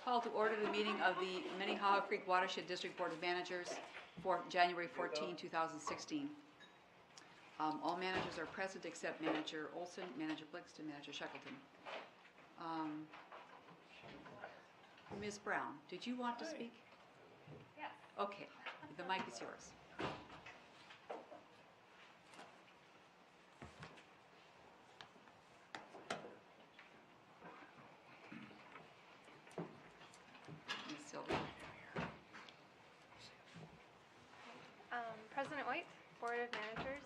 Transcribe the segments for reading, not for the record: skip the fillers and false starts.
Call to order the meeting of the Minnehaha Creek Watershed District Board of Managers for January 14, 2016. All managers are present except Manager Olson, Manager Blixt, and Manager Shackleton. Ms. Brown, did you want to speak? Yes. Okay, the mic is yours. Ms. Silver. President White, Board of Managers.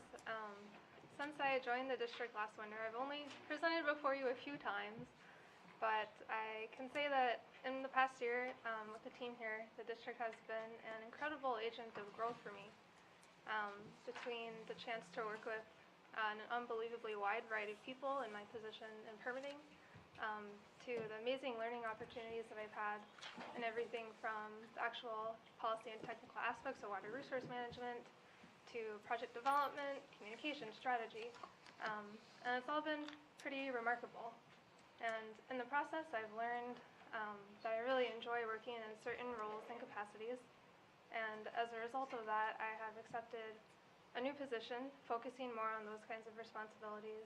Since I joined the district last winter, I've only presented before you a few times, but I can say that in the past year, with the team here, the district has been an incredible agent of growth for me. Between the chance to work with an unbelievably wide variety of people in my position in permitting, to the amazing learning opportunities that I've had in everything from the actual policy and technical aspects of water resource management to project development, communication, strategy. And it's all been pretty remarkable. And in the process, I've learned that I really enjoy working in certain roles and capacities. And as a result of that, I have accepted a new position focusing more on those kinds of responsibilities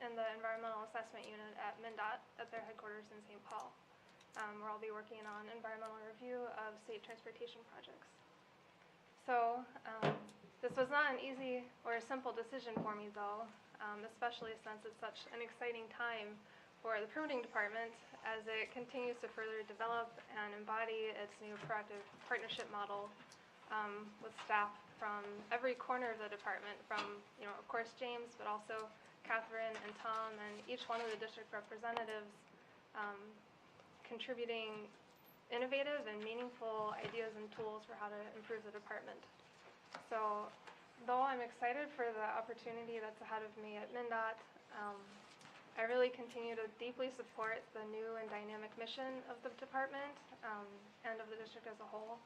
in the Environmental Assessment Unit at MnDOT at their headquarters in St. Paul, where I'll be working on environmental review of state transportation projects. So this was not an easy or a simple decision for me, though, especially since it's such an exciting time for the permitting department as it continues to further develop and embody its new proactive partnership model with staff from every corner of the department, from, of course, James, but also Catherine and Tom and each one of the district representatives contributing innovative and meaningful ideas and tools for how to improve the department. So, though I'm excited for the opportunity that's ahead of me at MnDOT, I really continue to deeply support the new and dynamic mission of the department and of the district as a whole.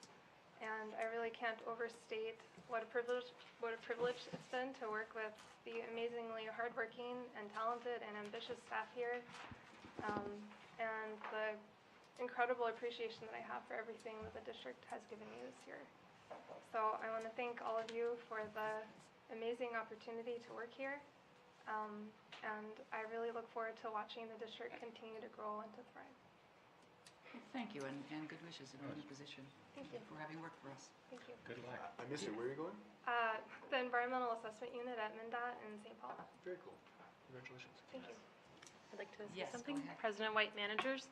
And I really can't overstate what a privilege it's been to work with the amazingly hardworking and talented and ambitious staff here, and the incredible appreciation that I have for everything that the district has given me this year. So I want to thank all of you for the amazing opportunity to work here, and I really look forward to watching the district continue to grow and to thrive. Thank you, and good wishes in your new position. Thank you. For having worked for us. Thank you. Good luck. I missed it. Where are you going? The Environmental Assessment Unit at MnDOT in St. Paul. Very cool. Congratulations. Thank you. I'd like to say Yes, go something. ahead. President White, managers.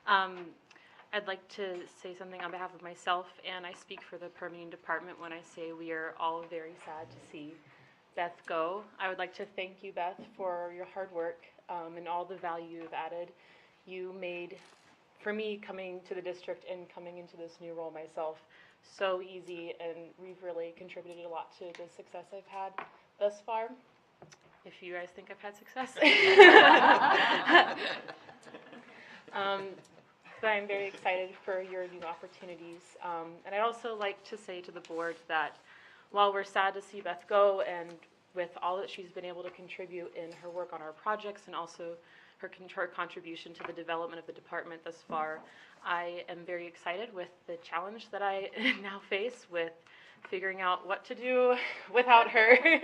I'd like to say something on behalf of myself, and I speak for the permitting department when I say we are all very sad to see Beth go. I would like to thank you, Beth, for your hard work and all the value you've added. You made, for me, coming to the district and coming into this new role myself, so easy, and we've really contributed a lot to the success I've had thus far. If you guys think I've had success. But I'm very excited for your new opportunities. And I'd also like to say to the board that while we're sad to see Beth go, and with all that she's been able to contribute in her work on our projects and also her contribution to the development of the department thus far, I am very excited with the challenge that I now face with figuring out what to do without her.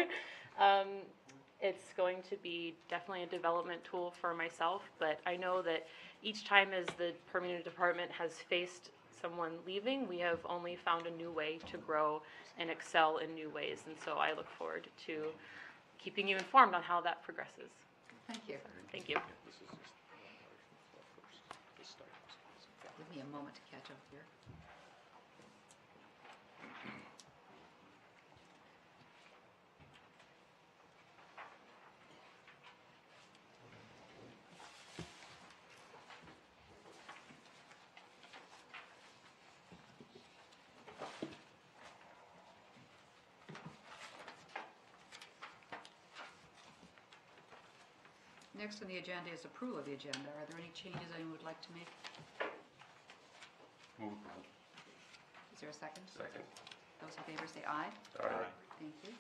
It's going to be definitely a development tool for myself, but I know that each time as the permitting department has faced someone leaving, we have only found a new way to grow and excel in new ways, and so I look forward to keeping you informed on how that progresses. Thank you. Thank you. This is just the start. Give me a moment to catch up here. Next on the agenda is approval of the agenda. Are there any changes anyone would like to make? Move approval. Is there a second? Second. Those in favor say aye. Aye. Thank you.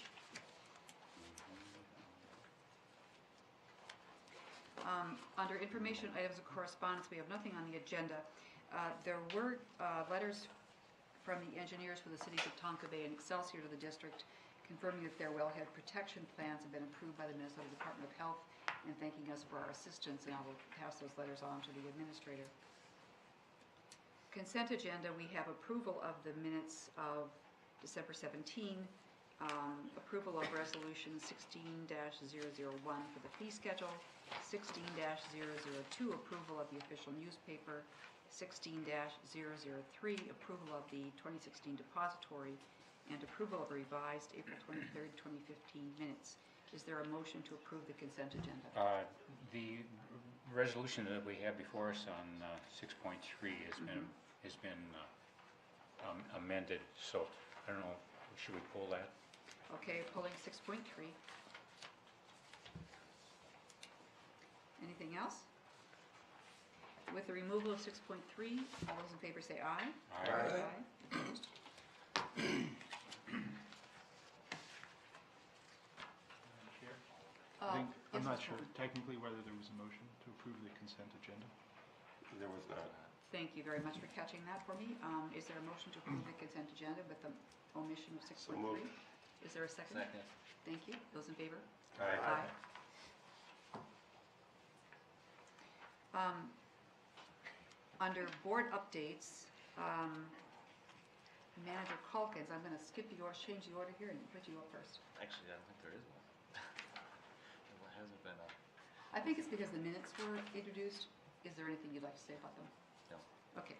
Under information items of correspondence, we have nothing on the agenda. There were letters from the engineers for the cities of Tonka Bay and Excelsior to the district confirming that their wellhead protection plans have been approved by the Minnesota Department of Health and thanking us for our assistance, and I will pass those letters on to the administrator. Consent agenda, we have approval of the minutes of December 17, approval of resolution 16-001 for the fee schedule, 16-002 approval of the official newspaper, 16-003 approval of the 2016 depository, and approval of the revised April 23rd, 2015 minutes. Is there a motion to approve the consent agenda? The resolution that we have before us on 6.3 has been amended, so I don't know, should we pull that? Okay, pulling 6.3. Anything else? With the removal of 6.3, all those in favor say aye. Aye. Opposed? I'm yes, not Mr. sure Coleman. technically whether there was a motion to approve the consent agenda. There was not. Thank you very much for catching that for me. Is there a motion to approve the consent agenda with the omission of 6.3? moved. Is there a second? Second. Thank you. Those in favor? Aye. Under board updates, Manager Calkins, I'm going to skip the order, change the order here and put you up first. Actually, I don't think there is one. There hasn't been a, I think it's because the minutes were introduced. Is there anything you'd like to say about them? no. Okay.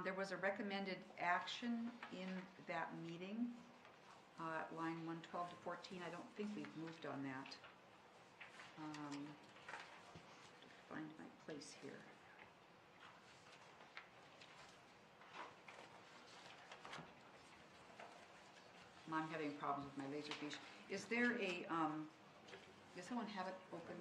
There was a recommended action in that meeting, line 112 to 14. I don't think we've moved on that. Find my place here. I'm having problems with my Laserfish. Is there a, does someone have it open?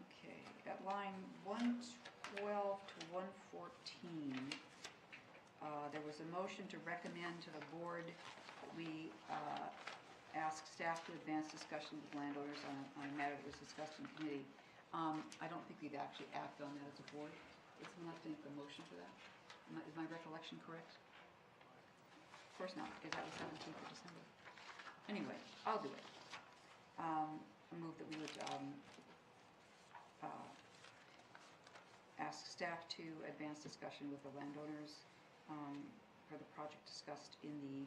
Okay, at line 112 to 114, there was a motion to recommend to the board that we ask staff to advance discussion with landowners on a matter that was discussed in committee. I don't think we've actually acted on that as a board. Does someone have to make a motion for that? Is my recollection correct? Of course not, because that was 17th of December. Anyway, I'll do it. I move that we would ask staff to advance discussion with the landowners for the project discussed in the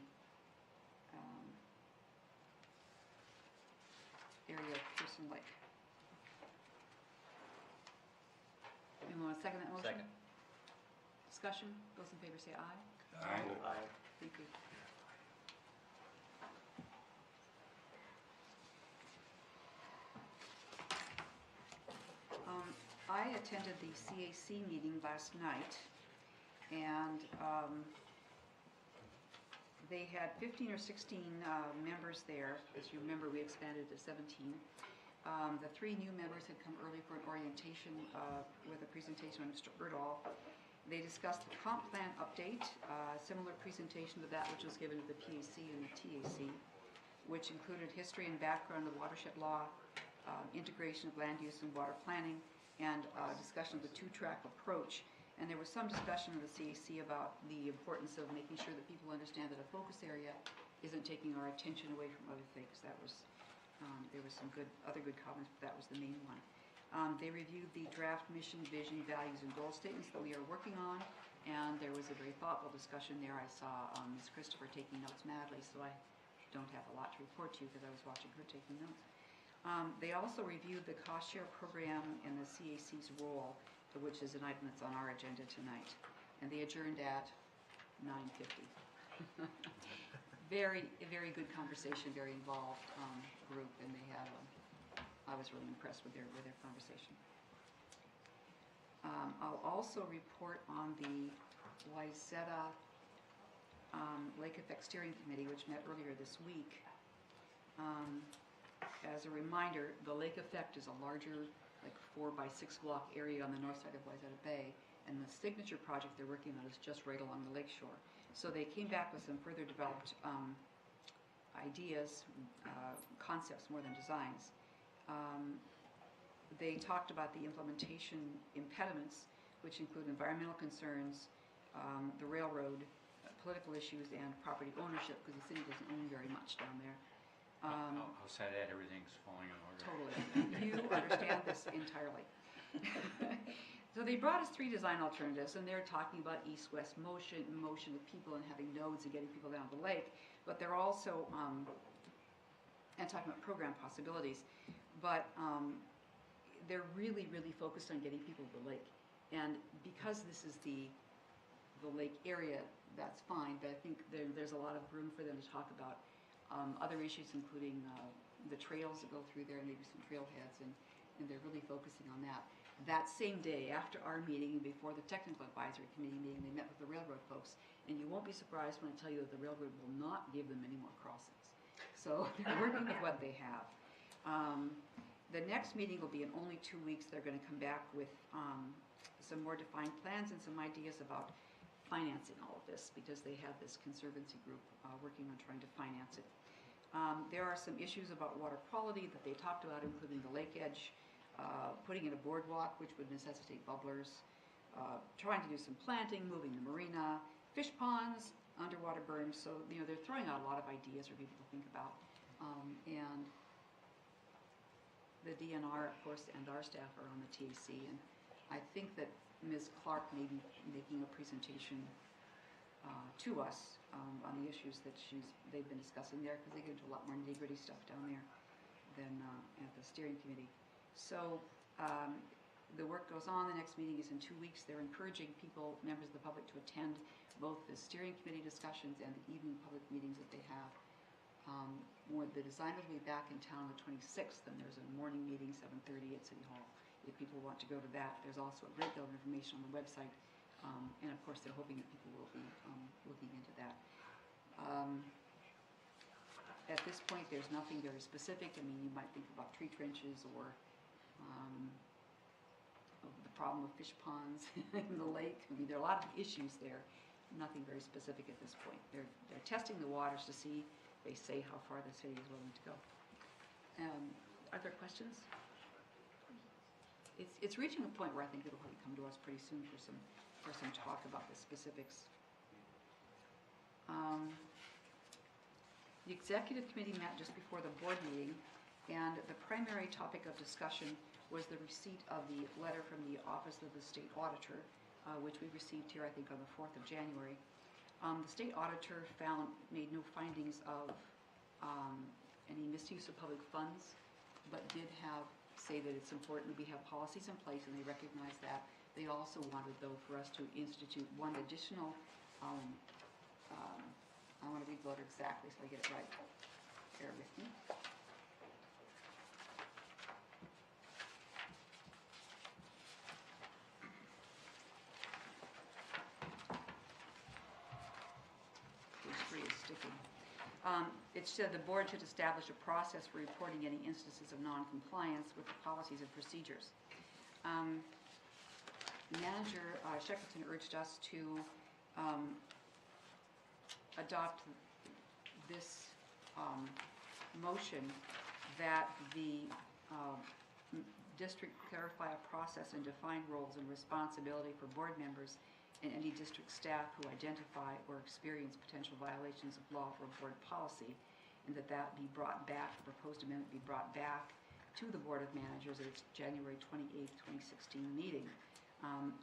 area of Pearson Lake. Anyone want to second that motion? Second. Discussion, those in favor say aye. Aye. Thank you. I attended the CAC meeting last night, and they had 15 or 16 members there. As you remember, we expanded to 17. The 3 new members had come early for an orientation with a presentation by Mr. Erdahl. They discussed the comp plan update, similar presentation to that which was given to the PAC and the TAC, which included history and background of watershed law, integration of land use and water planning, and discussion of the 2-track approach. And there was some discussion in the CAC about the importance of making sure that people understand that a focus area isn't taking our attention away from other things. That was, there was some other good comments, but that was the main one. They reviewed the draft mission, vision, values, and goal statements that we are working on, and there was a very thoughtful discussion there. I saw Ms. Christopher taking notes madly, so I don't have a lot to report to you because I was watching her taking notes. They also reviewed the cost share program and the CAC's role, which is an item that's on our agenda tonight. And they adjourned at 9:50. Very good conversation, very involved group, and they had, I was really impressed with their conversation. I'll also report on the Wayzata Lake Effect Steering Committee, which met earlier this week. As a reminder, the lake effect is a larger, like 4-by-6 block area on the north side of Wayzata Bay, and the signature project they're working on is just right along the lake shore. So they came back with some further developed ideas, concepts more than designs. They talked about the implementation impediments, which include environmental concerns, the railroad, political issues, and property ownership, because the city doesn't own very much down there. Outside of that, everything's falling in order. Totally. You understand this entirely. So they brought us 3 design alternatives, and they're talking about east-west motion of people and having nodes and getting people down the lake. But they're also, and talking about program possibilities. But they're really, really focused on getting people to the lake. And because this is the lake area, that's fine. But I think there's a lot of room for them to talk about other issues, including the trails that go through there, and maybe some trailheads, and they're really focusing on that. That same day, after our meeting and before the technical advisory committee meeting, they met with the railroad folks, and you won't be surprised when I tell you that the railroad will not give them any more crossings. So they're working with what they have. The next meeting will be in only 2 weeks. They're going to come back with some more defined plans and some ideas about financing all of this, because they have this conservancy group working on trying to finance it. There are some issues about water quality that they talked about, including the lake edge, putting in a boardwalk, which would necessitate bubblers, trying to do some planting, moving the marina, fish ponds, underwater berms. So, they're throwing out a lot of ideas for people to think about. And the DNR, of course, and our staff are on the TAC, and I think that Ms. Clark may be making a presentation to us on the issues that they've been discussing there, because they get into a lot more nitty-gritty stuff down there than at the steering committee. So the work goes on. The next meeting is in 2 weeks. They're encouraging people, members of the public, to attend both the steering committee discussions and the evening public meetings that they have. The designers will be back in town on the 26th, and there's a morning meeting, 7:30 at City Hall. If people want to go to that, there's also a great deal of information on the website. And of course, they're hoping that people will be looking into that. At this point, there's nothing very specific. I mean, you might think about tree trenches or the problem of fish ponds in the lake. I mean, there are a lot of issues there. Nothing very specific at this point. They're testing the waters to see, they say, how far the city is willing to go. Are there questions? It's reaching a point where I think it'll probably come to us pretty soon for some talk about the specifics. The executive committee met just before the board meeting, and the primary topic of discussion was the receipt of the letter from the Office of the State Auditor, which we received here, I think, on the 4th of January. The state auditor made no findings of any misuse of public funds, but did say that it's important that we have policies in place, and they recognize that. They also wanted, though, for us to institute one additional, I want to read the letter exactly so I get it right. Bear with me. Page 3 is sticking. It said the board should establish a process for reporting any instances of non-compliance with the policies and procedures. Manager Shackleton urged us to adopt this motion that the district clarify a process and define roles and responsibility for board members and any district staff who identify or experience potential violations of law or board policy, and that be brought back, the proposed amendment be brought back to the Board of Managers at its January 28th, 2016 meeting.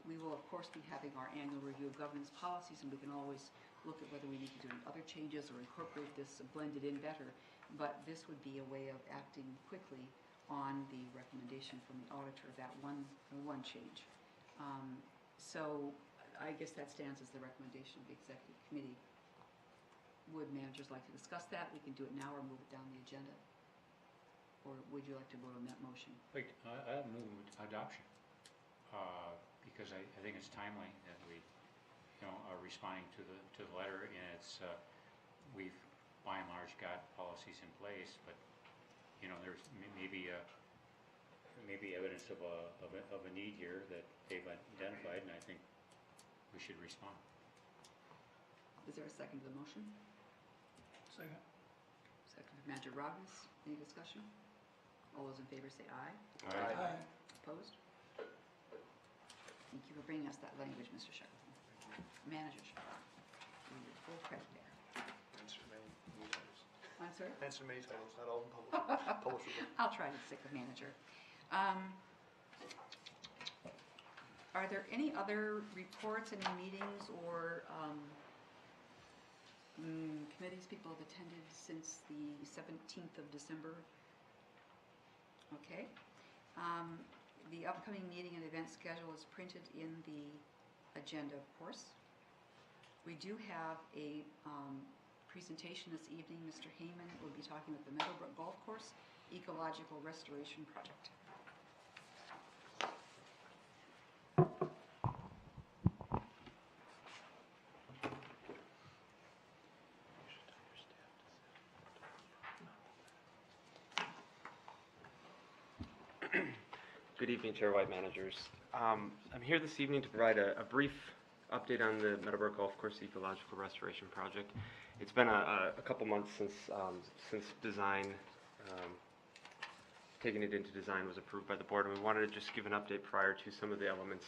We will, of course, be having our annual review of governance policies, and we can always look at whether we need to do other changes or incorporate this, blend it in better. But this would be a way of acting quickly on the recommendation from the auditor, that one change. So I guess that stands as the recommendation of the executive committee. Would managers like to discuss that? We can do it now or move it down the agenda. Or would you like to vote on that motion? Wait, I'll move adoption, because I think it's timely that we, are responding to the letter, and it's, we've by and large got policies in place, but, there's maybe evidence of a need here that they've identified, and I think we should respond. Is there a second to the motion? Second. Manager Robbins, any discussion? All those in favor say aye. Aye. Opposed? Thank you for bringing us that language, Mr. Shackleton. Manager Shackleton. Full credit there. Answer many titles. I'm sorry? Answer many titles, not all of them publishable. I'll try to stick with manager. Are there any other reports, any meetings, or committees people have attended since the 17th of December? Okay. The upcoming meeting and event schedule is printed in the agenda, of course. We do have a presentation this evening. Mr. Heyman will be talking about the Meadowbrook Golf Course Ecological Restoration Project. Good evening, Chair White, managers. I'm here this evening to provide a brief update on the Meadowbrook Golf Course Ecological Restoration Project. It's been a couple months since design, taking it into design was approved by the board, and we wanted to just give an update prior to some of the elements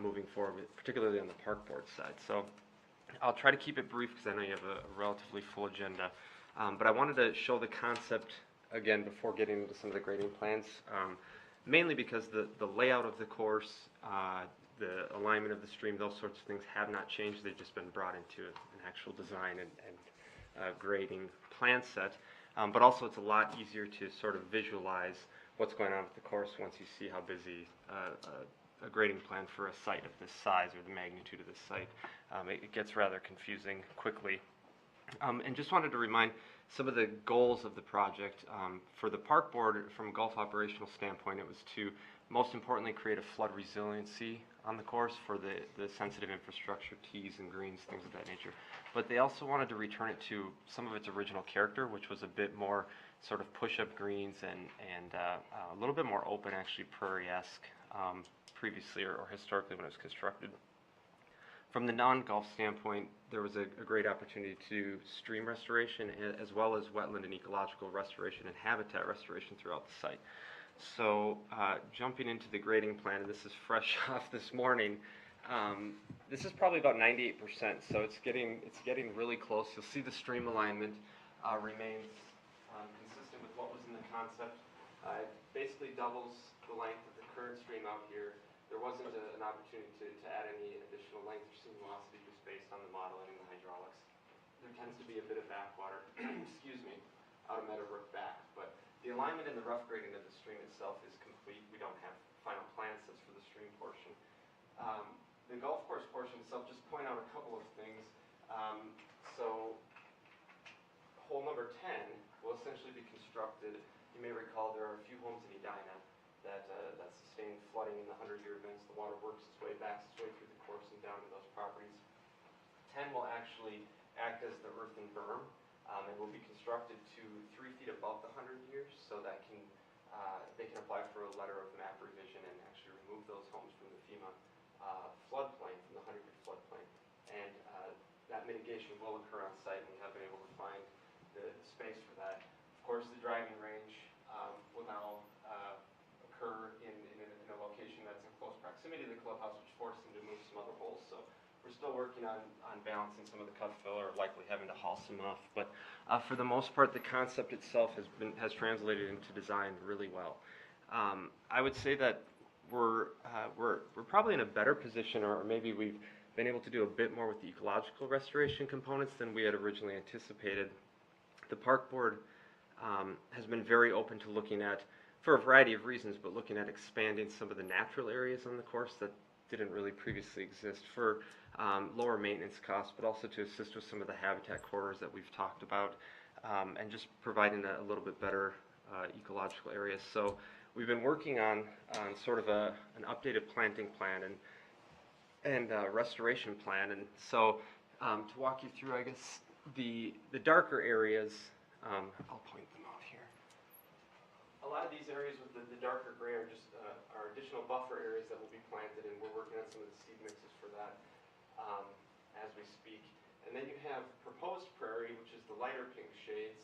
moving forward, particularly on the park board side. So I'll try to keep it brief because I know you have a relatively full agenda, but I wanted to show the concept again before getting into some of the grading plans. Mainly because the layout of the course, the alignment of the stream, those sorts of things have not changed. They've just been brought into an actual design and grading plan set. But also it's a lot easier to sort of visualize what's going on with the course once you see how busy a grading plan for a site of this size or the magnitude of this site. It gets rather confusing quickly. And just wanted to remind some of the goals of the project. For the park board, from a golf operational standpoint, it was to most importantly create a flood resiliency on the course for the sensitive infrastructure, tees and greens, things of that nature. But they also wanted to return it to some of its original character, which was a bit more sort of push-up greens and a little bit more open, actually prairie-esque previously or historically when it was constructed. From the non-golf standpoint, there was a great opportunity to stream restoration as well as wetland and ecological restoration and habitat restoration throughout the site. So jumping into the grading plan, and this is fresh off this morning, this is probably about 98%, so it's getting really close. You'll see the stream alignment remains consistent with what was in the concept. It basically doubles the length of the current stream out here. There wasn't an opportunity to add any additional length or sinuosity just based on the modeling and the hydraulics. There tends to be a bit of backwater, excuse me, out of Meadowbrook back, but the alignment and the rough grading of the stream itself is complete. We don't have final plan sets for the stream portion. The golf course portion itself, just point out a couple of things. So hole number 10 will essentially be constructed. You may recall there are a few homes in Edina that sustained flooding in the 100-year events. The water works its way through the course and down to those properties. 10 will actually act as the earthen berm and will be constructed to 3 feet above the 100 years, so that they can apply for a letter of map revision and actually remove those homes from the FEMA floodplain, from the 100-year floodplain. And that mitigation will occur on site, and we have been able to find the space for that. Of course, the driving range will now occur in a location that's in close proximity to the clubhouse, which forced them to move some other holes. So we're still working on balancing some of the cut fill, or likely having to haul some off. But for the most part, the concept itself has translated into design really well. I would say that we're probably in a better position, or maybe we've been able to do a bit more with the ecological restoration components than we had originally anticipated. The park board has been very open to looking at, for a variety of reasons, but looking at expanding some of the natural areas on the course that didn't really previously exist for lower maintenance costs, but also to assist with some of the habitat corridors that we've talked about, and just providing a little bit better ecological areas. So we've been working on sort of an updated planting plan and restoration plan. And so to walk you through, I guess, the darker areas, I'll point them out here. A lot of these areas with the darker gray are just are additional buffer areas that will be planted, and we're working on some of the seed mixes for that as we speak. And then you have proposed prairie, which is the lighter pink shades,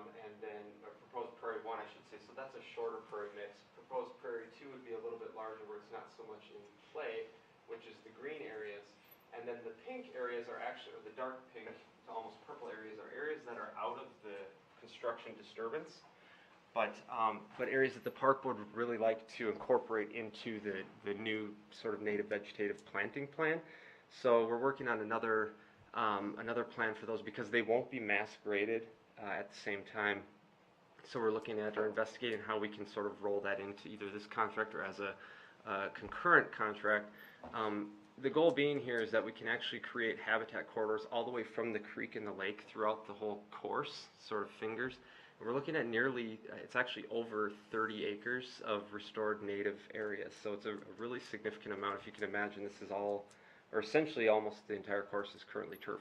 and then proposed Prairie 1, I should say. So that's a shorter prairie mix. Proposed Prairie 2 would be a little bit larger, where it's not so much in play, which is the green areas. And then the pink areas are actually, or the dark pink to almost purple areas, are areas that are out of the construction disturbance, but areas that the park board would really like to incorporate into the new sort of native vegetative planting plan. So we're working on another plan for those, because they won't be mass graded at the same time. So we're looking at or investigating how we can sort of roll that into either this contract or as a concurrent contract. The goal being here is that we can actually create habitat corridors all the way from the creek and the lake throughout the whole course, sort of fingers. And we're looking at nearly, it's actually over 30 acres of restored native areas. So it's a really significant amount. If you can imagine, this is all, or essentially almost the entire course is currently turf,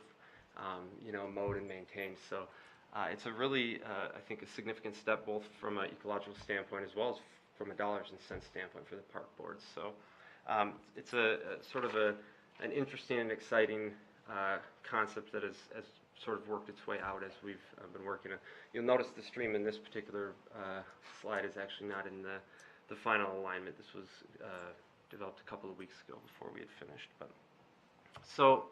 mowed and maintained. So it's a really, I think, a significant step both from an ecological standpoint as well as from a dollars and cents standpoint for the park board. So it's a sort of an interesting and exciting concept that has sort of worked its way out as we've been working. You'll notice the stream in this particular slide is actually not in the final alignment. This was developed a couple of weeks ago before we had finished. But so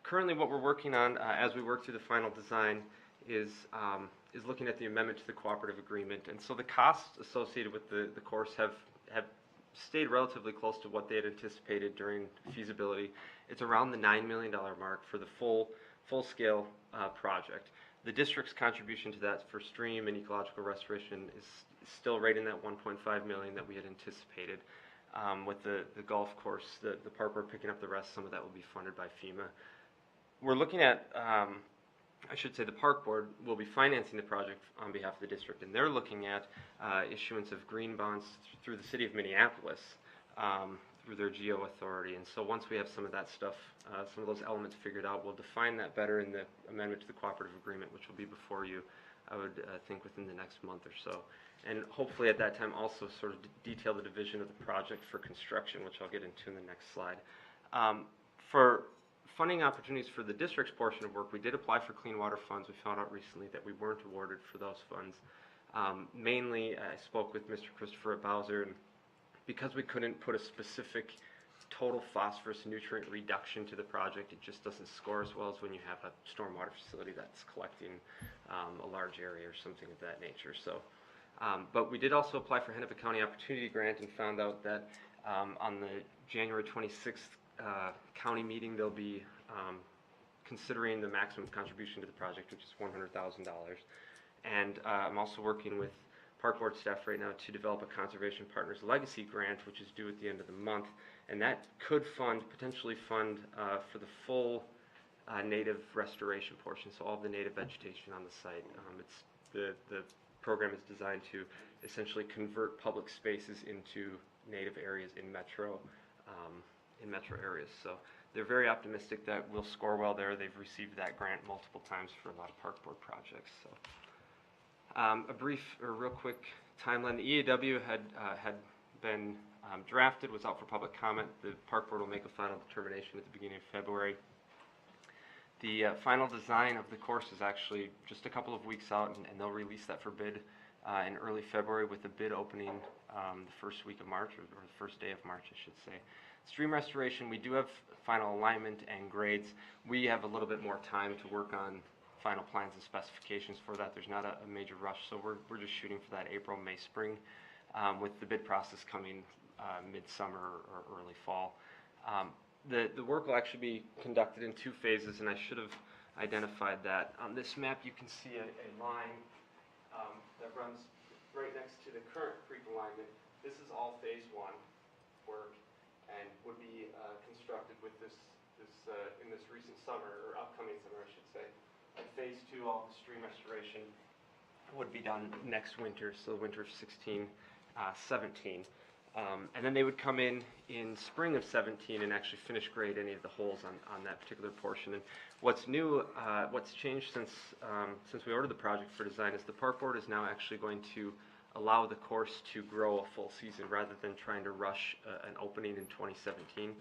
currently what we're working on as we work through the final design is looking at the amendment to the cooperative agreement. And so the costs associated with the course have stayed relatively close to what they had anticipated during feasibility. It's around the $9 million mark for the full-scale project. The district's contribution to that for stream and ecological restoration is still right in that $1.5 million that we had anticipated. With the golf course, the park board picking up the rest, some of that will be funded by FEMA. We're looking at, I should say the park board will be financing the project on behalf of the district, and they're looking at issuance of green bonds through the city of Minneapolis through their GEO authority. And so once we have some of that stuff, some of those elements figured out, we'll define that better in the amendment to the cooperative agreement, which will be before you, I would think, within the next month or so. And hopefully at that time also sort of detail the division of the project for construction, which I'll get into in the next slide. For funding opportunities for the district's portion of work, we did apply for clean water funds. We found out recently that we weren't awarded for those funds. Mainly, I spoke with Mr. Christopher Bowser, and because we couldn't put a specific total phosphorus nutrient reduction to the project, it just doesn't score as well as when you have a stormwater facility that's collecting a large area or something of that nature. So, but we did also apply for Hennepin County Opportunity Grant and found out that on the January 26th county meeting, they'll be considering the maximum contribution to the project, which is $100,000. And I'm also working with park board staff right now to develop a Conservation Partners Legacy Grant, which is due at the end of the month. And that could potentially fund for the full native restoration portion, so all of the native vegetation on the site. The program is designed to essentially convert public spaces into native areas in metro areas. So they're very optimistic that we'll score well there. They've received that grant multiple times for a lot of park board projects. So a brief or real quick timeline. The EAW had been drafted, was out for public comment. The park board will make a final determination at the beginning of February. The final design of the course is actually just a couple of weeks out, and they'll release that for bid in early February, with the bid opening the first week of March, or the first day of March, I should say. Stream restoration, we do have final alignment and grades. We have a little bit more time to work on final plans and specifications for that. There's not a major rush, so we're just shooting for that April, May, spring, with the bid process coming midsummer or early fall. The work will actually be conducted in 2 phases, and I should have identified that. On this map, you can see a line that runs right next to the current creek alignment. This is all phase 1 work, and would be constructed with this in this recent summer, or upcoming summer, I should say. And phase 2, all the stream restoration, would be done next winter, so winter of 16, 17. And then they would come in spring of 17 and actually finish grade any of the holes on that particular portion. And what's new, what's changed since we ordered the project for design is the park board is now actually going to allow the course to grow a full season rather than trying to rush an opening in 2017.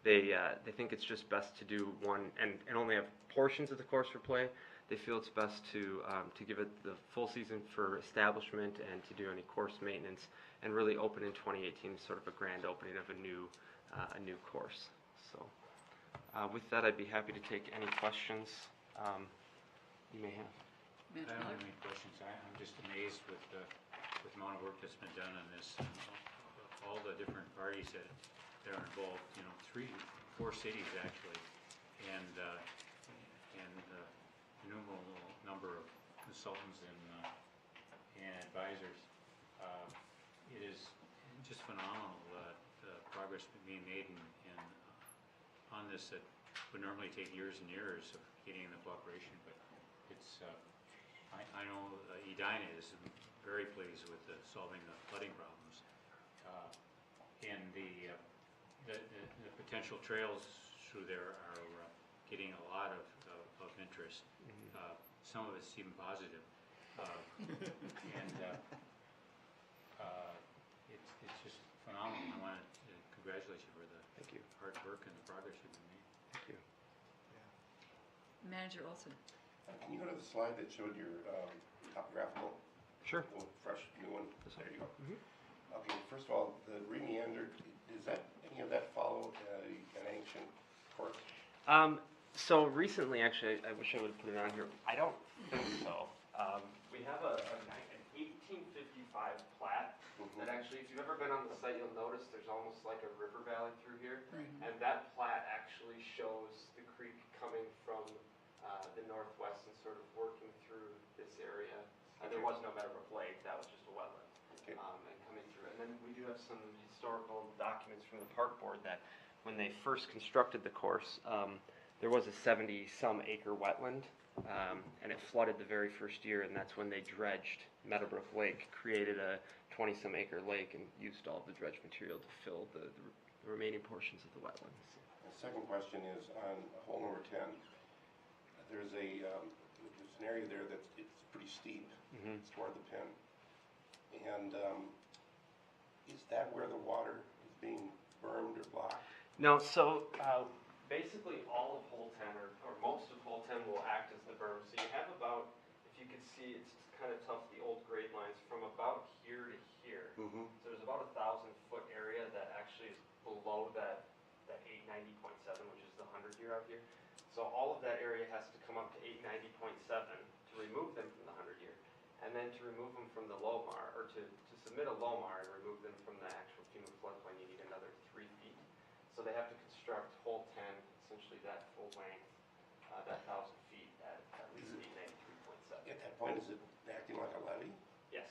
They think it's just best to do one and only have portions of the course for play. they feel it's best to give it the full season for establishment and to do any course maintenance, and really open in 2018 as sort of a grand opening of a new course. So with that, I'd be happy to take any questions you may have. I Manager don't have Miller? any questions. I'm just amazed with the amount of work that's been done on this, and all the different parties that are involved, 4 cities actually, and innumerable number of consultants and advisors. It is just phenomenal, the progress being made on this that would normally take years and years of getting the cooperation, but it's, I know Edina is very pleased with solving the flooding problems. And the potential trails through there are getting a lot of interest. Some of it's even positive. And it's just phenomenal. I want to congratulate you for the Thank you. hard work and the progress you've been making. Thank you. Manager Olson? Can you go to the slide that showed your topographical? Sure. Oh, fresh, new one? This There one? you go. Mhm. Okay, first of all, the remeander, does that, any of that follow an ancient course? So recently, actually, I wish I would have put it on here. I don't think so. We have an 1855 plat that actually, if you've ever been on the site, you'll notice there's almost like a river valley through here. And that plat actually shows the creek coming from the northwest and sort of working through this area. There was no Meadowbrook Lake, that was just a wetland. Okay. And coming through. And then we do have some historical documents from the park board that when they first constructed the course, there was a 70-some acre wetland, and it flooded the very first year, and that's when they dredged Meadowbrook Lake, created a 20-some acre lake, and used all of the dredge material to fill the remaining portions of the wetlands. The second question is on hole number 10. There's an area there it's pretty steep. Mhm. It's toward the pin. And is that where the water is being bermed or blocked? No, so basically all of hole 10, or most of hole 10 will act as the berm. So you have about, if you could see, it's kind of tough, the old grade lines from about here to here. Mm-hmm. So there's about a 1,000-foot area that actually is below that 890.7, which is the 100-year out here. So all of that area has to come up to 890.7 to remove them from the 100-year. And then to remove them from the LOMAR, or to submit a LOMAR and remove them from the actual FEMA floodplain, you need another 3 feet. So they have to construct hole 10, essentially that full length, that 1,000 feet at least 893.7. At that point, is it acting like a levee? Yes.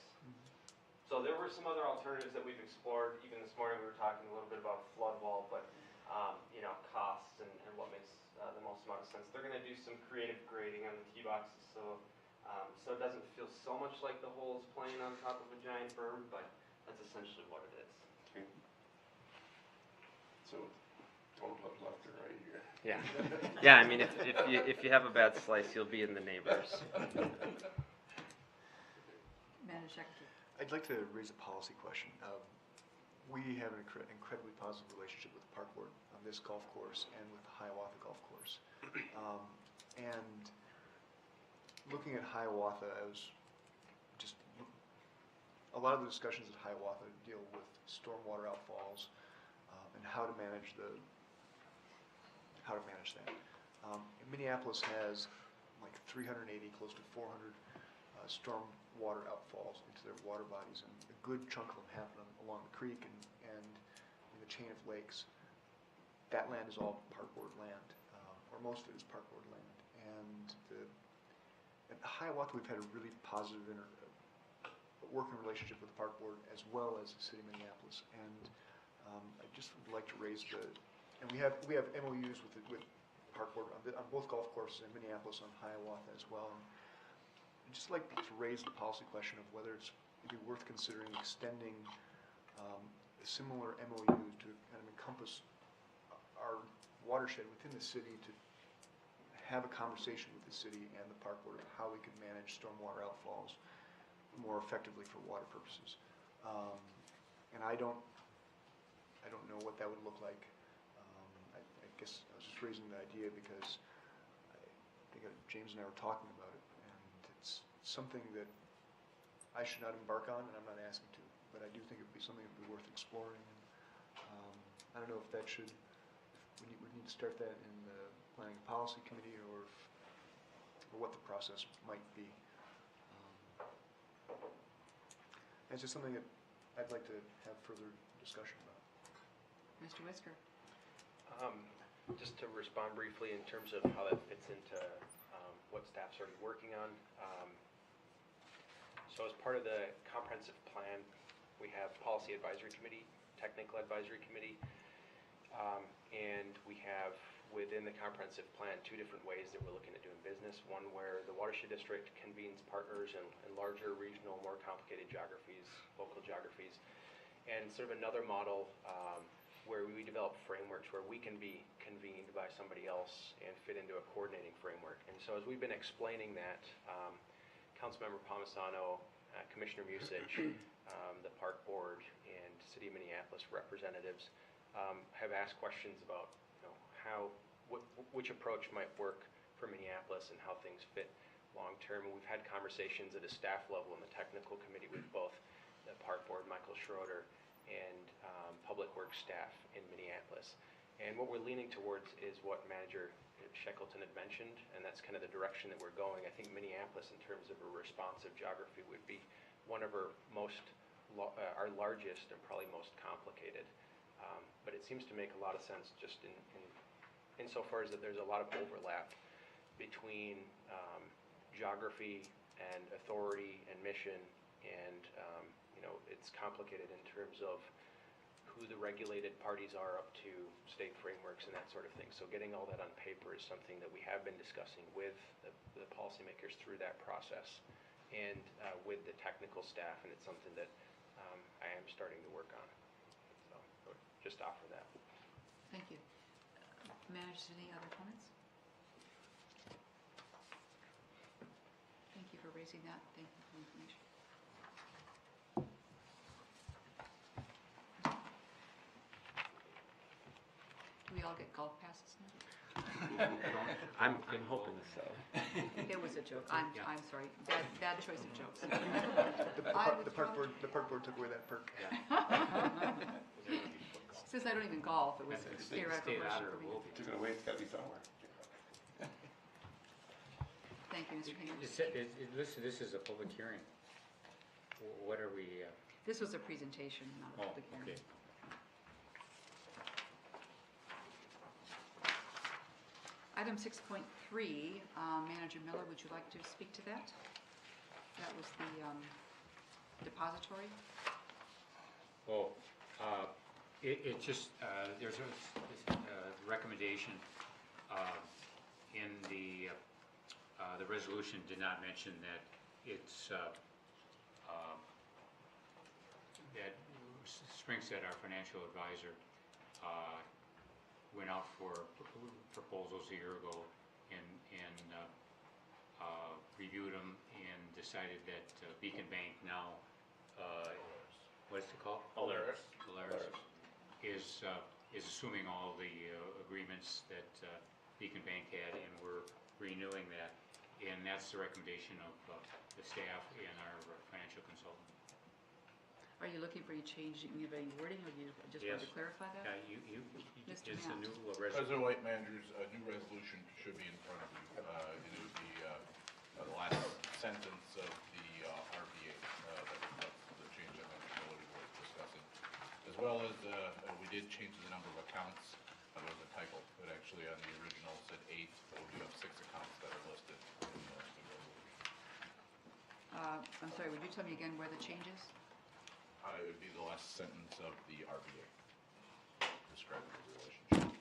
So there were some other alternatives that we've explored. Even this morning, we were talking a little bit about flood wall, but costs and what makes the most amount of sense. They're going to do some creative grading on the tee boxes, so it doesn't feel so much like the hole is playing on top of a giant berm, but that's essentially what it is. Okay. So don't look left or right here. Yeah. Yeah, I mean, if you have a bad slice, you'll be in the neighbors. Manager Secretary? I'd like to raise a policy question. We have an incredibly positive relationship with the park board on this golf course and with the Hiawatha Golf Course. And looking at Hiawatha, a lot of the discussions at Hiawatha deal with stormwater outfalls and how to manage that. Minneapolis has like 380, close to 400 stormwater outfalls into their water bodies, and a good chunk of them happen along the creek and in the chain of lakes. That land is all park board land, or most of it is park board land. And at Hiawatha, we've had a really positive working relationship with the park board as well as the city of Minneapolis. And I just would like to raise and we have MOUs with park board on both golf courses in Minneapolis, on Hiawatha as well. And I'd just like to raise the policy question of whether it'd be worth considering extending a similar MOU to kind of encompass our watershed within the city, to have a conversation with the city and the park board of how we could manage stormwater outfalls more effectively for water purposes. And I don't know what that would look like. I guess I was just raising the idea because I think James and I were talking about it. something that I should not embark on, and I'm not asking to, but I do think it would be something that would be worth exploring. I don't know if that should, we need to start that in the Planning and Policy Committee, or what the process might be. It's just something that I'd like to have further discussion about. Mr. Whisker? Just to respond briefly in terms of how that fits into what staff's already working on. So as part of the comprehensive plan, we have Policy Advisory Committee, Technical Advisory Committee, and we have within the comprehensive plan 2 different ways that we're looking at doing business. One where the watershed district convenes partners in larger regional, more complicated geographies, local geographies, and sort of another model where we develop frameworks where we can be convened by somebody else and fit into a coordinating framework. And so as we've been explaining that, Councilmember Palmisano, Commissioner Musich, the Park Board, and City of Minneapolis representatives have asked questions about which approach might work for Minneapolis and how things fit long-term. And we've had conversations at a staff level in the technical committee with both the Park Board, Michael Schroeder, and Public Works staff in Minneapolis. And what we're leaning towards is what Manager Shackleton had mentioned, and that's kind of the direction that we're going. I think Minneapolis, in terms of a responsive geography, would be one of our our largest and probably most complicated. But it seems to make a lot of sense just insofar as that there's a lot of overlap between geography and authority and mission, and it's complicated in terms of who the regulated parties are up to state frameworks and that sort of thing. So getting all that on paper is something that we have been discussing with the policymakers through that process and with the technical staff, and it's something that I am starting to work on. So just offer that. Thank you. Managers, any other comments? Thank you for raising that. Thank you for the information. Do we all get golf passes now? I'm hoping so. It was a joke. I'm sorry. Bad choice of jokes. The Park Board took away that perk. Since I don't even golf, it was a theoretical question for me. Took it away, it's gotta be somewhere. Thank you, Mr. Haynes. This is a public hearing. What are we, This was a presentation, not a public hearing. okay. Item 6.3, Manager Miller, would you like to speak to that? That was the depository. Oh, it just, there's a recommendation in the resolution did not mention that it's, that Springstead, our financial advisor, went out for proposals a year ago and reviewed them and decided that Beacon Bank now, what is it called? Polaris. Is assuming all the agreements that Beacon Bank had, and we're renewing that. And that's the recommendation of the staff and our financial consultant. Are you looking for any change in any wording, or you just wanted to Yes. clarify that? Mr. It's a Matt. new President resolution. White, managers, a new resolution should be in front of you. It would be the last sentence of the RBA, that's the change that Manager Miller was discussing. As well as, we did change the number of accounts. There was a typo. It actually on the original said 8, but we do have 6 accounts that are listed in the resolution. I'm sorry, would you tell me again where the change is? It would be the last sentence of the RBA describing the relationship.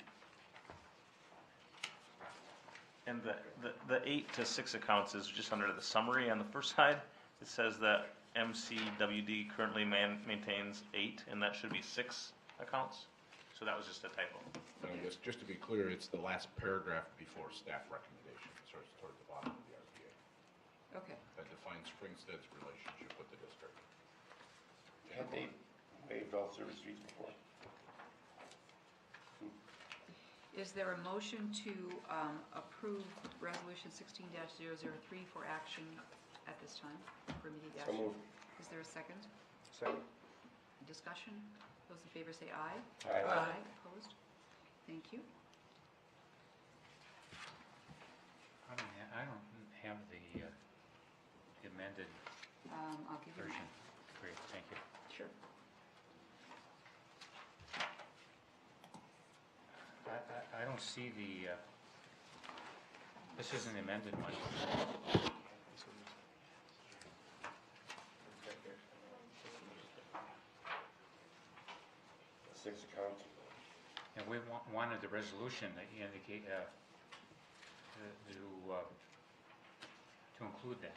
And the 8 to 6 accounts is just under the summary on the first side. It says that MCWD currently maintains 8, and that should be 6 accounts. So that was just a typo. And I guess just to be clear, it's the last paragraph before staff recommendation, so it's toward the bottom of the RBA. Okay. That defines Springstead's relationship with the district. Had they waived all service fees before? Is there a motion to approve Resolution 16-003 for action at this time for immediate So action. moved. Is there a second? Second. Discussion? Those in favor say aye. Aye. Opposed? Thank you. I don't have the amended I'll give you. version. Great, thank you. Sure. I don't see the, this isn't the amended one. Six accounts. And we wanted the resolution that indicate, to include that.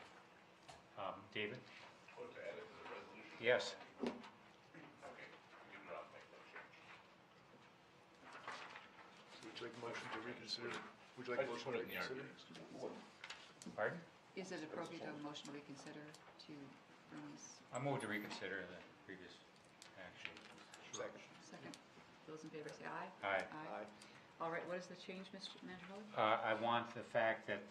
David? Oh, to add it to the resolution? Yes. Okay, you can make that change. Would you like a motion to reconsider? Would you I like a just motion put to it in the reconsider? Pardon? Is it appropriate to have a motion to reconsider to bring this I move to reconsider the previous action. Second. second? Those in favor say aye. Aye. Aye. All right, what is the change, Mr. Manager? I want the fact that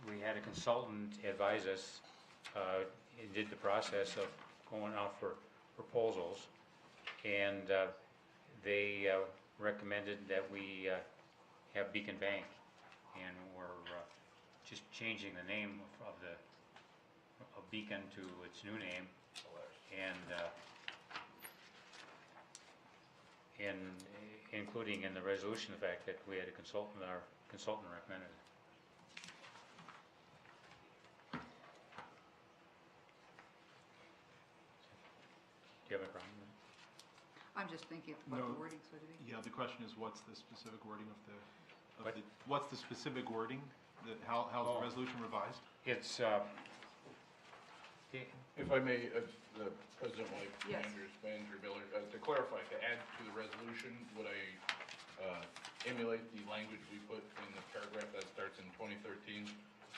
we had a consultant advise us, and did the process of going out for proposals, and they recommended that we have Beacon Bank, and we're just changing the name of Beacon to its new name, and including in the resolution the fact that we had a consultant, our consultant recommended it. Do you have a problem with it? I'm just thinking what the No. wording's going to be. Yeah, the question is, what's the specific wording of the, What? what's the specific wording? How's Oh. the resolution revised? It's, If I may, President White, Yes. Manager Miller, to clarify, to add to the resolution, would I emulate the language we put in the paragraph that starts in 2013?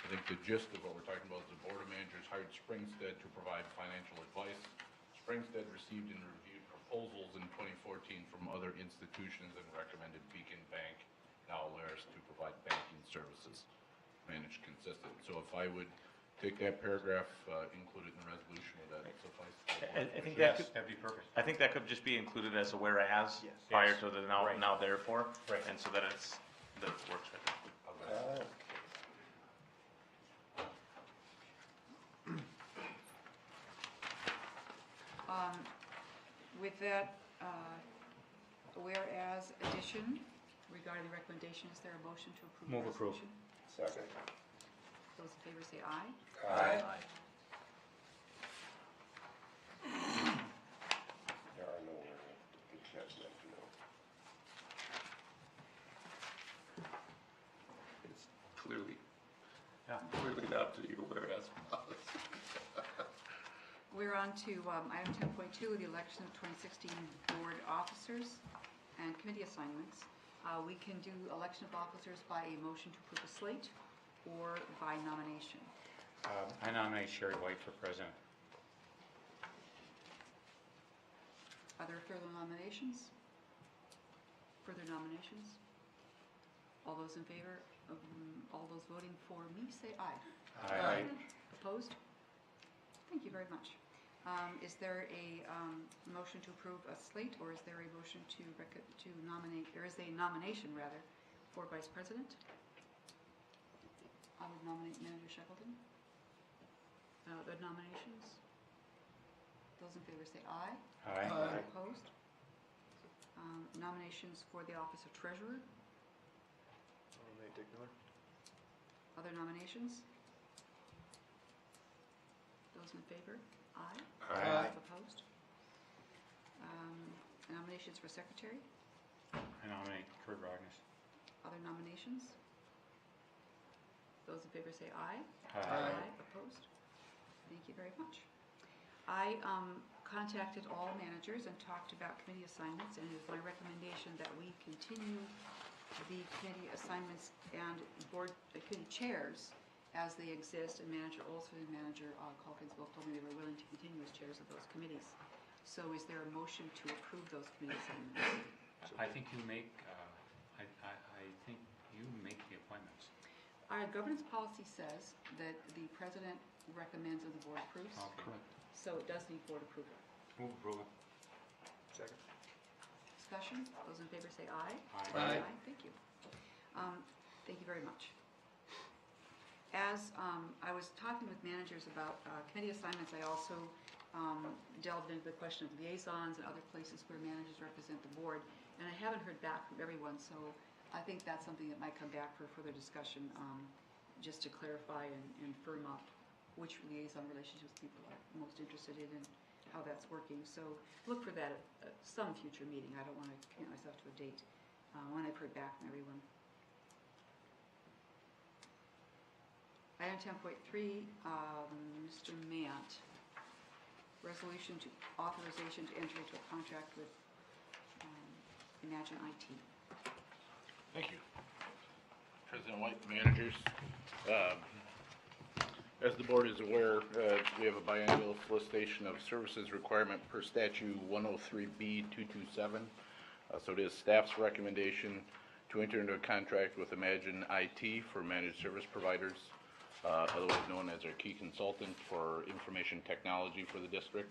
I think the gist of what we're talking about is the Board of Managers hired Springstead to provide financial advice. Springstead received and reviewed proposals in 2014 from other institutions and recommended Beacon Bank, now Alaris, to provide banking services, managed consistent. So if I would take that paragraph, include it in the resolution, would that suffice? I think that yes, that'd be perfect. I think that could just be included as a whereas Yes. prior Yes. to the Right. now therefore. Right. And so that that it works right there. With that whereas addition regarding the recommendation, is there a motion to approve the Move approve. resolution? Second. Those in favor say aye. Aye. There are no exceptions, no. It's clearly, Yeah. clearly not to you, whereas policy. We're on to item 10.2, the election of 2016 board officers and committee assignments. We can do election of officers by a motion to approve a slate or by nomination. I nominate Sherry White for president. Are there further nominations? Further nominations? All those in favor, all those voting for me, say aye. Aye. Opposed? Thank you very much. Is there a motion to approve a slate, or is there a motion to nominate, there is a nomination, rather, for vice president? I would nominate Manager Shackleton. The nominations? Those in favor say aye. Aye. Opposed? Nominations for the office of treasurer? Nominate Dick Miller. Other nominations? Those in favor? Aye. Aye. Opposed? Nominations for secretary? I nominate Kurt Rognus. Other nominations? Those in favor say aye. Aye. Opposed? Thank you very much. I contacted all managers and talked about committee assignments, and it is my recommendation that we continue the committee assignments and board committee chairs as they exist, and Manager Olson and Manager Calkins both told me they were willing to continue as chairs of those committees. So is there a motion to approve those committee assignments? I think you make, I think you make the appointments. Our governance policy says that the president recommends and the board approves, Okay. Correct. so it does need board approval. Move approval. Second. Discussion, those in favor say aye. Aye. Thank you. Thank you very much. As I was talking with managers about committee assignments, I also delved into the question of liaisons and other places where managers represent the board, and I haven't heard back from everyone, so I think that's something that might come back for further discussion, just to clarify and firm up which liaison relationships people are most interested in and how that's working. So look for that at some future meeting. I don't want to commit myself to a date when I've heard back from everyone. Item 10.3, Mr. Mant, resolution to authorization to enter into a contract with Imagine IT. Thank you. President White, managers. As the board is aware, we have a biannual solicitation of services requirement per statute 103B227. So it is staff's recommendation to enter into a contract with Imagine IT for managed service providers, otherwise known as our key consultant for information technology for the district.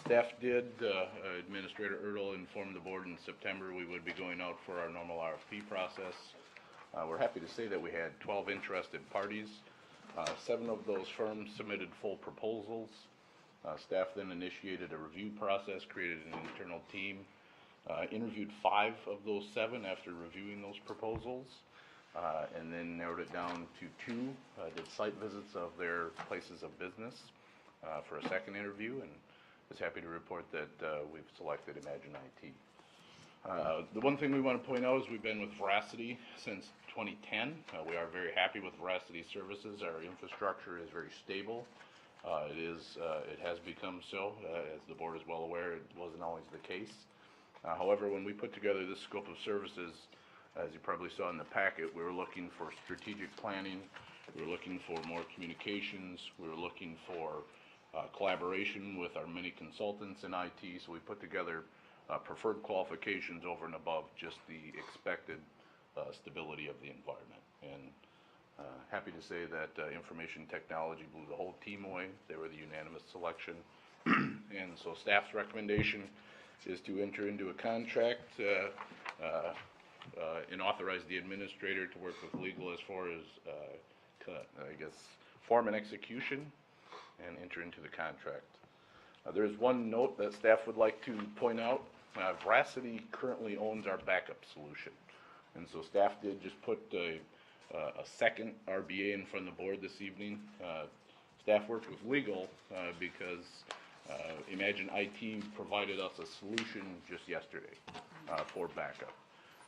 Staff did, Administrator Erdl informed the board in September we would be going out for our normal RFP process. We're happy to say that we had 12 interested parties. 7 of those firms submitted full proposals. Staff then initiated a review process, created an internal team, interviewed 5 of those 7 after reviewing those proposals, and then narrowed it down to 2, did site visits of their places of business for a second interview, and was happy to report that we've selected Imagine IT. The one thing we want to point out is we've been with Veracity since 2010. We are very happy with Veracity services. Our infrastructure is very stable. It has become so, as the board is well aware. It wasn't always the case. However, when we put together this scope of services, as you probably saw in the packet, we were looking for strategic planning. We were looking for more communications. We were looking for collaboration with our many consultants in IT. So we put together preferred qualifications over and above just the expected stability of the environment. And happy to say that information technology blew the whole team away. They were the unanimous selection. And so staff's recommendation is to enter into a contract and authorize the administrator to work with legal as far as, I guess, form and execution and enter into the contract. There's one note that staff would like to point out. Veracity currently owns our backup solution. And so staff did just put a second RBA in front of the board this evening. Staff worked with legal because Imagine IT provided us a solution just yesterday for backup.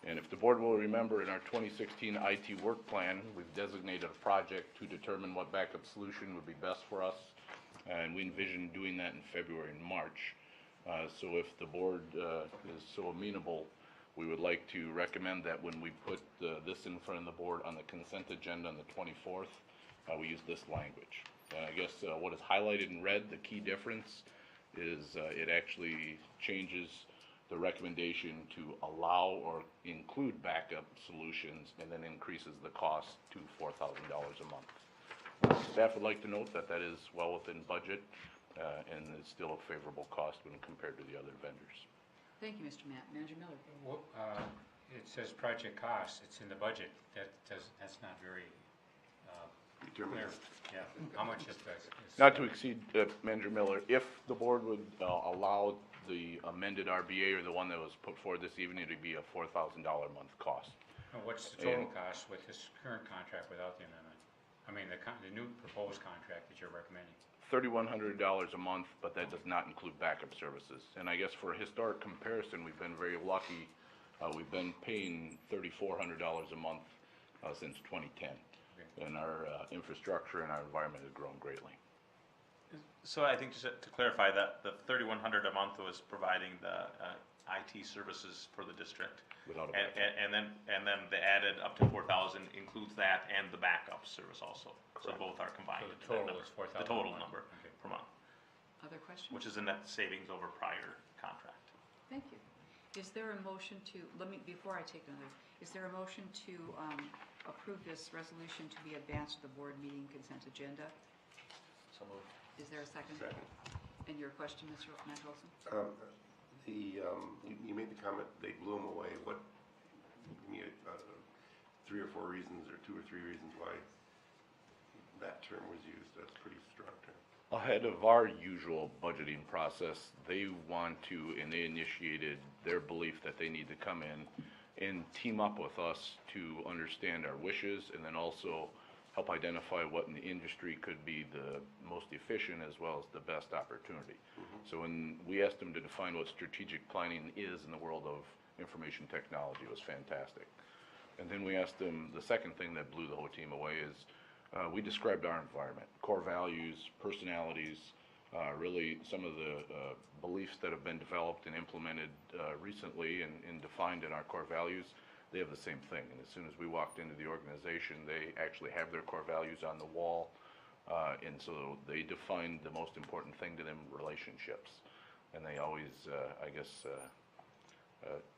And if the board will remember, in our 2016 IT work plan, we've designated a project to determine what backup solution would be best for us. And we envision doing that in February and March. So if the board is so amenable, we would like to recommend that when we put this in front of the board on the consent agenda on the 24th, we use this language. And I guess what is highlighted in red, the key difference, is it actually changes the recommendation to allow or include backup solutions and then increases the cost to $4,000 a month. Staff would like to note that that is well within budget and is still a favorable cost when compared to the other vendors. Thank you, Mr. Matt. Manager Miller. Well, it says project cost, it's in the budget. That's not very clear. Yeah, how much is that? Not to exceed, Manager Miller, if the board would allow the amended RBA or the one that was put forward this evening, it would be a $4,000 a month cost. What's the total cost with this current contract without the amendment? I mean, the new proposed contract that you're recommending. $3,100 a month, but that does not include backup services. And I guess for a historic comparison, we've been very lucky. We've been paying $3,400 a month since 2010. Okay. And our infrastructure and our environment has grown greatly. So I think just to clarify that the $3,100 a month was providing the IT services for the district. Without a and then the added up to 4,000 includes that and the backup service also. Correct. So both are combined. So the total is 4,000. The total number per month, Other questions? which is a net savings over prior contract. Thank you. Is there a motion to, before I take another, is there a motion to approve this resolution to be advanced to the board meeting consent agenda. So moved. Is there a second? Second. And your question, Mr. Manager Olson? You made the comment, they blew them away. What, give me 3 or 4 reasons, or 2 or 3 reasons why that term was used. That's a pretty strong term. Ahead of our usual budgeting process, they want to, and they initiated their belief that they need to come in and team up with us to understand our wishes, and then also help identify what in the industry could be the most efficient as well as the best opportunity. So when we asked them to define what strategic planning is in the world of information technology, it was fantastic. And then we asked them, the second thing that blew the whole team away is, we described our environment, core values, personalities, really some of the beliefs that have been developed and implemented recently and defined in our core values. They have the same thing. And as soon as we walked into the organization, they actually have their core values on the wall. And so they defined the most important thing to them, relationships. And they always,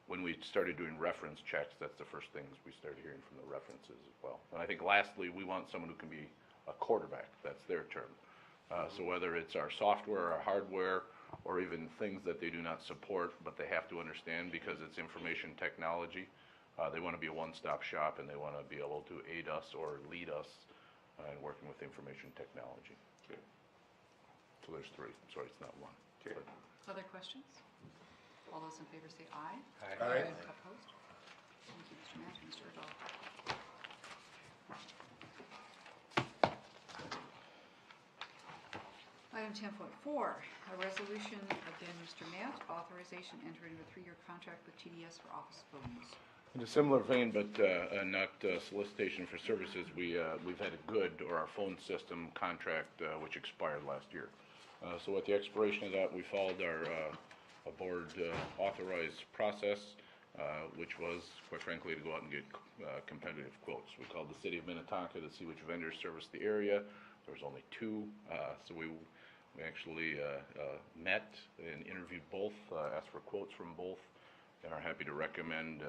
when we started doing reference checks, that's the first things we started hearing from the references as well. And I think lastly, we want someone who can be a quarterback. That's their term. So whether it's our software, our hardware, or even things that they do not support, but they have to understand because it's information technology, they want to be a one-stop shop, and they want to be able to aid us or lead us in working with information technology. Okay. So there's 3. Sorry, it's not 1. Okay. Other questions? All those in favor say aye. Aye. Opposed? Thank you, Mr. Matt. Mr. Erdl. Item 10.4, a resolution, again, Mr. Matt, authorization entering into a 3-year contract with TDS for office phones. In a similar vein, but not solicitation for services, we've had a good, or our phone system contract, which expired last year. So at the expiration of that, we followed our board authorized process, which was, quite frankly, to go out and get competitive quotes. We called the city of Minnetonka to see which vendors service the area. There was only 2, so we actually met and interviewed both, asked for quotes from both, and are happy to recommend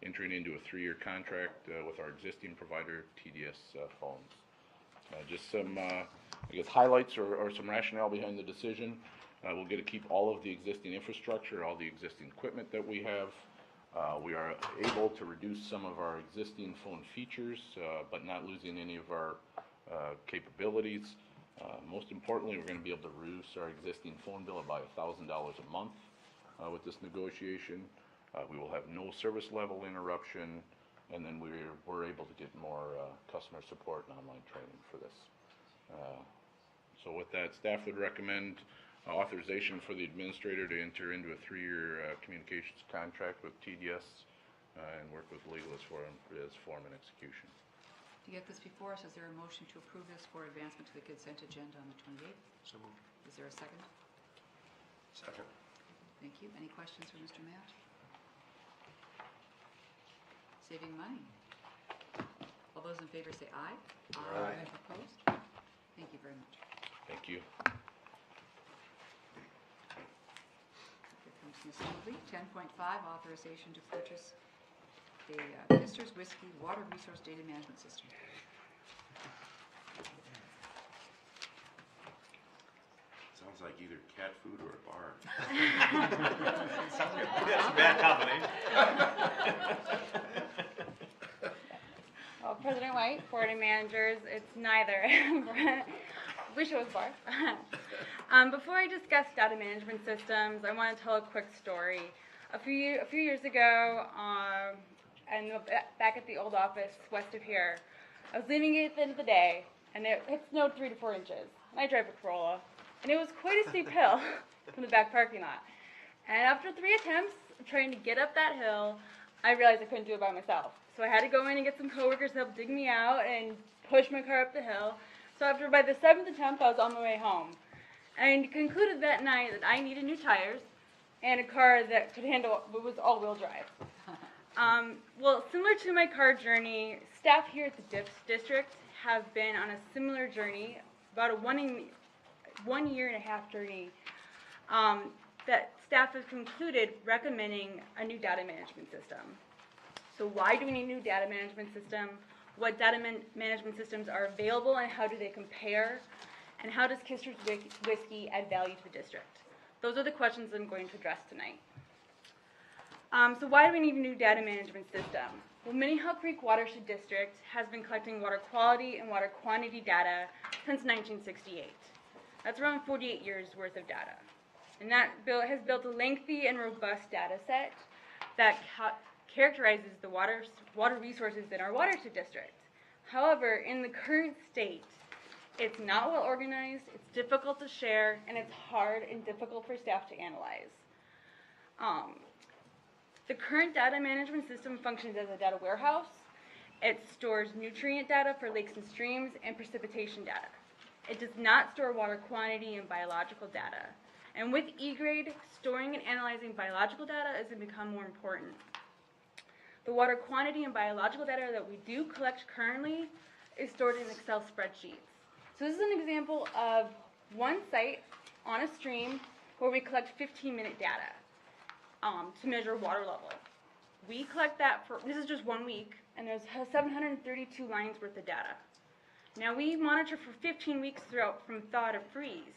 entering into a 3-year contract with our existing provider, TDS Phones. Just some, highlights or some rationale behind the decision. We'll get to keep all of the existing infrastructure, all the existing equipment that we have. We are able to reduce some of our existing phone features, but not losing any of our capabilities. Most importantly, we're going to be able to reduce our existing phone bill by $1,000 a month with this negotiation. We will have no service level interruption, and then we're able to get more customer support and online training for this. So with that, staff would recommend authorization for the administrator to enter into a 3-year communications contract with TDS and work with legal as form and execution. To get this before us, is there a motion to approve this for advancement to the consent agenda on the 28th? So moved. Is there a second? Second. Thank you. Any questions for Mr. Matt? Saving money. All those in favor say aye. Aye. Opposed? Thank you very much. Thank you. Here comes Ms. Mobley. 10.5, authorization to purchase a Mister's Whiskey Water Resource Data Management System. Sounds like either cat food or a bar. Sounds like a bad combination. Well, President White, board of managers, it's neither. Wish it was both. Before I discuss data management systems, I want to tell a quick story. A few years ago, and back at the old office west of here, I was leaving it at the end of the day, and it snowed 3 to 4 inches. And I drive a Corolla, and it was quite a steep hill from the back parking lot. And after 3 attempts of trying to get up that hill, I realized I couldn't do it by myself. So I had to go in and get some coworkers to help dig me out and push my car up the hill. So by the 7th attempt, I was on my way home. And concluded that night that I needed new tires and a car that could handle, was all-wheel drive. Well, similar to my car journey, staff here at the district have been on a similar journey, about a 1 year and a half journey, that staff has concluded recommending a new data management system. So why do we need a new data management system? what data management systems are available and how do they compare, and how does Kister's Whiskey add value to the district? Those are the questions I'm going to address tonight. So why do we need a new data management system? Well, Minnehaha Creek Watershed District has been collecting water quality and water quantity data since 1968. That's around 48 years worth of data. And that has built a lengthy and robust data set that characterizes the water resources in our watershed district. However, in the current state, it's not well organized, it's difficult to share, and it's hard and difficult for staff to analyze. The current data management system functions as a data warehouse. It stores nutrient data for lakes and streams and precipitation data. It does not store water quantity and biological data. And with E-Grade, storing and analyzing biological data has become more important. The water quantity and biological data that we do collect currently is stored in Excel spreadsheets. So this is an example of one site on a stream where we collect 15-minute data to measure water level. We collect that for, this is just 1 week, and there's 732 lines worth of data. Now we monitor for 15 weeks throughout from thaw to freeze.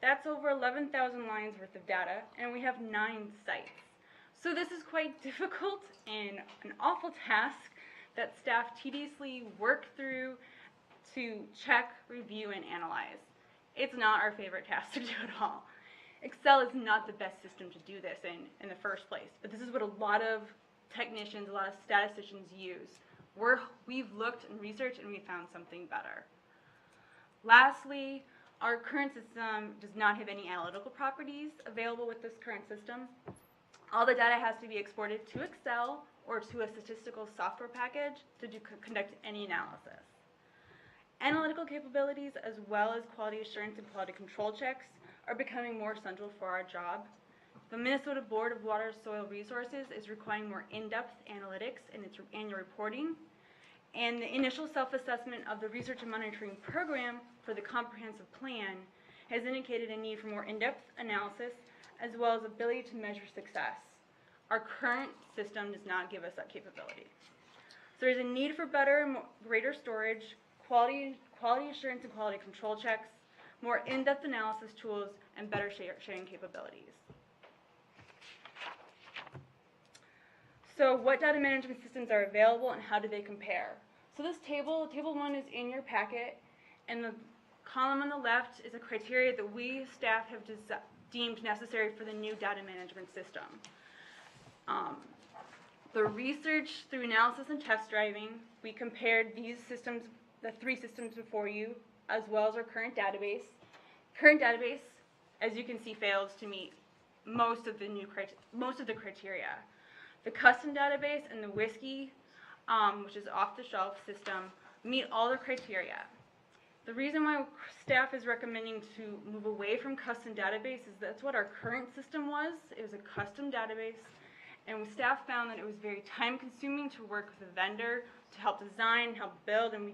That's over 11,000 lines worth of data, and we have 9 sites. So this is quite difficult and an awful task that staff tediously work through to check, review, and analyze. It's not our favorite task to do at all. Excel is not the best system to do this in the first place, but this is what a lot of technicians, a lot of statisticians use. We've looked and researched and we found something better. Lastly, our current system does not have any analytical properties available with this current system. All the data has to be exported to Excel or to a statistical software package to conduct any analysis. Analytical capabilities as well as quality assurance and quality control checks are becoming more central for our job. The Minnesota Board of Water Soil Resources is requiring more in-depth analytics in its annual reporting, and the initial self-assessment of the research and monitoring program for the comprehensive plan has indicated a need for more in-depth analysis as well as ability to measure success. Our current system does not give us that capability. So there's a need for better and greater storage, quality assurance and quality control checks, more in-depth analysis tools, and better sharing capabilities. So what data management systems are available and how do they compare? So this table 1 is in your packet, and the column on the left is a criteria that we staff have deemed necessary for the new data management system. The research through analysis and test driving, we compared these systems, the 3 systems before you, as well as our current database. Current database, as you can see, fails to meet most of the criteria. The custom database and the Whiskey, which is off-the-shelf system, meet all the criteria. The reason why staff is recommending to move away from custom database is that's what our current system was. It was a custom database, and staff found that it was very time-consuming to work with a vendor to help design, help build, and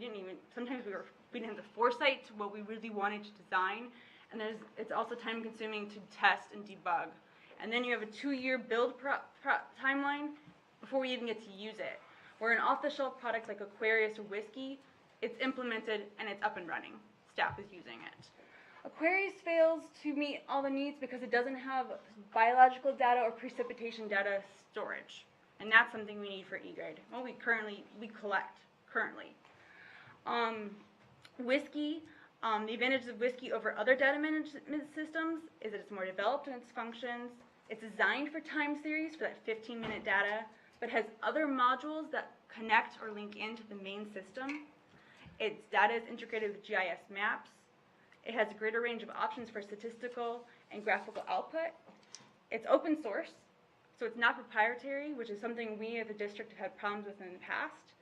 sometimes we didn't have the foresight to what we really wanted to design, and it's also time-consuming to test and debug. And then you have a 2-year build timeline before we even get to use it. Where an off-the-shelf product like Aquarius or Whiskey, it's implemented and it's up and running. Staff is using it. Aquarius fails to meet all the needs because it doesn't have biological data or precipitation data storage. And that's something we need for E-Grade. Well, we collect currently. Whiskey, the advantages of Whiskey over other data management systems is that it's more developed in its functions. It's designed for time series for that 15-minute data, but has other modules that connect or link into the main system. Its data is integrated with GIS maps. It has a greater range of options for statistical and graphical output. It's open source, so it's not proprietary, which is something we as a district have had problems with in the past.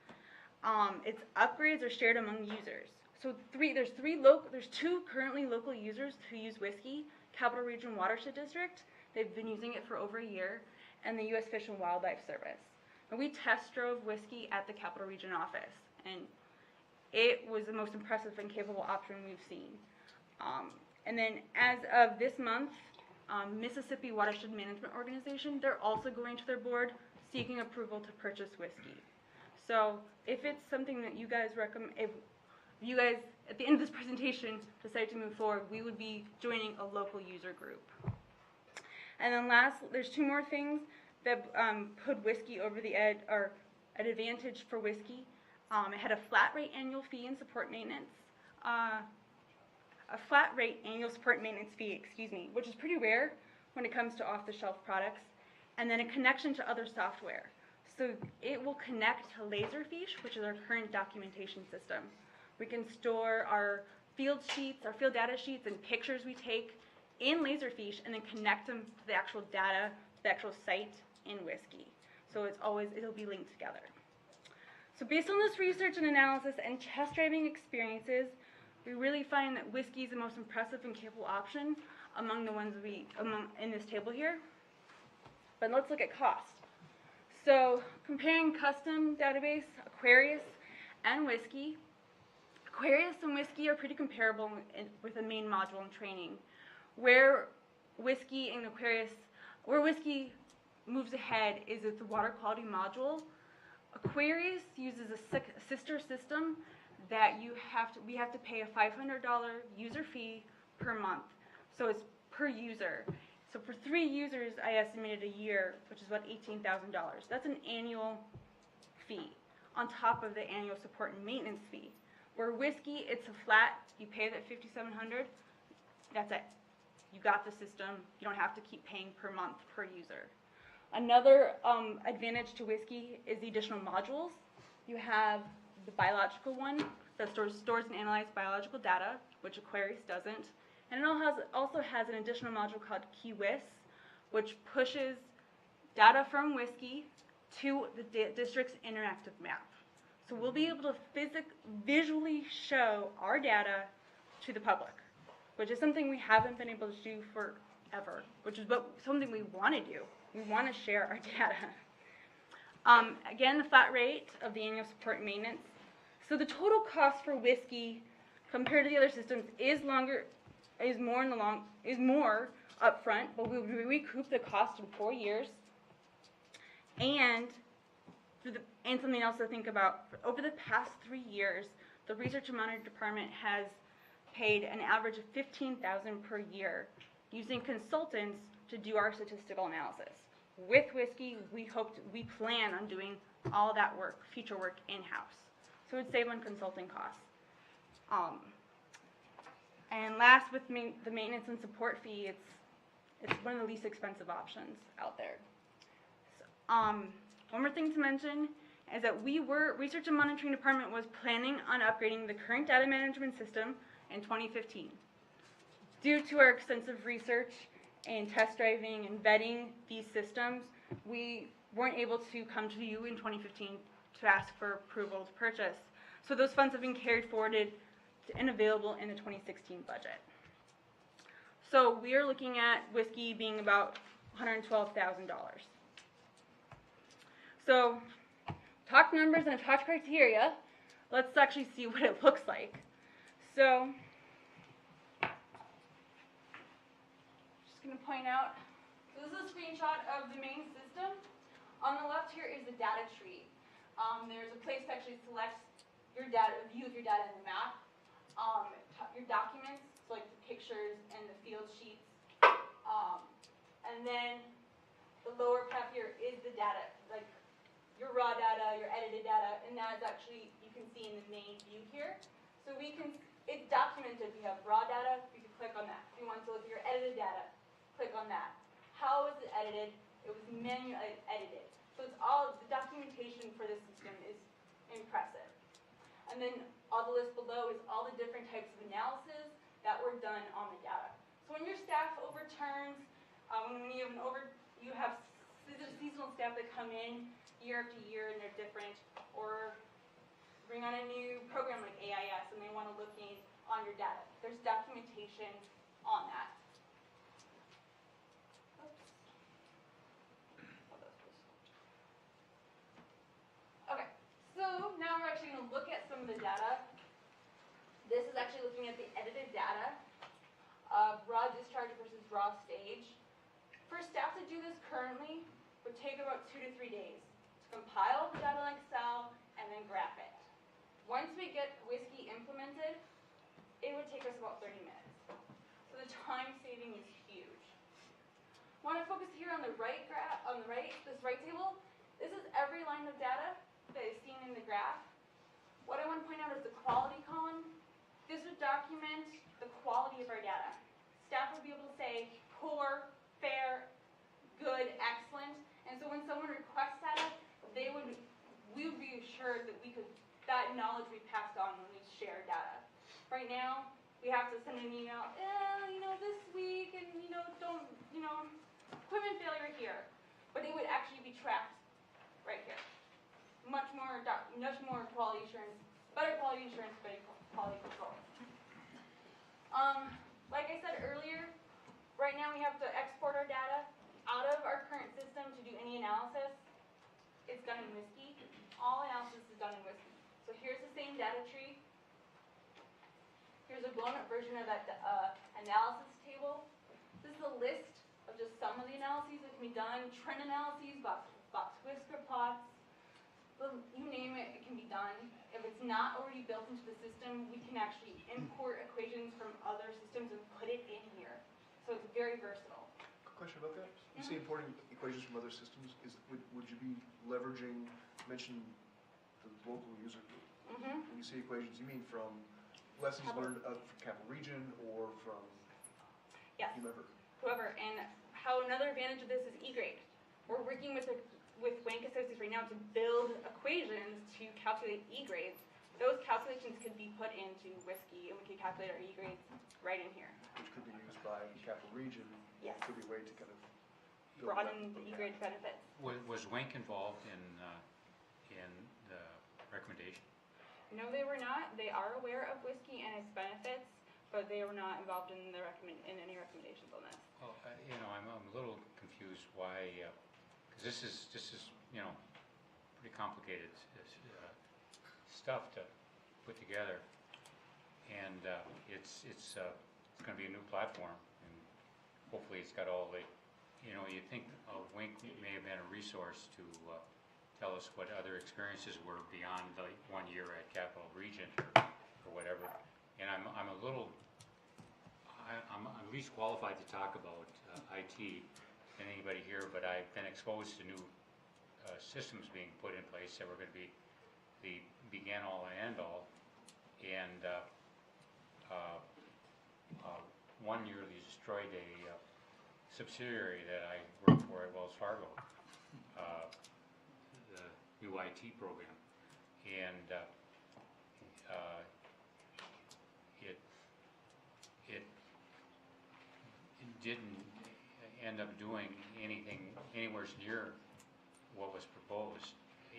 Its upgrades are shared among users. So there's 2 currently local users who use Whiskey, Capital Region Watershed District. They've been using it for over a year, and the U.S. Fish and Wildlife Service. And we test drove Whiskey at the Capital Region office, and it was the most impressive and capable option we've seen. And then as of this month, Mississippi Watershed Management Organization, they're also going to their board seeking approval to purchase Whiskey. So if it's something that you guys recommend, if you guys, at the end of this presentation, decide to move forward, we would be joining a local user group. And then last, there's two more things that put whiskey over the edge, or an advantage for whiskey. It had a flat rate annual fee and support maintenance. A flat rate annual support maintenance fee, which is pretty rare when it comes to off-the-shelf products. And then a connection to other software. So it will connect to Laserfiche, which is our current documentation system. We can store our field sheets, our field data sheets, and pictures we take in Laserfiche, and then connect them to the actual data, to the actual site in Whiskey. So it'll be linked together. So based on this research and analysis and test driving experiences, we really find that Whiskey is the most impressive and capable option among the ones in this table here. But let's look at cost. So comparing custom database, Aquarius, and Whiskey, Aquarius and Whiskey are pretty comparable with the main module and training. Where Whiskey and Aquarius, where Whiskey moves ahead is with the water quality module. Aquarius uses a sister system that we have to pay a $500 user fee per month. So it's per user. So for 3 users, I estimated a year, which is about $18,000. That's an annual fee on top of the annual support and maintenance fee. Where Whiskey, it's a flat, you pay that $5,700, that's it. You got the system, you don't have to keep paying per month per user. Another advantage to Whiskey is the additional modules. You have the biological one that stores and analyzes biological data, which Aquarius doesn't. And it also has an additional module called KeyWis, which pushes data from Whiskey to the district's interactive map. So we'll be able to visually show our data to the public, which is something we haven't been able to do forever, which is something we want to do. We want to share our data. Again, the flat rate of the annual support and maintenance. So the total cost for Whiskey compared to the other systems is more upfront, but we will recoup the cost in 4 years. And something else to think about, over the past 3 years, the Research and Monitoring Department has paid an average of $15,000 per year using consultants to do our statistical analysis. With Whiskey, we plan on doing all that work, future work, in-house. So it would save on consulting costs. And last, with the maintenance and support fee, it's one of the least expensive options out there. So, one more thing to mention is that Research and Monitoring Department was planning on upgrading the current data management system in 2015. Due to our extensive research and test driving and vetting these systems, we weren't able to come to you in 2015 to ask for approval to purchase. So those funds have been carried forwarded and available in the 2016 budget. So we are looking at Whiskey being about $112,000. So talk numbers and talk criteria. Let's actually see what it looks like. So just going to point out, so this is a screenshot of the main system. On the left here is the data tree. There's a place to actually select your data, view of your data in the map. Your documents, so like the pictures and the field sheets. And then the lower tab here is the data, like your raw data, your edited data, and that is actually, you can see in the main view here. So it's documented. We have raw data, you can click on that. If you want to look at your edited data, click on that. How was it edited? It was manually edited. So it's all, the documentation for this system is impressive. And then all the list below is all the different types of analysis that were done on the data. So when your staff overturns, when you have seasonal staff that come in year after year and they're different, or bring on a new program like AIS and they want to look on your data, there's documentation on that. Okay, so now we're actually going to look at some of the data. This is actually looking at the edited data of raw discharge versus raw stage. For staff to do this currently would take about 2 to 3 days to compile the data in Excel and and then graph it. Once we get whiskey implemented, it would take us about 30 minutes. So the time saving is huge. Want to focus here on the right this right table. This is every line of data that is seen in the graph. What I want to point out is the quality column. This would document the quality of our data. Staff would be able to say poor, fair, good, excellent. And so when someone requests data, we would be assured that that knowledge we passed on when we share data. Right now, we have to send an email, this week, and equipment failure here. But it would actually be tracked right here. Much more quality assurance, better quality assurance, better quality control. Like I said earlier, right now we have to export our data out of our current system to do any analysis. It's done in Whiskey. All analysis is done in Whiskey. So here's the same data tree. Here's a blown-up version of that analysis table. This is a list of just some of the analyses that can be done. Trend analyses, box whisker plots. You name it, it can be done. If it's not already built into the system, we can actually import equations from other systems and put it in here. So it's very versatile. Quick question about that. You say importing equations from other systems. Would you be leveraging, mention the local user group? When you say equations, you mean from lessons learned from Capital Region or from whoever. And how another advantage of this is E-grade. We're working with Wank Associates right now to build equations to calculate E-grades. Those calculations could be put into Whiskey, and we could calculate our E-grades right in here. Which could be used by Capital Region. Yes. Could be a way to kind of broaden the E-grade benefits. Was Wank involved in the recommendation? No, they were not. They are aware of Whiskey and its benefits, but they were not involved in any recommendations on this. Well, I'm a little confused why, because this is pretty complicated stuff to put together, and it's going to be a new platform, and hopefully it's got all the, you think Wink may have been a resource to tell us what other experiences were beyond the 1 year at Capital Region or whatever, and I'm at least qualified to talk about IT than anybody here, but I've been exposed to new systems being put in place that were going to be the begin all and end all, and 1 nearly destroyed a subsidiary that I worked for at Wells Fargo, the new IT program, and it didn't end up doing anything anywhere near what was proposed,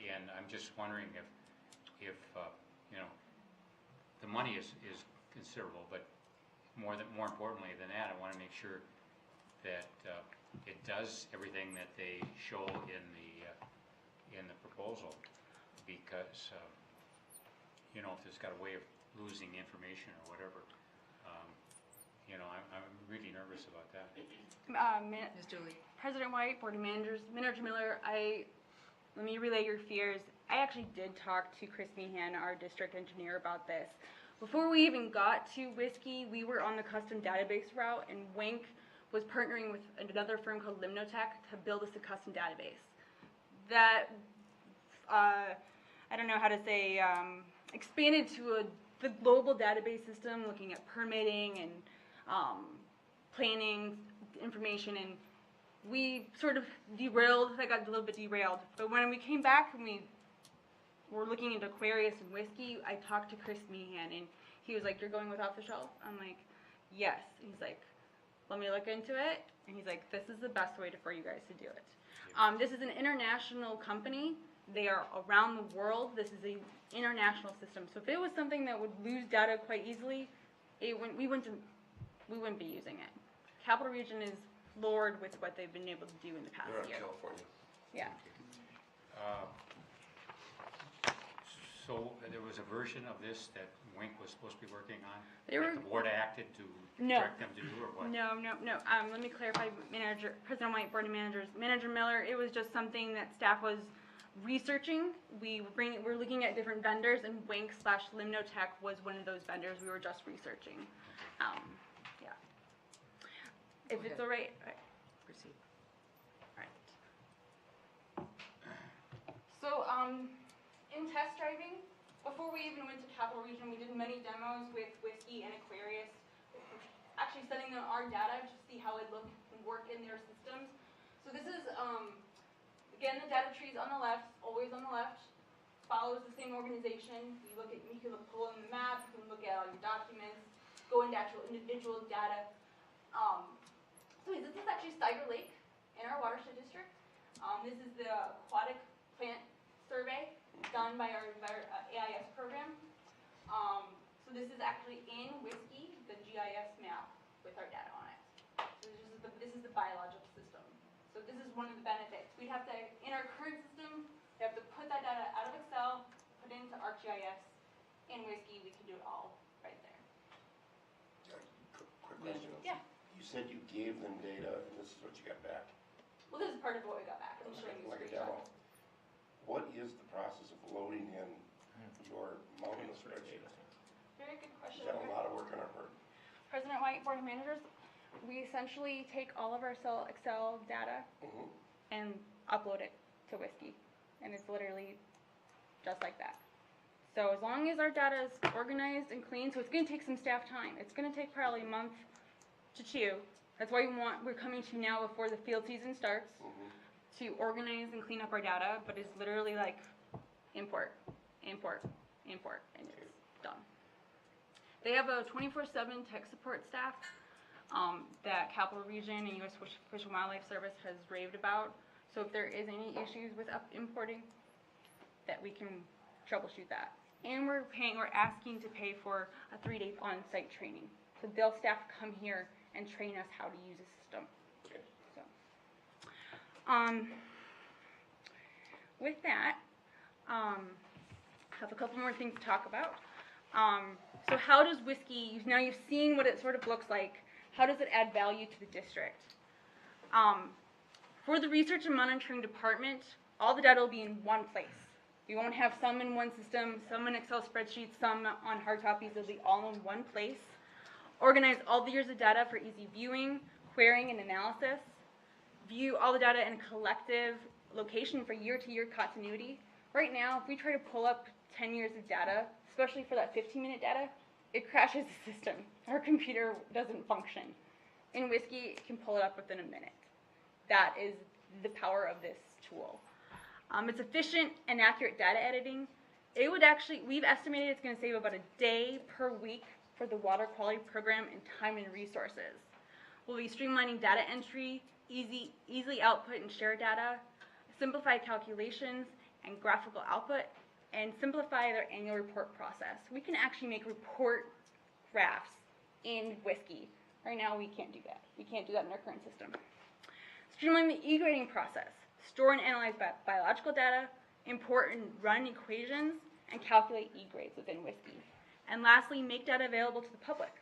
and I'm just wondering if the money is considerable, but more importantly than that, I want to make sure that it does everything that they show in the proposal, because if there's got a way of losing information or whatever, I'm really nervous about that. Ms. Dooley. President White, Board of Managers, Manager Miller, let me relay your fears. I actually did talk to Chris Meehan, our district engineer, about this. Before we even got to Whiskey, we were on the custom database route, and Wink was partnering with another firm called Limnotech to build us a custom database. That, I don't know how to say, expanded to the global database system, looking at permitting and planning information, and we sort of derailed. That got a little bit derailed. But when we came back and we were looking into Aquarius and Whiskey, I talked to Chris Meehan, and he was like, "You're going with off the shelf?" I'm like, "Yes." He's like, "Let me look into it." And he's like, "This is the best way for you guys to do it." This is an international company. They are around the world. This is an international system. So if it was something that would lose data quite easily, we wouldn't be using it. Capital Region is floored with what they've been able to do in the past They're out of year. California. Yeah. So there was a version of this that Wink was supposed to be working on? They that were- the board acted to No. direct them to do, or what? No. Let me clarify, President White, Board of Managers, Manager Miller. It was just something that staff was Researching, we're looking at different vendors, and Wink/Limnotech was one of those vendors we were just researching. Yeah. If Go it's ahead. all right. Proceed. Alright. So, in test driving, before we even went to Capital Region, we did many demos with Whiskey and Aquarius, actually sending them our data to see how it looked and work in their systems. So this is, again, the data trees on the left, always on the left, follows the same organization. You can pull in the map, you can look at all your documents, go into actual individual data. So this is actually Steiger Lake in our watershed district. This is the aquatic plant survey done by our AIS program. So this is actually in Whiskey, the GIS map with our data on it. So this is the biological system. So this is one of the benefits. We'd have to, in our current system, we have to put that data out of Excel, put it into ArcGIS. In Whiskey, we can do it all right there. Quick question. Yeah. You said you gave them data, and this is what you got back. Well, this is part of what we got back. I'm showing you a Like a screenshot. demo. What is the process of loading in your mountain of spreadsheets? Very good Is question. that a lot of work on our part? President White, Board of Managers, we essentially take all of our Excel data Mhm. and upload it to Whiskey. And it's literally just like that. So as long as our data is organized and clean, so it's going to take some staff time. It's going to take probably a month to 2. That's why we're coming to you now before the field season starts to organize and clean up our data, but it's literally like import, import, import, and it's done. They have a 24/7 tech support staff that Capital Region and U.S. Fish and Wildlife Service has raved about. So if there is any issues with importing, that we can troubleshoot that. And we're asking to pay for a 3-day on-site training. So they'll staff come here and train us how to use the system. Okay. So, with that, I have a couple more things to talk about. So how does Whiskey, now you've seen what it sort of looks like, how does it add value to the district? For the Research and Monitoring Department, all the data will be in one place. We won't have some in one system, some in Excel spreadsheets, some on hard copies. They'll be all in one place. Organize all the years of data for easy viewing, querying, and analysis. View all the data in a collective location for year-to-year continuity. Right now, if we try to pull up 10 years of data, especially for that 15-minute data, it crashes the system. Our computer doesn't function. In Whiskey, it can pull it up within a minute. That is the power of this tool. It's efficient and accurate data editing. It would actually, we've estimated it's going to save about a day per week for the water quality program in time and resources. We'll be streamlining data entry, easily output and share data, simplify calculations and graphical output, and simplify their annual report process. We can actually make report graphs in Whiskey. Right now, we can't do that. We can't do that in our current system. Streamline the e-grading process. Store and analyze biological data, import and run equations, and calculate e-grades within Whiskey. And lastly, make data available to the public,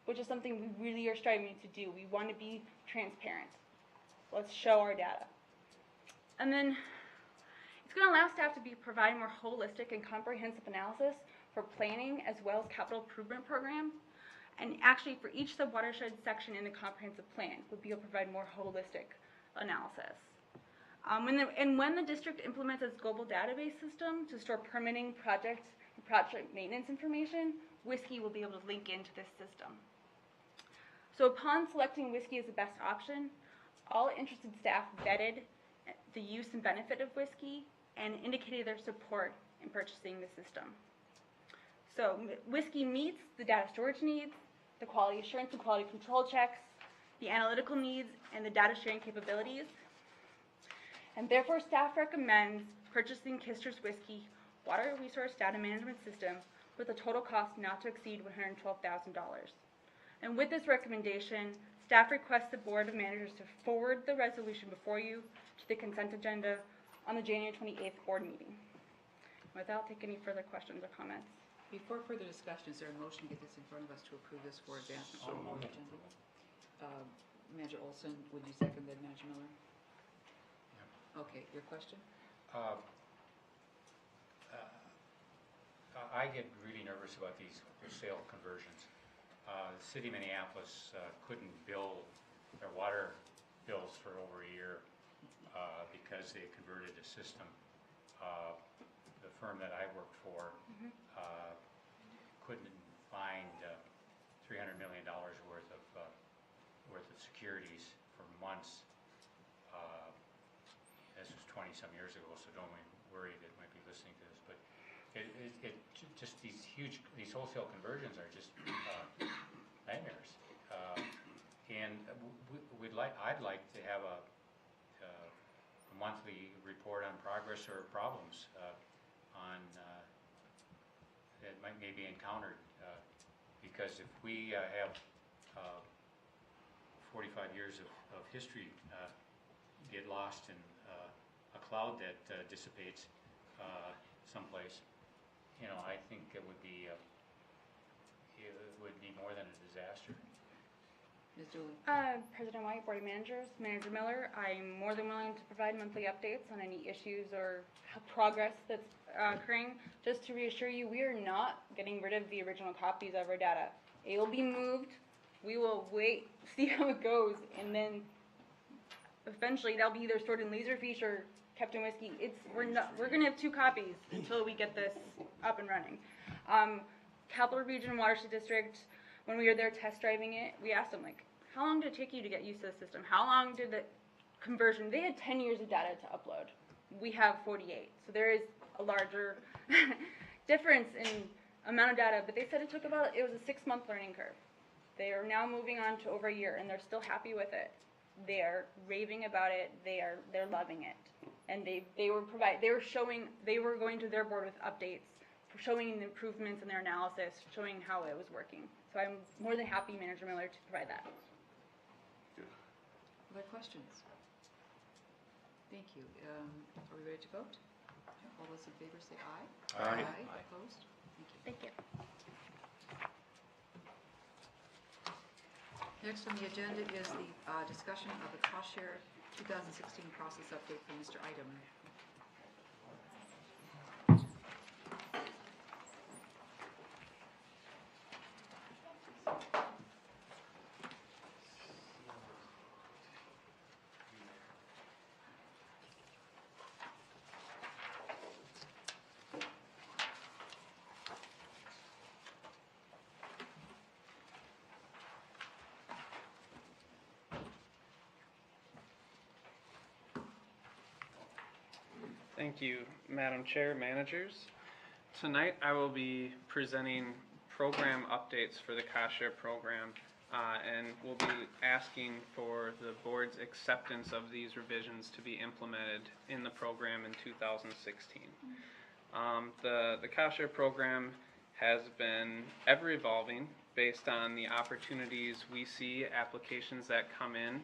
which is something we really are striving to do. We want to be transparent. Let's show our data. And then it's going to allow staff to provide more holistic and comprehensive analysis for planning as well as capital improvement program. And actually for each sub-watershed section in the comprehensive plan, we'll be able to provide more holistic analysis. When the district implements its global database system to store permitting, project maintenance information, Whiskey will be able to link into this system. So upon selecting Whiskey as the best option, all interested staff vetted the use and benefit of Whiskey and indicated their support in purchasing the system. So Whiskey meets the data storage needs, the quality assurance and quality control checks, the analytical needs, and the data sharing capabilities. And therefore, staff recommends purchasing Kister's Whiskey Water Resource Data Management System with a total cost not to exceed $112,000. And with this recommendation, staff requests the Board of Managers to forward the resolution before you to the consent agenda on the January 28th board meeting. Without taking any further questions or comments. Before further discussion, is there a motion to get this in front of us to approve this for advancement on the agenda? Manager Olson, would you second that, Manager Miller? Okay, your question? I get really nervous about these wholesale conversions. The city of Minneapolis couldn't bill their water bills for over a year because they converted a system. The firm that I work for couldn't find $300 million worth of securities for months. This was 20-some years ago, so don't be worried that might be listening to this, but just these wholesale conversions are just nightmares. And I'd like to have a monthly report on progress or problems that might be encountered. Because if we have 45 years of history get lost in a cloud that dissipates someplace, I think it would be more than a disaster. Ms. Dooley? President White, Board of Managers, Manager Miller, I'm more than willing to provide monthly updates on any issues or progress that's occurring. Just to reassure you, we are not getting rid of the original copies of our data. It will be moved. We will wait, see how it goes, and then eventually that'll be either stored in Laserfish or kept in whiskey. We're going to have 2 copies until we get this up and running. Capital Region Watershed District, when we were there test driving it, we asked them, like, how long did it take you to get used to the system? How long did the conversion? They had 10 years of data to upload. We have 48. So there is a larger difference in amount of data, but they said it was a 6-month learning curve. They are now moving on to over a year, and they're still happy with it. They are raving about it. They're loving it, and they were going to their board with updates, showing the improvements in their analysis, showing how it was working. So I'm more than happy, Manager Miller, to provide that. Other questions? Thank you. Are we ready to vote? All those in favor say aye. Aye. Opposed? Thank you. Next on the agenda is the discussion of the cost share 2016 process update from Mr. Item. Thank you, Madam Chair, managers. Tonight I will be presenting program updates for the cost share program, and we'll be asking for the board's acceptance of these revisions to be implemented in the program in 2016. The cost share program has been ever evolving based on the opportunities we see, applications that come in.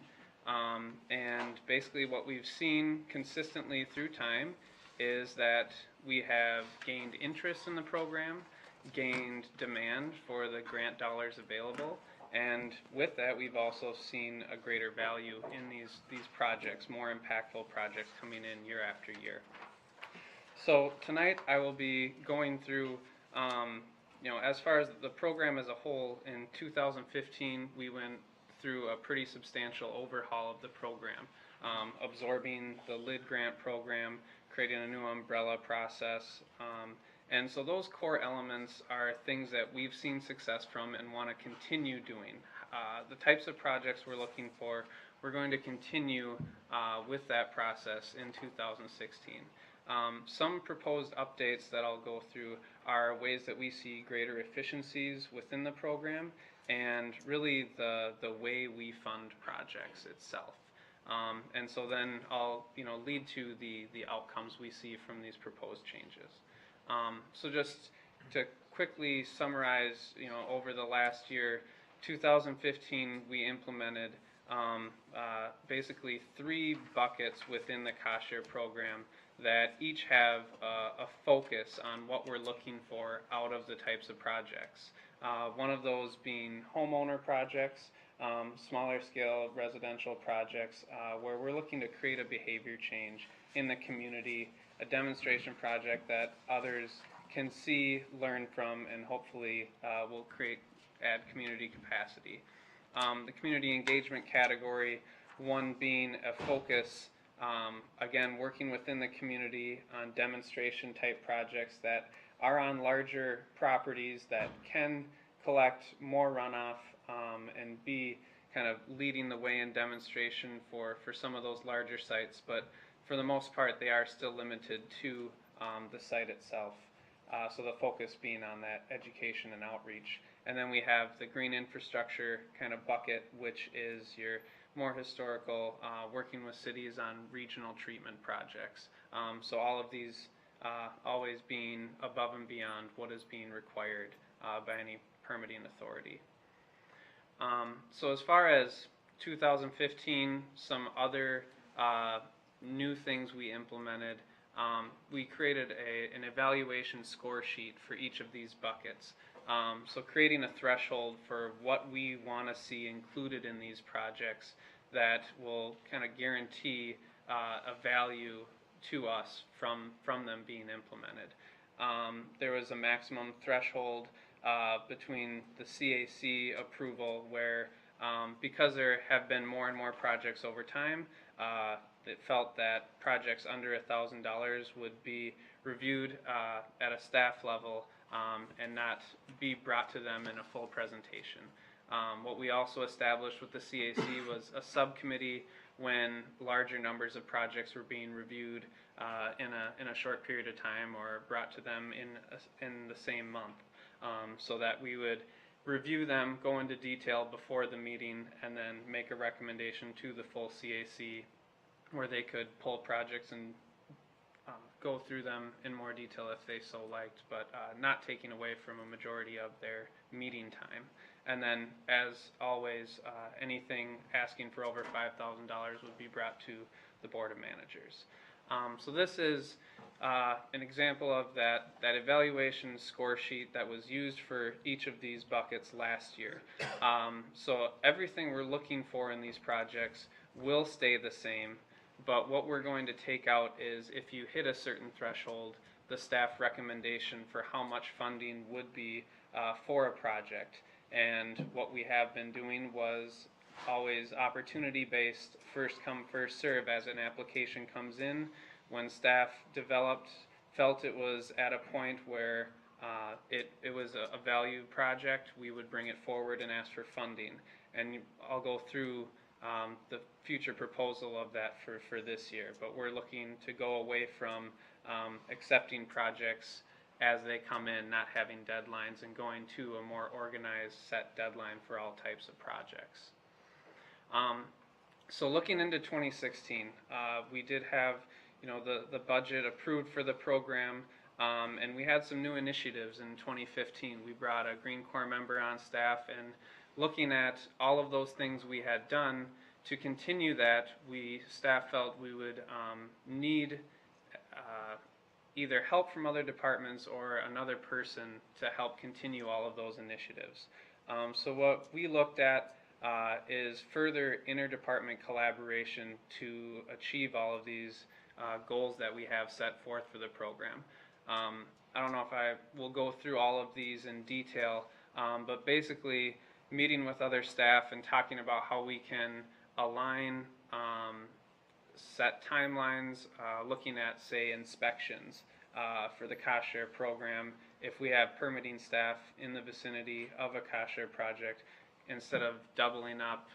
And basically what we've seen consistently through time is that we have gained interest in the program, gained demand for the grant dollars available, and with that we've also seen a greater value in these projects, more impactful projects coming in year after year. So tonight I will be going through, as far as the program as a whole, in 2015 we went through a pretty substantial overhaul of the program, absorbing the LID grant program, creating a new umbrella process, and so those core elements are things that we've seen success from and want to continue doing. The types of projects we're looking for, we're going to continue with that process in 2016. Some proposed updates that I'll go through are ways that we see greater efficiencies within the program and really the way we fund projects itself. And so then I'll lead to the outcomes we see from these proposed changes. So just to quickly summarize, over the last year, 2015 we implemented basically 3 buckets within the cost share program that each have a focus on what we're looking for out of the types of projects. One of those being homeowner projects, smaller scale residential projects where we're looking to create a behavior change in the community, a demonstration project that others can see, learn from, and hopefully will add community capacity. The community engagement category, one being a focus, again, working within the community on demonstration type projects that are on larger properties that can collect more runoff and be kind of leading the way in demonstration for some of those larger sites, but for the most part they are still limited to the site itself. So the focus being on that education and outreach. And then we have the green infrastructure kind of bucket, which is your more historical, working with cities on regional treatment projects. So all of these always being above and beyond what is being required by any permitting authority. So as far as 2015, some other new things we implemented, we created an evaluation score sheet for each of these buckets. So creating a threshold for what we want to see included in these projects that will kind of guarantee a value to us from them being implemented. There was a maximum threshold between the CAC approval where because there have been more and more projects over time, it felt that projects under $1,000 would be reviewed at a staff level and not be brought to them in a full presentation. What we also established with the CAC was a subcommittee when larger numbers of projects were being reviewed in a short period of time or brought to them in the same month, so that we would review them, go into detail before the meeting, and then make a recommendation to the full CAC where they could pull projects and go through them in more detail if they so liked, but not taking away from a majority of their meeting time. And then, as always, anything asking for over $5,000 would be brought to the Board of Managers. So this is an example of that evaluation score sheet that was used for each of these buckets last year. So everything we're looking for in these projects will stay the same, but what we're going to take out is if you hit a certain threshold, the staff recommendation for how much funding would be for a project. And what we have been doing was always opportunity-based, first come, first serve as an application comes in. When staff felt it was at a point where it was a value project, we would bring it forward and ask for funding. And I'll go through the future proposal of that for this year, but we're looking to go away from accepting projects as they come in, not having deadlines, and going to a more organized set deadline for all types of projects. So looking into 2016, we did have the budget approved for the program, and we had some new initiatives in 2015. We brought a Green Corps member on staff, and looking at all of those things we had done, to continue that, staff felt we would need either help from other departments or another person to help continue all of those initiatives. So what we looked at is further interdepartment collaboration to achieve all of these goals that we have set forth for the program. I don't know if I will go through all of these in detail, but basically meeting with other staff and talking about how we can align, set timelines, looking at, say, inspections for the cost share program. If we have permitting staff in the vicinity of a cost share project, instead of doubling up,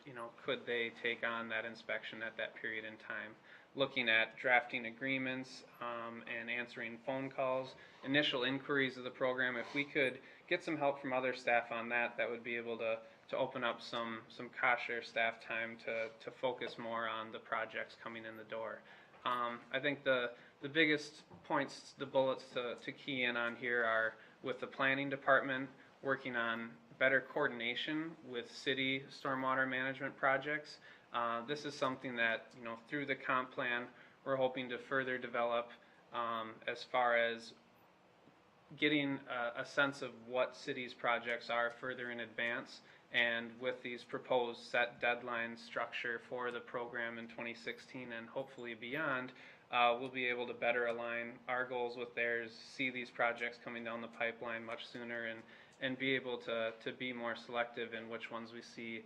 could they take on that inspection at that period in time? Looking at drafting agreements and answering phone calls, initial inquiries of the program. If we could get some help from other staff on that, that would be able to open up some cost share staff time to focus more on the projects coming in the door. I think the biggest points, the bullets to key in on here are with the planning department, working on better coordination with city stormwater management projects. This is something that, through the comp plan, we're hoping to further develop as far as getting a sense of what cities' projects are further in advance, and with these proposed set deadline structure for the program in 2016 and hopefully beyond, we'll be able to better align our goals with theirs, see these projects coming down the pipeline much sooner, and be able to be more selective in which ones we see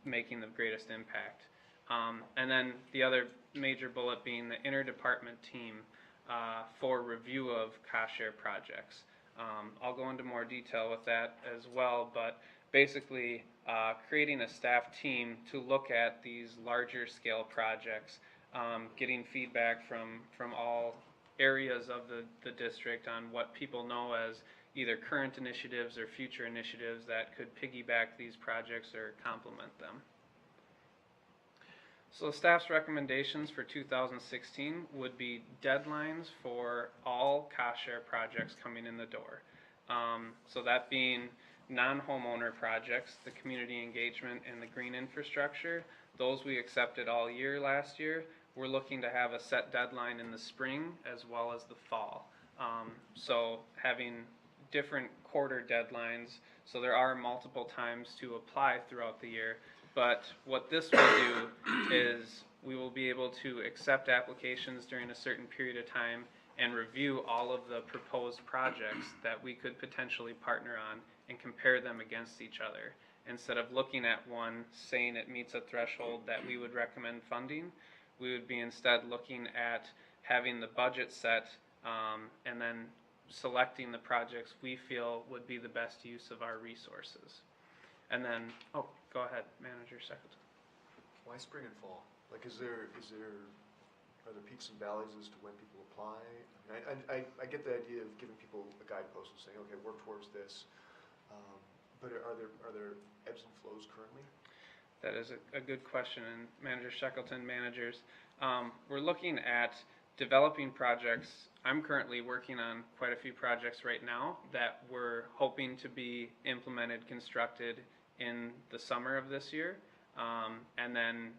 making the greatest impact. And then the other major bullet being the interdepartment team for review of cost share projects. I'll go into more detail with that as well, but basically creating a staff team to look at these larger scale projects, getting feedback from all areas of the district on what people know as either current initiatives or future initiatives that could piggyback these projects or complement them. So staff's recommendations for 2016 would be deadlines for all cost share projects coming in the door. So that being non-homeowner projects, the community engagement and the green infrastructure, those we accepted all year last year. We're looking to have a set deadline in the spring as well as the fall. So having different quarter deadlines, so there are multiple times to apply throughout the year. But what this will do is we will be able to accept applications during a certain period of time and review all of the proposed projects that we could potentially partner on and compare them against each other. Instead of looking at one, saying it meets a threshold that we would recommend funding, we would be instead looking at having the budget set and then selecting the projects we feel would be the best use of our resources. And then, oh, go ahead, Manager Shackleton. Why spring and fall? Like, are there peaks and valleys as to when people apply? I get the idea of giving people a guidepost and saying, okay, work towards this. But are there ebbs and flows currently? That is a good question, and Manager Shackleton, managers, we're looking at developing projects. I'm currently working on quite a few projects right now that we're hoping to be implemented, constructed in the summer of this year. And then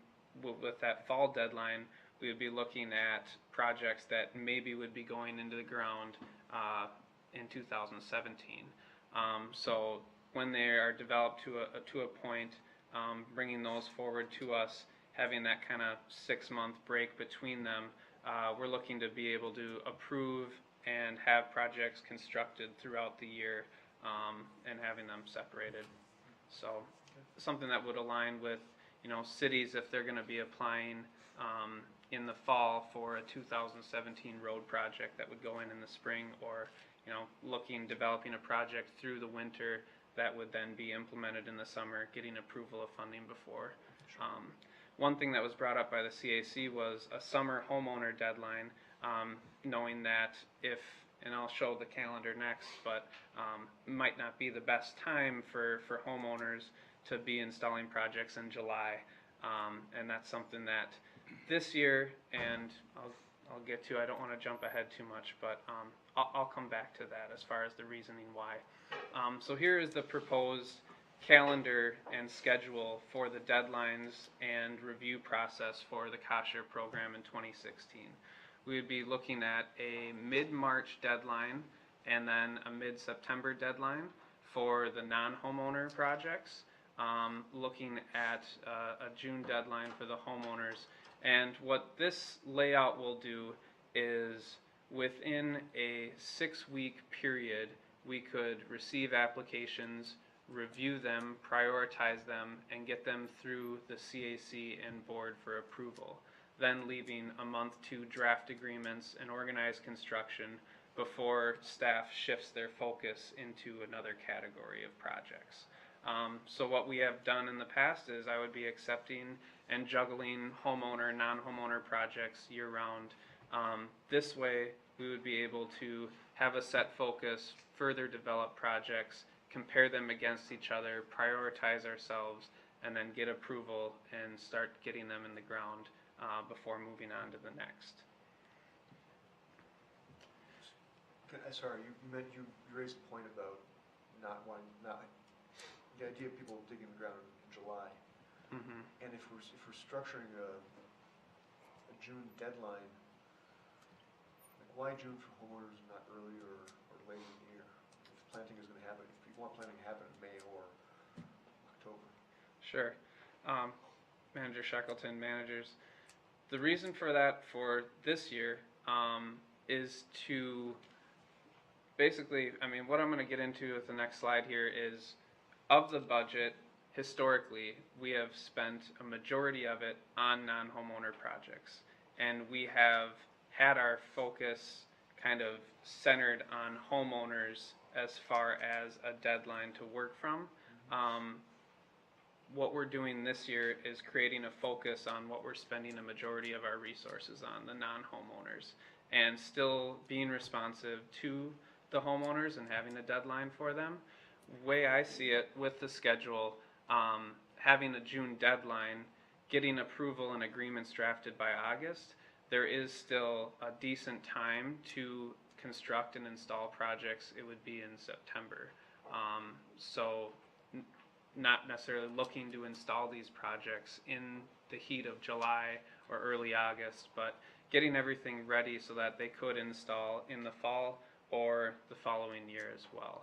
with that fall deadline, we would be looking at projects that maybe would be going into the ground in 2017. So when they are developed to a point, bringing those forward to us, having that kind of 6-month break between them, we're looking to be able to approve and have projects constructed throughout the year and having them separated. So something that would align with, cities if they're going to be applying in the fall for a 2017 road project that would go in the spring, or developing a project through the winter that would then be implemented in the summer, getting approval of funding before. One thing that was brought up by the CAC was a summer homeowner deadline, knowing that and I'll show the calendar next, but might not be the best time for homeowners to be installing projects in July. And that's something that this year, and I'll get to, I don't want to jump ahead too much, but I'll come back to that as far as the reasoning why. So here is the proposed calendar and schedule for the deadlines and review process for the cost share program in 2016. We would be looking at a mid-March deadline and then a mid-September deadline for the non-homeowner projects, looking at a June deadline for the homeowners. And what this layout will do is within a 6-week period, we could receive applications, review them, prioritize them, and get them through the CAC and board for approval, then leaving a month to draft agreements and organize construction before staff shifts their focus into another category of projects. So what we have done in the past is I would be accepting and juggling homeowner, non-homeowner projects year-round. This way, we would be able to have a set focus, further develop projects, compare them against each other, prioritize ourselves, and then get approval and start getting them in the ground before moving on to the next. Sorry, you raised a point about the idea of people digging the ground in July. Mm-hmm. And if we're structuring a June deadline, like why June for homeowners and not earlier or later in the year? If planting is going to happen, if people want planting to happen in May or October. Sure. Manager Shackleton, managers, The reason for that for this year is to basically, I mean, what I'm going to get into with the next slide here is of the budget, historically, we have spent a majority of it on non-homeowner projects. And we have had our focus kind of centered on homeowners as far as a deadline to work from. What we're doing this year is creating a focus on what we're spending a majority of our resources on, the non-homeowners, and still being responsive to the homeowners and having a deadline for them. Way I see it with the schedule, having a June deadline, getting approval and agreements drafted by August, there is still a decent time to construct and install projects. It would be in September. Not necessarily looking to install these projects in the heat of July or early August, but getting everything ready so that they could install in the fall or the following year as well.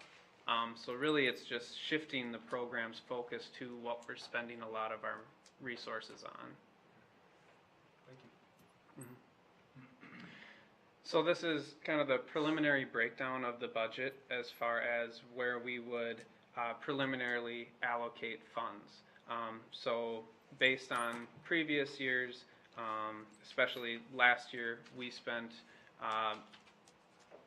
So really it's just shifting the program's focus to what we're spending a lot of our resources on. Thank you. So this is kind of the preliminary breakdown of the budget as far as where we would preliminarily allocate funds. So based on previous years, especially last year, we spent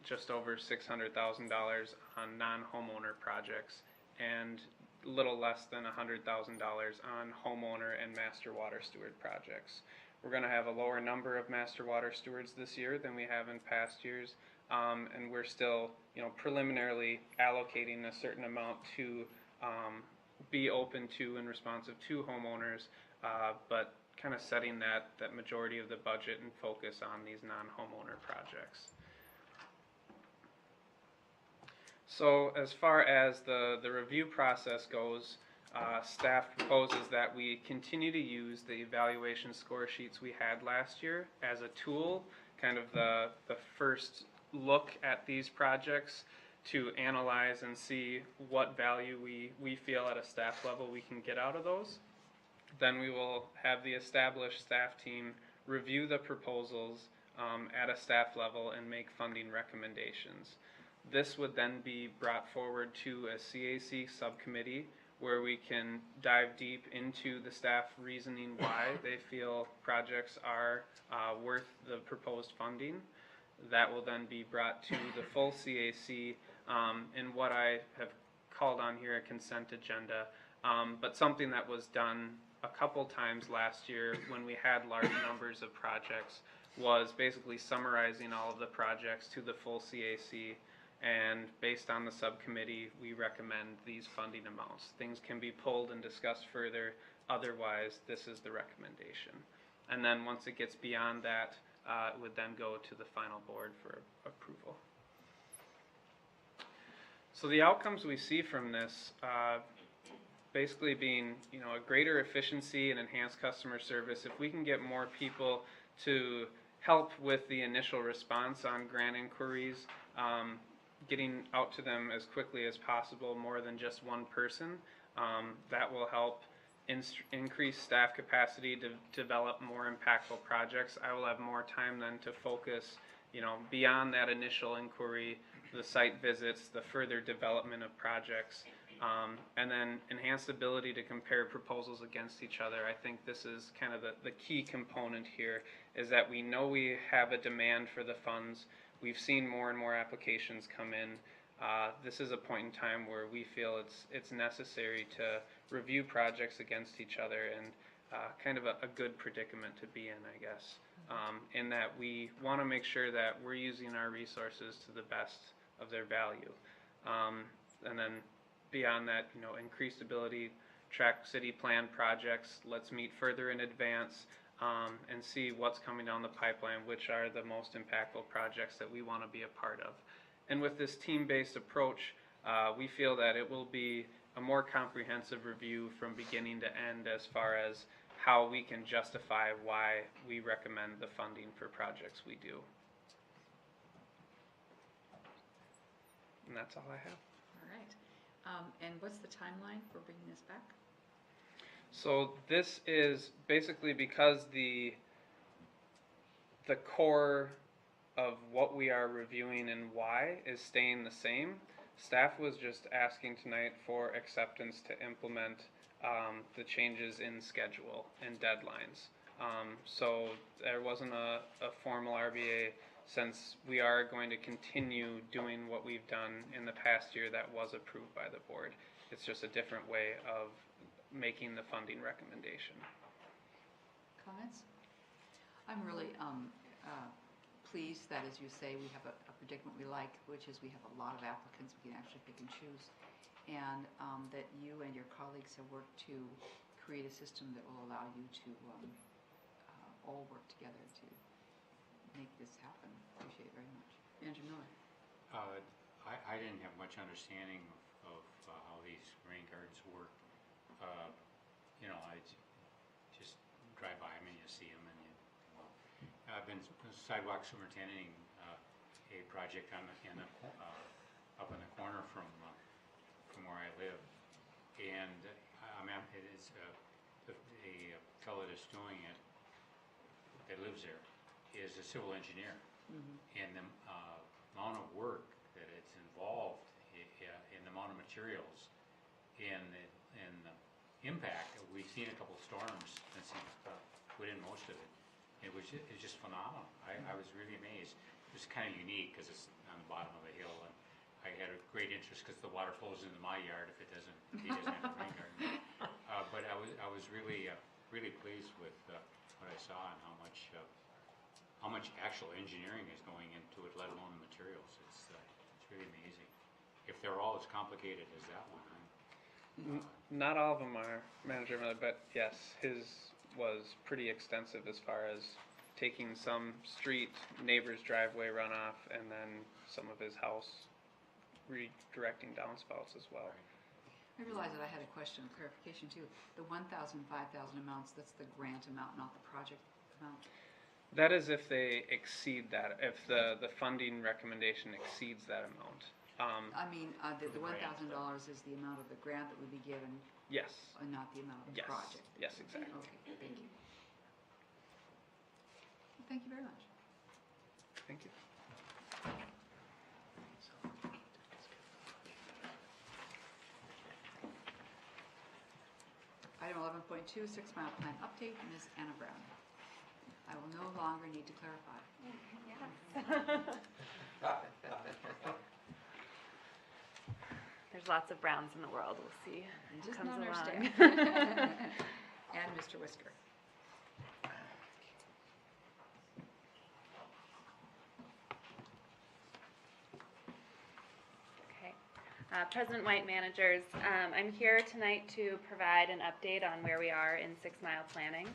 just over $600,000 on non-homeowner projects and a little less than $100,000 on homeowner and master water steward projects. We're going to have a lower number of master water stewards this year than we have in past years, and we're still, preliminarily allocating a certain amount to be open to and responsive to homeowners, but kind of setting that majority of the budget and focus on these non-homeowner projects. So as far as the review process goes, staff proposes that we continue to use the evaluation score sheets we had last year as a tool, kind of the first look at these projects to analyze and see what value we feel at a staff level we can get out of those. Then we will have the established staff team review the proposals at a staff level and make funding recommendations. This would then be brought forward to a CAC subcommittee where we can dive deep into the staff reasoning why they feel projects are worth the proposed funding. That will then be brought to the full CAC in what I have called on here a consent agenda, but something that was done a couple times last year when we had large numbers of projects was basically summarizing all of the projects to the full CAC, and based on the subcommittee we recommend these funding amounts. Things can be pulled and discussed further, otherwise this is the recommendation. And then once it gets beyond that, it would then go to the final board for approval. So the outcomes we see from this basically being, a greater efficiency and enhanced customer service. If we can get more people to help with the initial response on grant inquiries, getting out to them as quickly as possible, more than just one person, that will help increase staff capacity to develop more impactful projects. I will have more time then to focus, beyond that initial inquiry, the site visits, the further development of projects, and then enhanced ability to compare proposals against each other. I think this is kind of the key component here, is that we know we have a demand for the funds. We've seen more and more applications come in. This is a point in time where we feel it's necessary to review projects against each other, and kind of a good predicament to be in, I guess, in that we want to make sure that we're using our resources to the best of their value. And then beyond that, increased ability, track city plan projects, let's meet further in advance, and see what's coming down the pipeline, which are the most impactful projects that we want to be a part of. And with this team-based approach, we feel that it will be a more comprehensive review from beginning to end as far as how we can justify why we recommend the funding for projects we do. And that's all I have. All right. And what's the timeline for bringing this back? So this is basically because the the core of what we are reviewing and why is staying the same. Staff was just asking tonight for acceptance to implement the changes in schedule and deadlines. So there wasn't a formal RBA, since we are going to continue doing what we've done in the past year that was approved by the board. It's just a different way of making the funding recommendation. Comments? I'm really pleased that, as you say, we have a predicament we like, which is we have a lot of applicants we can actually pick and choose, and that you and your colleagues have worked to create a system that will allow you to all work together to make this happen. Appreciate it very much. Manager Miller. I didn't have much understanding of how these rain gardens work. You know, I just drive by them and you see them, and I've been sidewalk superintending a project up in the corner from where I live, and it is the fellow that's doing it, that lives there, is a civil engineer, and the amount of work that it's involved in the amount of materials and the impact. We've seen a couple of storms since he put in most of it. It was just phenomenal. I was really amazed. It was kind of unique because it's on the bottom of a hill, and I had a great interest because the water flows into my yard if he doesn't have a rain garden. But I was really pleased with what I saw and how much actual engineering is going into it, let alone the materials. It's really amazing. If they're all as complicated as that one, Not all of them are, Manager Miller, but yes, his was pretty extensive as far as taking some street neighbor's driveway runoff and then some of his house redirecting downspouts as well. I realized that I had a question of clarification too. The 1,000, 5,000 amounts, that's the grant amount, not the project amount? That is if they exceed that, if the funding recommendation exceeds that amount. I mean, the $1,000 is the amount of the grant that would be given, Yes, and not the amount of the yes, project. yes, exactly. Okay, thank you. Thank you very much. Thank you. Item 11.2, 6 Mile Plan Update, Ms. Anna Brown. I will no longer need to clarify. There's lots of Browns in the world. We'll see. And who just comes not our along. staff. And Mr. Whisker. Okay. President White, managers, I'm here tonight to provide an update on where we are in 6 Mile planning.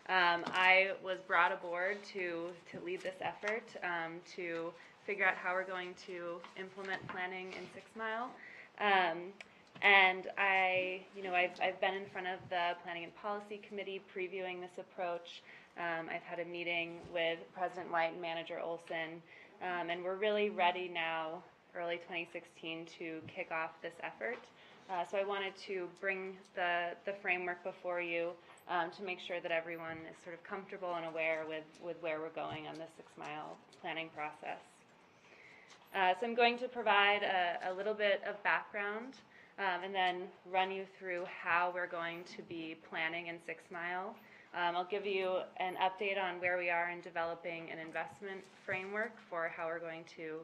I was brought aboard to lead this effort, to figure out how we're going to implement planning in 6 Mile. And I've been in front of the Planning and Policy Committee previewing this approach. I've had a meeting with President White and Manager Olson, and we're really ready now, early 2016, to kick off this effort. So I wanted to bring the framework before you to make sure that everyone is sort of comfortable and aware with where we're going on the 6 Mile planning process. So I'm going to provide a little bit of background and then run you through how we're going to be planning in 6 Mile. I'll give you an update on where we are in developing an investment framework for how we're going to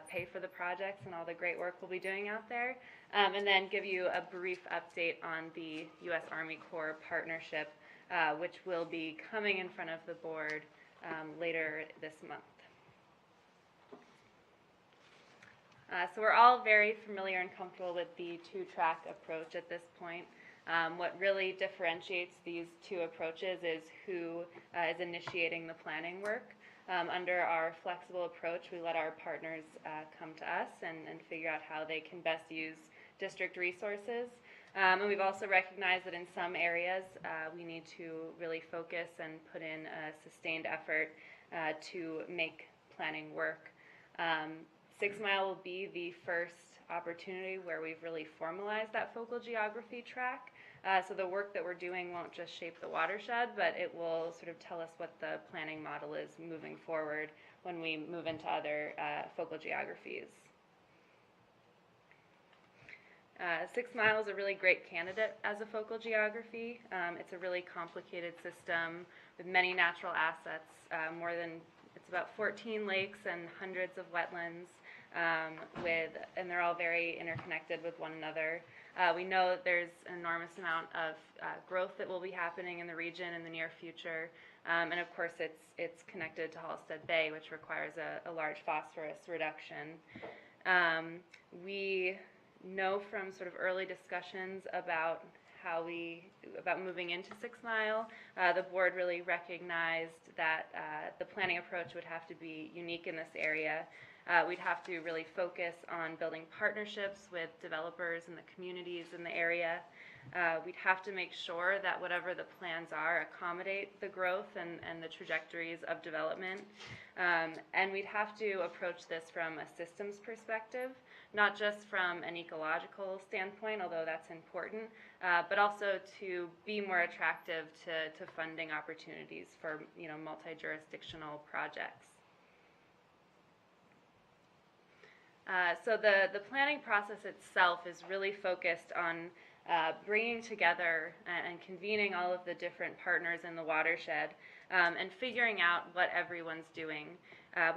pay for the projects and all the great work we'll be doing out there, and then give you a brief update on the U.S. Army Corps partnership, which will be coming in front of the board later this month. So we're all very familiar and comfortable with the two-track approach at this point. What really differentiates these two approaches is who is initiating the planning work. Under our flexible approach, we let our partners come to us and figure out how they can best use district resources. And we've also recognized that in some areas we need to really focus and put in a sustained effort to make planning work. 6 Mile will be the first opportunity where we've really formalized that focal geography track. So the work that we're doing won't just shape the watershed, but it will sort of tell us what the planning model is moving forward when we move into other focal geographies. 6 Mile is a really great candidate as a focal geography. It's a really complicated system with many natural assets, it's about 14 lakes and hundreds of wetlands, and they're all very interconnected with one another. We know that there's an enormous amount of growth that will be happening in the region in the near future, and of course it's connected to Halstead Bay, which requires a large phosphorus reduction. We know from sort of early discussions about about moving into 6 Mile, the board really recognized that the planning approach would have to be unique in this area. We'd have to really focus on building partnerships with developers and the communities in the area. We'd have to make sure that whatever the plans are accommodate the growth and the trajectories of development. And we'd have to approach this from a systems perspective, not just from an ecological standpoint, although that's important, but also to be more attractive to funding opportunities for multi-jurisdictional projects. So the planning process itself is really focused on bringing together and convening all of the different partners in the watershed and figuring out what everyone's doing.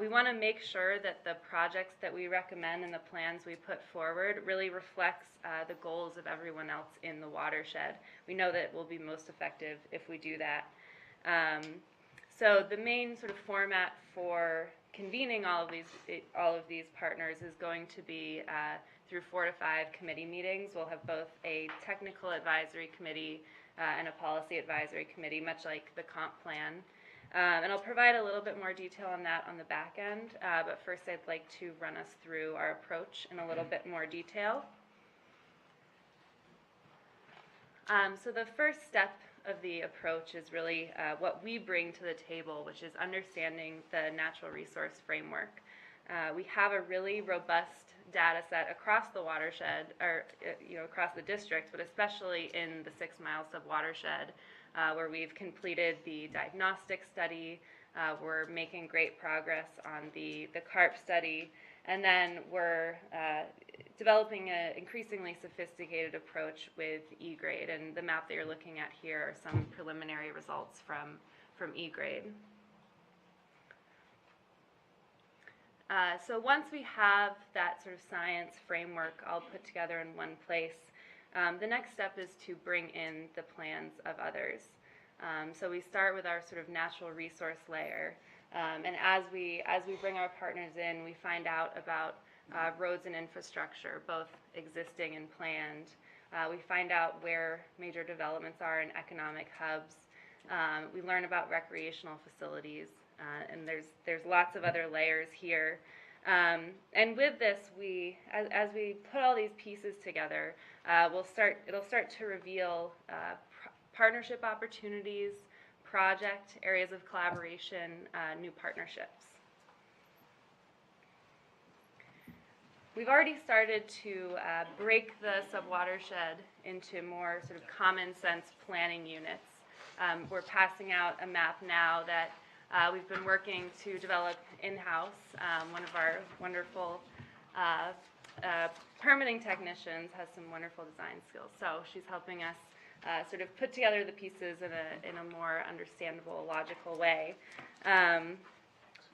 We want to make sure that the projects that we recommend and the plans we put forward really reflects the goals of everyone else in the watershed. We know that it will be most effective if we do that. So the main sort of format for convening all of these partners is going to be through 4 to 5 committee meetings. We'll have both a technical advisory committee and a policy advisory committee, much like the comp plan. And I'll provide a little bit more detail on that on the back end, but first I'd like to run us through our approach in a little bit more detail. So the first step of the approach is really what we bring to the table, which is understanding the natural resource framework. We have a really robust data set across the watershed, or across the district, but especially in the 6 Mile sub-watershed, where we've completed the diagnostic study. We're making great progress on the CARP study, and then we're developing an increasingly sophisticated approach with E-grade, and the map that you're looking at here are some preliminary results from E-grade. So once we have that sort of science framework all put together in one place, the next step is to bring in the plans of others. So we start with our sort of natural resource layer, and as we bring our partners in, we find out about roads and infrastructure, both existing and planned. We find out where major developments are in economic hubs. We learn about recreational facilities, and there's lots of other layers here. And with this, as we put all these pieces together, it'll start to reveal partnership opportunities, project areas of collaboration, new partnerships. We've already started to break the subwatershed into more sort of common sense planning units. We're passing out a map now that we've been working to develop in-house. One of our wonderful permitting technicians has some wonderful design skills, so she's helping us sort of put together the pieces in a more understandable, logical way.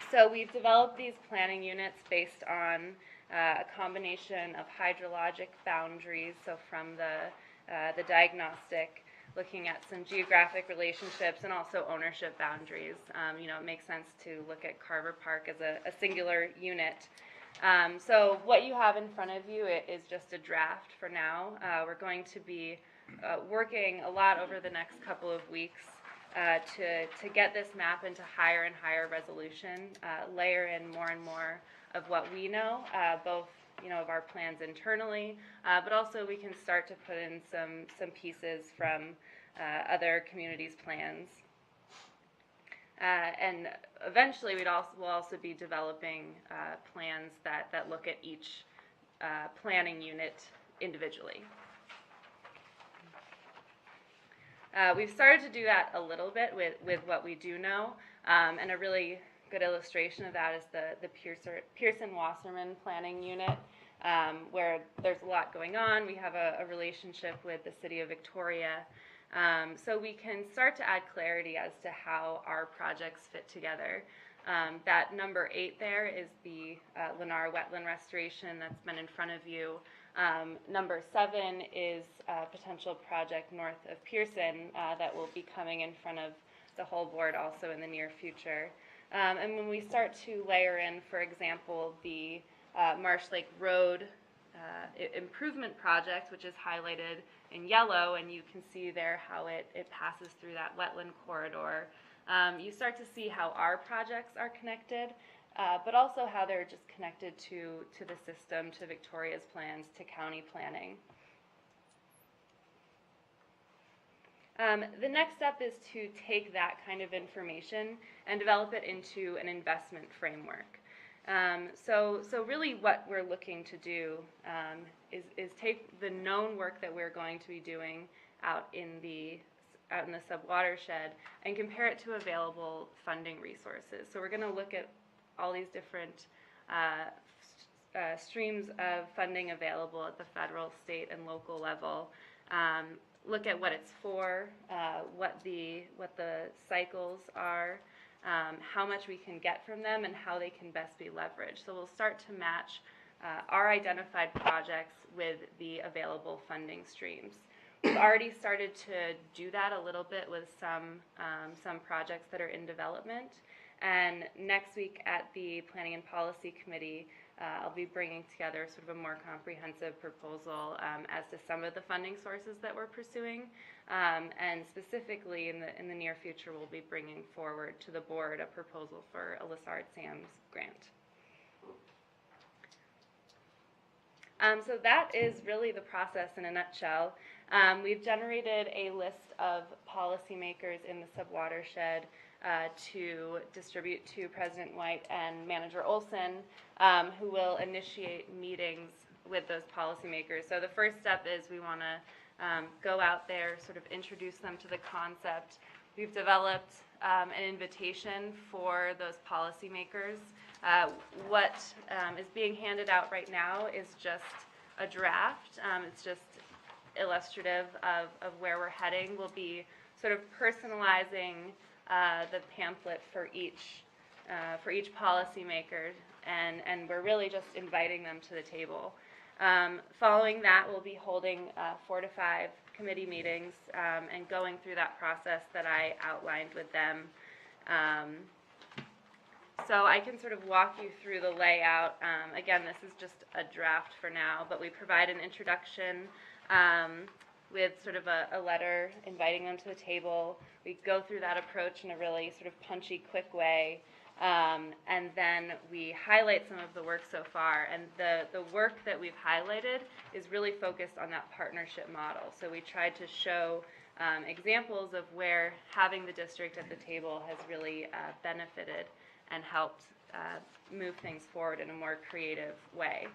So we've developed these planning units based on a combination of hydrologic boundaries, so from the diagnostic, looking at some geographic relationships and also ownership boundaries. It makes sense to look at Carver Park as a singular unit. So what you have in front of you is just a draft for now. We're going to be working a lot over the next couple of weeks to get this map into higher and higher resolution, layer in more and more of what we know, both of our plans internally, but also we can start to put in some pieces from other communities' plans. And eventually we'll also be developing plans that look at each planning unit individually. We've started to do that a little bit with what we do know, and a really good illustration of that is the Pearson-Wasserman Planning Unit, where there's a lot going on. We have a relationship with the City of Victoria, so we can start to add clarity as to how our projects fit together. That number 8 there is the Lennar Wetland Restoration that's been in front of you. Number 7 is a potential project north of Pearson that will be coming in front of the whole board also in the near future. And when we start to layer in, for example, the Marsh Lake Road improvement project, which is highlighted in yellow, and you can see there how it passes through that wetland corridor, you start to see how our projects are connected, but also how they're just connected to the system, to Victoria's plans, to county planning. The next step is to take that kind of information and develop it into an investment framework. So really what we're looking to do is take the known work that we're going to be doing out in the sub-watershed and compare it to available funding resources. So we're going to look at all these different streams of funding available at the federal, state, and local level. Look at what it's for, what the cycles are, how much we can get from them, and how they can best be leveraged. So we'll start to match our identified projects with the available funding streams. We've already started to do that a little bit with some projects that are in development. And next week at the Planning and Policy Committee, I'll be bringing together sort of a more comprehensive proposal as to some of the funding sources that we're pursuing. And specifically in the near future, we'll be bringing forward to the board a proposal for a Lessard-Sams grant. So that is really the process in a nutshell. We've generated a list of policymakers in the sub-watershed to distribute to President White and Manager Olson, who will initiate meetings with those policymakers. So the first step is we want to go out there, sort of introduce them to the concept. We've developed an invitation for those policymakers. What is being handed out right now is just a draft. It's just illustrative of where we're heading. We'll be sort of personalizing the pamphlet for each policymaker, and we're really just inviting them to the table. Following that, we'll be holding 4 to 5 committee meetings and going through that process that I outlined with them. So I can sort of walk you through the layout. Again, this is just a draft for now, but we provide an introduction with sort of a letter inviting them to the table. We go through that approach in a really sort of punchy, quick way, and then we highlight some of the work so far. And the work that we've highlighted is really focused on that partnership model. So we tried to show examples of where having the district at the table has really benefited and helped move things forward in a more creative way.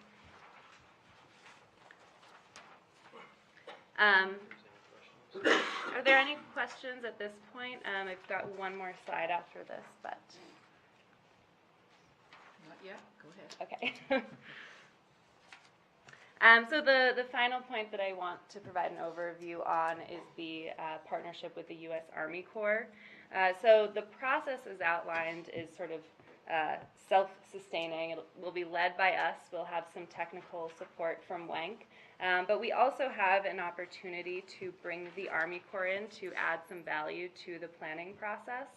Are there any questions at this point? I've got one more slide after this, but... Not yet, go ahead. Okay. So the final point that I want to provide an overview on is the partnership with the U.S. Army Corps. So the process as outlined is sort of self-sustaining. It will be led by us. We'll have some technical support from WENC. But we also have an opportunity to bring the Army Corps in to add some value to the planning process.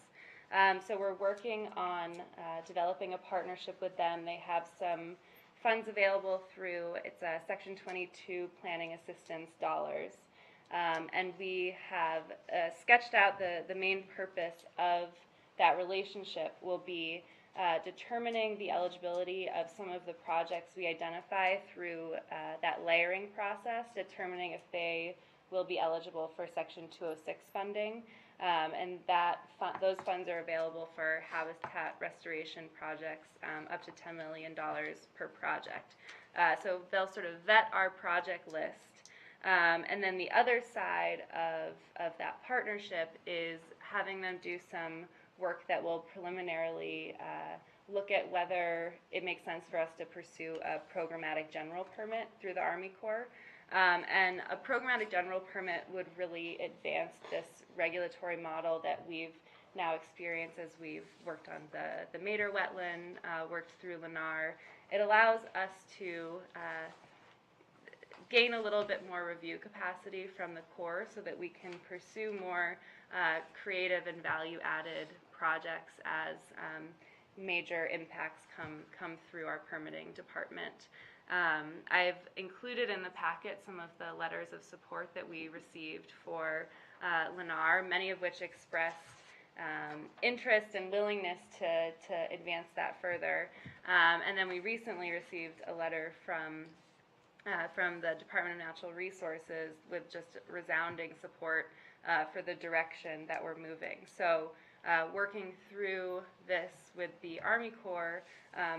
So we're working on developing a partnership with them. They have some funds available through, it's a Section 22 planning assistance dollars. And we have sketched out the main purpose of that relationship will be determining the eligibility of some of the projects we identify through that layering process, determining if they will be eligible for Section 206 funding, and those funds are available for habitat restoration projects up to $10 million per project. So they'll sort of vet our project list, And then the other side of that partnership is having them do some work that will preliminarily look at whether it makes sense for us to pursue a programmatic general permit through the Army Corps. And a programmatic general permit would really advance this regulatory model that we've now experienced as we've worked on the Mader wetland, worked through Lennar. It allows us to gain a little bit more review capacity from the Corps so that we can pursue more creative and value-added projects as major impacts come through our permitting department. I've included in the packet some of the letters of support that we received for Lennar, many of which expressed interest and willingness to advance that further. And then we recently received a letter from the Department of Natural Resources with just resounding support for the direction that we're moving. So working through this with the Army Corps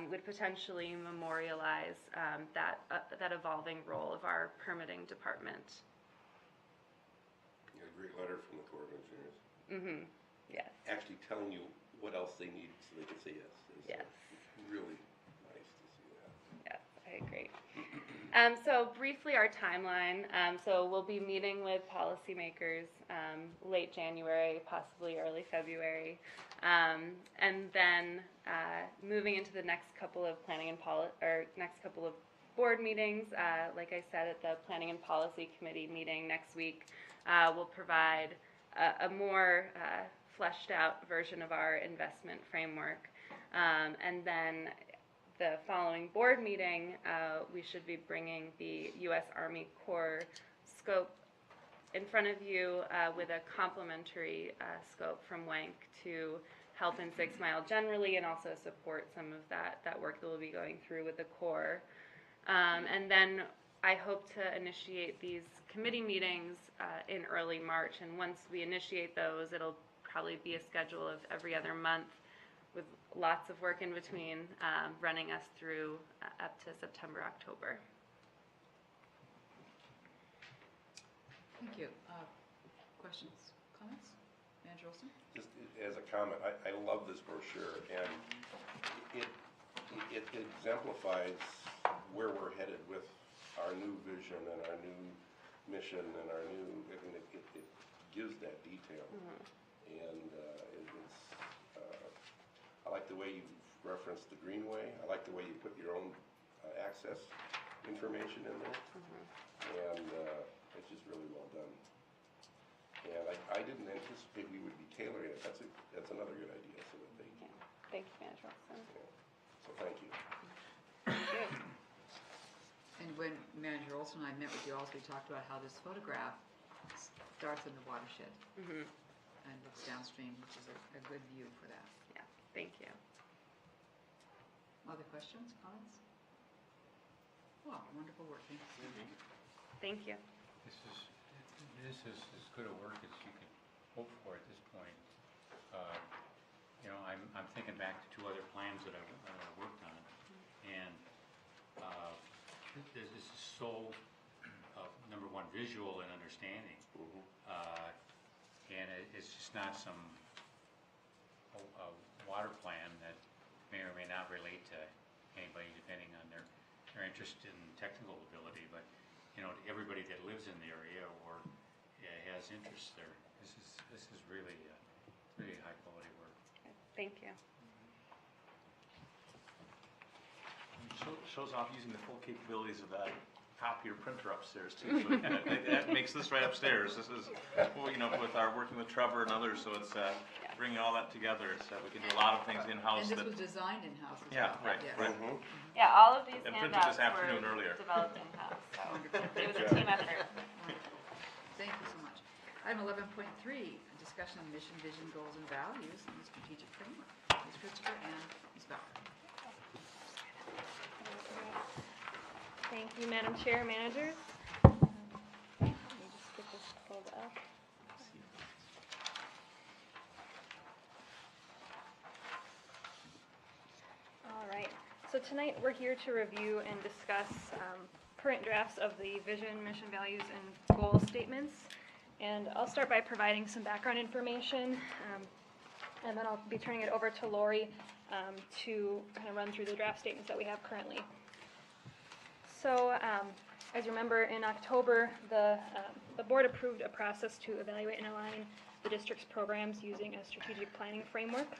would potentially memorialize that evolving role of our permitting department. A great letter from the Corps of Engineers. Mm-hmm. Yes. Actually telling you what else they need so they can say yes. Yes. Really nice to see that. Yes, I agree. So briefly, our timeline. So we'll be meeting with policymakers late January, possibly early February, and then moving into the next couple of next couple of board meetings. Like I said, at the Planning and Policy Committee meeting next week, we'll provide a more fleshed out version of our investment framework, and then the following board meeting, we should be bringing the U.S. Army Corps scope in front of you with a complementary scope from WANC to help in 6 Mile generally and also support some of that work that we'll be going through with the Corps. And then I hope to initiate these committee meetings in early March, and once we initiate those, it'll probably be a schedule of every other month with lots of work in between, running us through up to September, October. Thank you. Questions, comments? Manager Olson? Just as a comment, I love this brochure, and it exemplifies where we're headed with our new vision and our new mission and our new, I mean, it gives that detail. Mm-hmm. And I like the way you referenced the Greenway. I like the way you put your own access information in there. Mm-hmm. And it's just really well done. And I didn't anticipate we would be tailoring it. That's another good idea. So that they can. Thank you, Manager Wilson. Yeah. So thank you. Thank you. And when Manager Olson and I met with you also, we talked about how this photograph starts in the watershed. Mm-hmm. And looks downstream, which is a good view for that. Yeah, thank you. Other questions, comments? Well, wonderful work, thanks. Mm-hmm. Thank you. This is as good a work as you could hope for at this point. I'm thinking back to 2 other plans that I've worked on, and this is so number one, visual and understanding. Mm-hmm. And it's just not some water plan that may or may not relate to anybody depending on their interest in technical ability, but to everybody that lives in the area or has interest there. This is really really high quality work. Thank you. Shows off using the full capabilities of that copier printer upstairs too. So that makes this right upstairs. This is, with our working with Trevor and others, so it's bringing all that together. So we can do a lot of things in-house. And this was designed in-house as well. Right. Yes. Right. Mm-hmm. Yeah, all of these and handouts this afternoon were earlier. developed in-house. So it was a team effort. Thank you so much. Item 11.3, a discussion on mission, vision, goals, and values in the strategic framework. Ms. Christopher and Ms. Bauer. Thank you, Madam Chair, managers. Let me just get this pulled up. All right. So tonight we're here to review and discuss current drafts of the vision, mission, values, and goal statements. And I'll start by providing some background information, and then I'll be turning it over to Lori to kind of run through the draft statements that we have currently. So, as you remember, in October, the board approved a process to evaluate and align the district's programs using a strategic planning framework.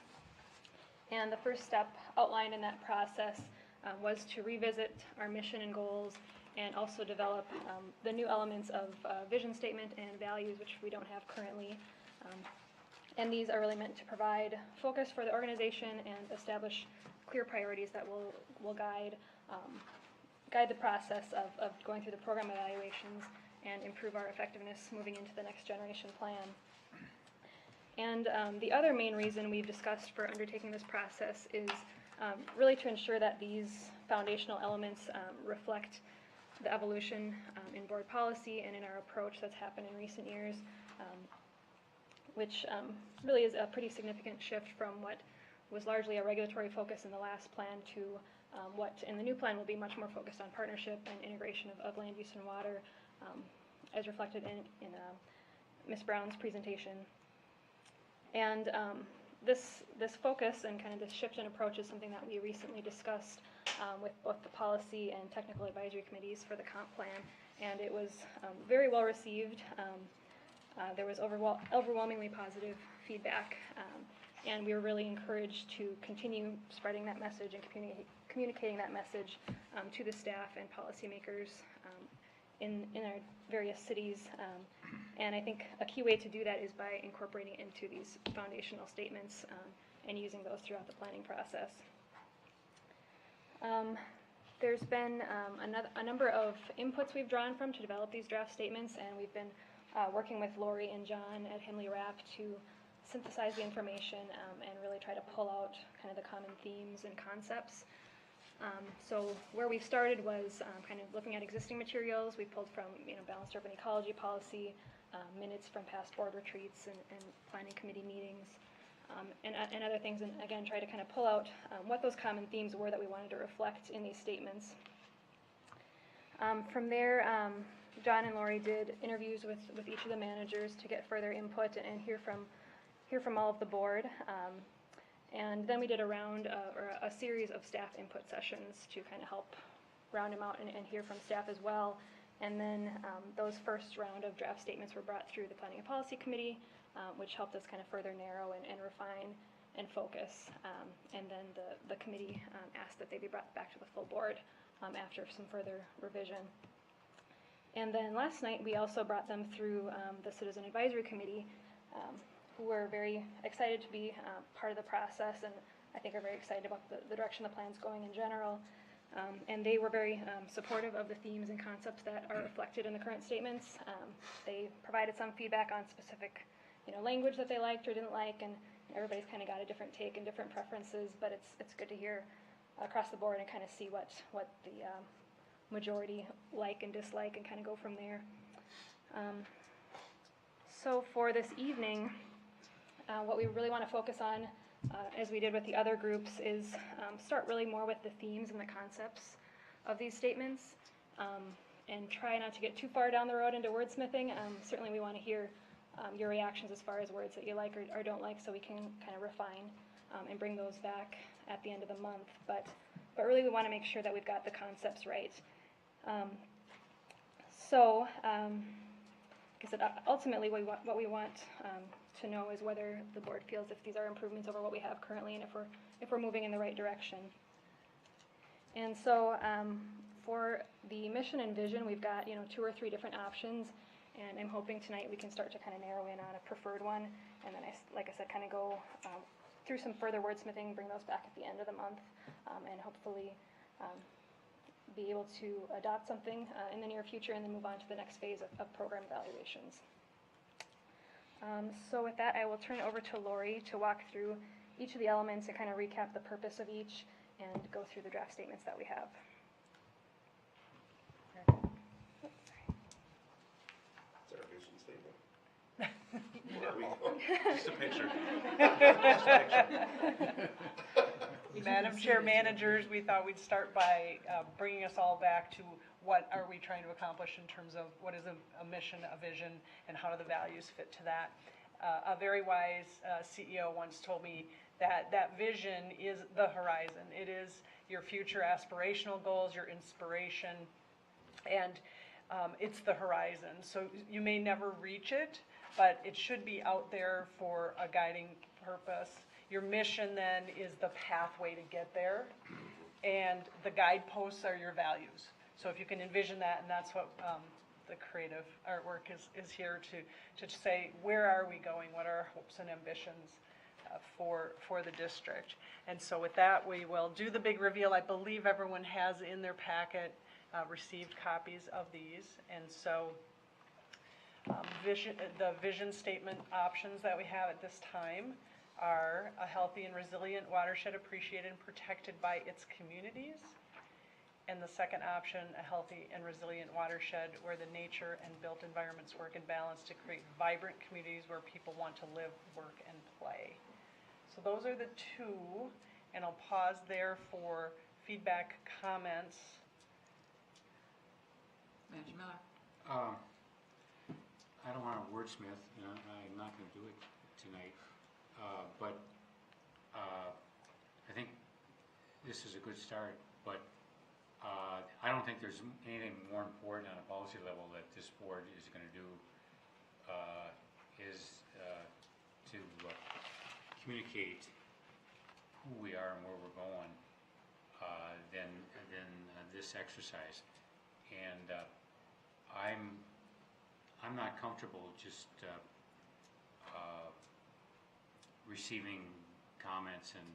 And the first step outlined in that process was to revisit our mission and goals and also develop the new elements of vision statement and values, which we don't have currently. And these are really meant to provide focus for the organization and establish clear priorities that will guide the process of going through the program evaluations and improve our effectiveness moving into the next generation plan. And the other main reason we've discussed for undertaking this process is really to ensure that these foundational elements reflect the evolution in board policy and in our approach that's happened in recent years, which really is a pretty significant shift from what was largely a regulatory focus in the last plan to what in the new plan will be much more focused on partnership and integration of land use and water, as reflected in Ms. Brown's presentation. And this focus and kind of this shift in approach is something that we recently discussed with both the policy and technical advisory committees for the comp plan, and it was very well received. There was overwhelmingly positive feedback, and we were really encouraged to continue spreading that message and communicating that message to the staff and policymakers in our various cities. And I think a key way to do that is by incorporating it into these foundational statements and using those throughout the planning process. There's been a number of inputs we've drawn from to develop these draft statements, and we've been working with Lori and John at Himley Rapp to synthesize the information and really try to pull out kind of the common themes and concepts. So where we started was kind of looking at existing materials. We pulled from balanced urban ecology policy, minutes from past board retreats and planning committee meetings, and other things, and again try to kind of pull out what those common themes were that we wanted to reflect in these statements. From there, John and Lori did interviews with each of the managers to get further input and hear from all of the board. And then we did a series of staff input sessions to kind of help round them out and hear from staff as well. And then those first round of draft statements were brought through the Planning and Policy Committee, which helped us kind of further narrow and refine and focus. And then the committee asked that they be brought back to the full board after some further revision. And then last night we also brought them through the Citizen Advisory Committee, who were very excited to be part of the process, and I think are very excited about the direction the plan's going in general. And they were very supportive of the themes and concepts that are reflected in the current statements. They provided some feedback on specific language that they liked or didn't like, and everybody's kind of got a different take and different preferences, but it's good to hear across the board and kind of see what the majority like and dislike and kind of go from there. So for this evening, what we really want to focus on, as we did with the other groups, is start really more with the themes and the concepts of these statements, and try not to get too far down the road into wordsmithing. Certainly we want to hear your reactions as far as words that you like or don't like, so we can kind of refine and bring those back at the end of the month. But really we want to make sure that we've got the concepts right. Like I said, ultimately what we want to know is whether the board feels if these are improvements over what we have currently, and if we're moving in the right direction. And so for the mission and vision, we've got 2 or 3 different options, and I'm hoping tonight we can start to kind of narrow in on a preferred one, and then like I said, kind of go through some further wordsmithing, bring those back at the end of the month, and hopefully be able to adopt something in the near future and then move on to the next phase of program evaluations. So with that, I will turn it over to Lori to walk through each of the elements and kind of recap the purpose of each and go through the draft statements that we have. It's our vision statement. Where are we going? Just a picture. Madam Chair, managers, we thought we'd start by bringing us all back to what are we trying to accomplish in terms of what is a mission, a vision, and how do the values fit to that. A very wise CEO once told me that that vision is the horizon. It is your future aspirational goals, your inspiration, and it's the horizon. So you may never reach it, but it should be out there for a guiding purpose. Your mission then is the pathway to get there, and the guideposts are your values. So if you can envision that, and that's what the creative artwork is here to say, where are we going? What are our hopes and ambitions for the district? And so with that, we will do the big reveal. I believe everyone has in their packet received copies of these. And so the vision statement options that we have at this time are a healthy and resilient watershed appreciated and protected by its communities. And the second option, a healthy and resilient watershed where the nature and built environments work in balance to create vibrant communities where people want to live, work, and play. So those are the two, and I'll pause there for feedback, comments. Manager Miller? I don't want to wordsmith, and I'm not going to do it tonight, but I think this is a good start, but I don't think there's anything more important on a policy level that this board is going to do to communicate who we are and where we're going than this exercise. And I'm not comfortable just receiving comments and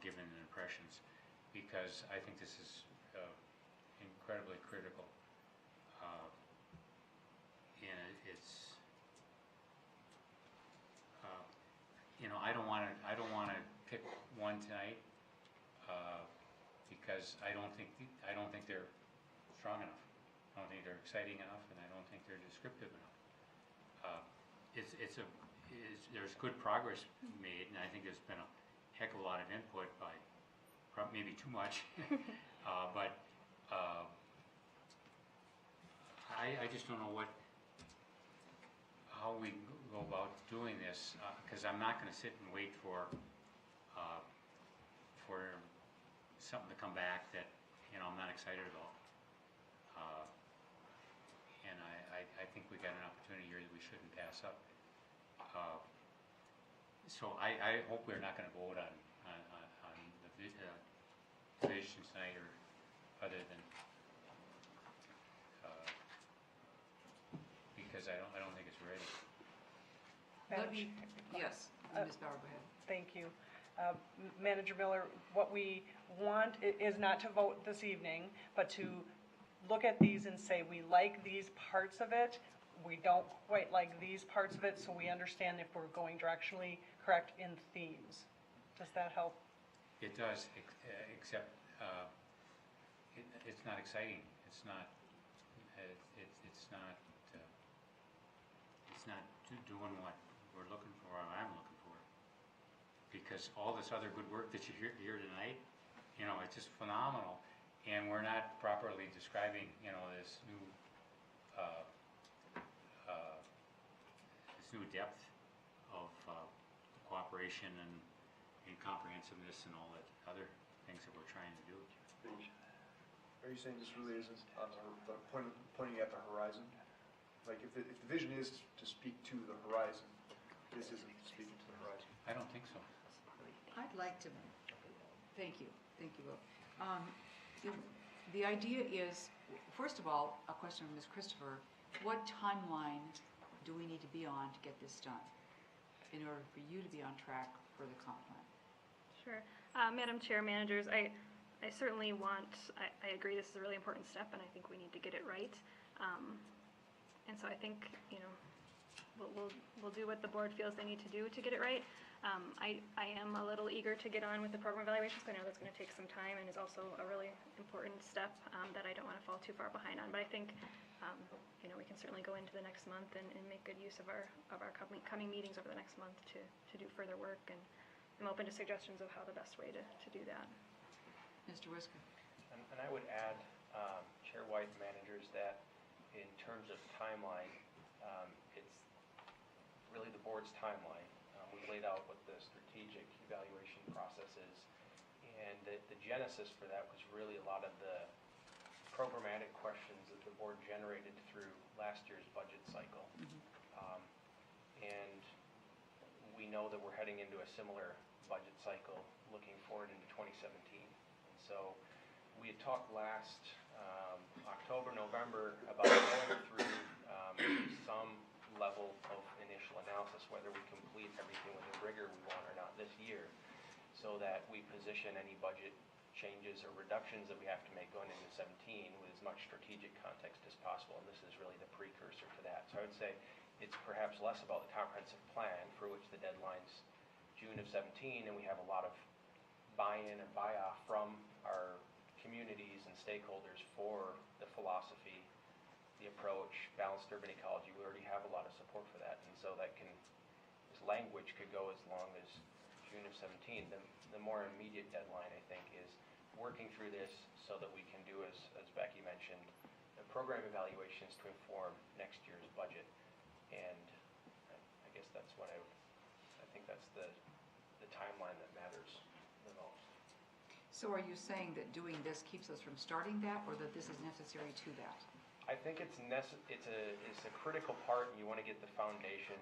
giving impressions, because I think this is incredibly critical. And it's I don't want to pick one tonight because I don't think they're strong enough. I don't think they're exciting enough, and I don't think they're descriptive enough. There's good progress made, and I think there's been a heck of a lot of input by maybe too much, but I just don't know how we go about doing this, because I'm not going to sit and wait for something to come back that I'm not excited about. And I think we got an opportunity here that we shouldn't pass up. So I hope we're not going to vote on the vision tonight, or other than because I don't think it's ready. Yes, Ms. Bauer, go ahead. Thank you. Manager Miller, what we want is not to vote this evening, but to look at these and say, we like these parts of it, we don't quite like these parts of it, so we understand if we're going directionally correct in themes. Does that help? It does, except it's not exciting. It's not doing what we're looking for, or I'm looking for. Because all this other good work that you hear tonight, it's just phenomenal, and we're not properly describing, this new depth of cooperation and comprehensiveness and all that other things that we're trying to do. Are you saying this really isn't on pointing at the horizon? Like if the vision is to speak to the horizon, this isn't speaking to the horizon? I don't think so. I'd like to, thank you, Will. The idea is, first of all, a question from Ms. Christopher, what timeline do we need to be on to get this done in order for you to be on track for the comp plan? Sure. Madam Chair, managers, I certainly I agree this is a really important step, and I think we need to get it right. And so I think, we'll do what the board feels they need to do to get it right. I am a little eager to get on with the program evaluations, because I know that's going to take some time and is also a really important step that I don't want to fall too far behind on. But I think, we can certainly go into the next month and make good use of our coming meetings over the next month to do further work. And I'm open to suggestions of how the best way to do that. Mr. Wiska? And I would add Chair White, managers, that in terms of timeline, it's really the board's timeline. We've laid out what the strategic evaluation process is, and the genesis for that was really a lot of the programmatic questions that the board generated through last year's budget cycle. And we know that we're heading into a similar budget cycle looking forward into 2017. And so we had talked last October, November about going through some level of initial analysis, whether we complete everything with the rigor we want or not this year, so that we position any budget changes or reductions that we have to make going into 17 with as much strategic context as possible. And this is really the precursor to that. So I would say it's perhaps less about the comprehensive plan, for which the deadline's June of 17, and we have a lot of buy-in and buy-off from our communities and stakeholders for the philosophy, the approach, balanced urban ecology. We already have a lot of support for that, and so that can, this language could go as long as June of 17. The more immediate deadline, I think, is working through this so that we can do, as Becky mentioned, the program evaluations to inform next year's budget. And I guess that's what I think that's the timeline that matters the most. So are you saying that doing this keeps us from starting that, or that this is necessary to that? I think it's a critical part, and you want to get the foundation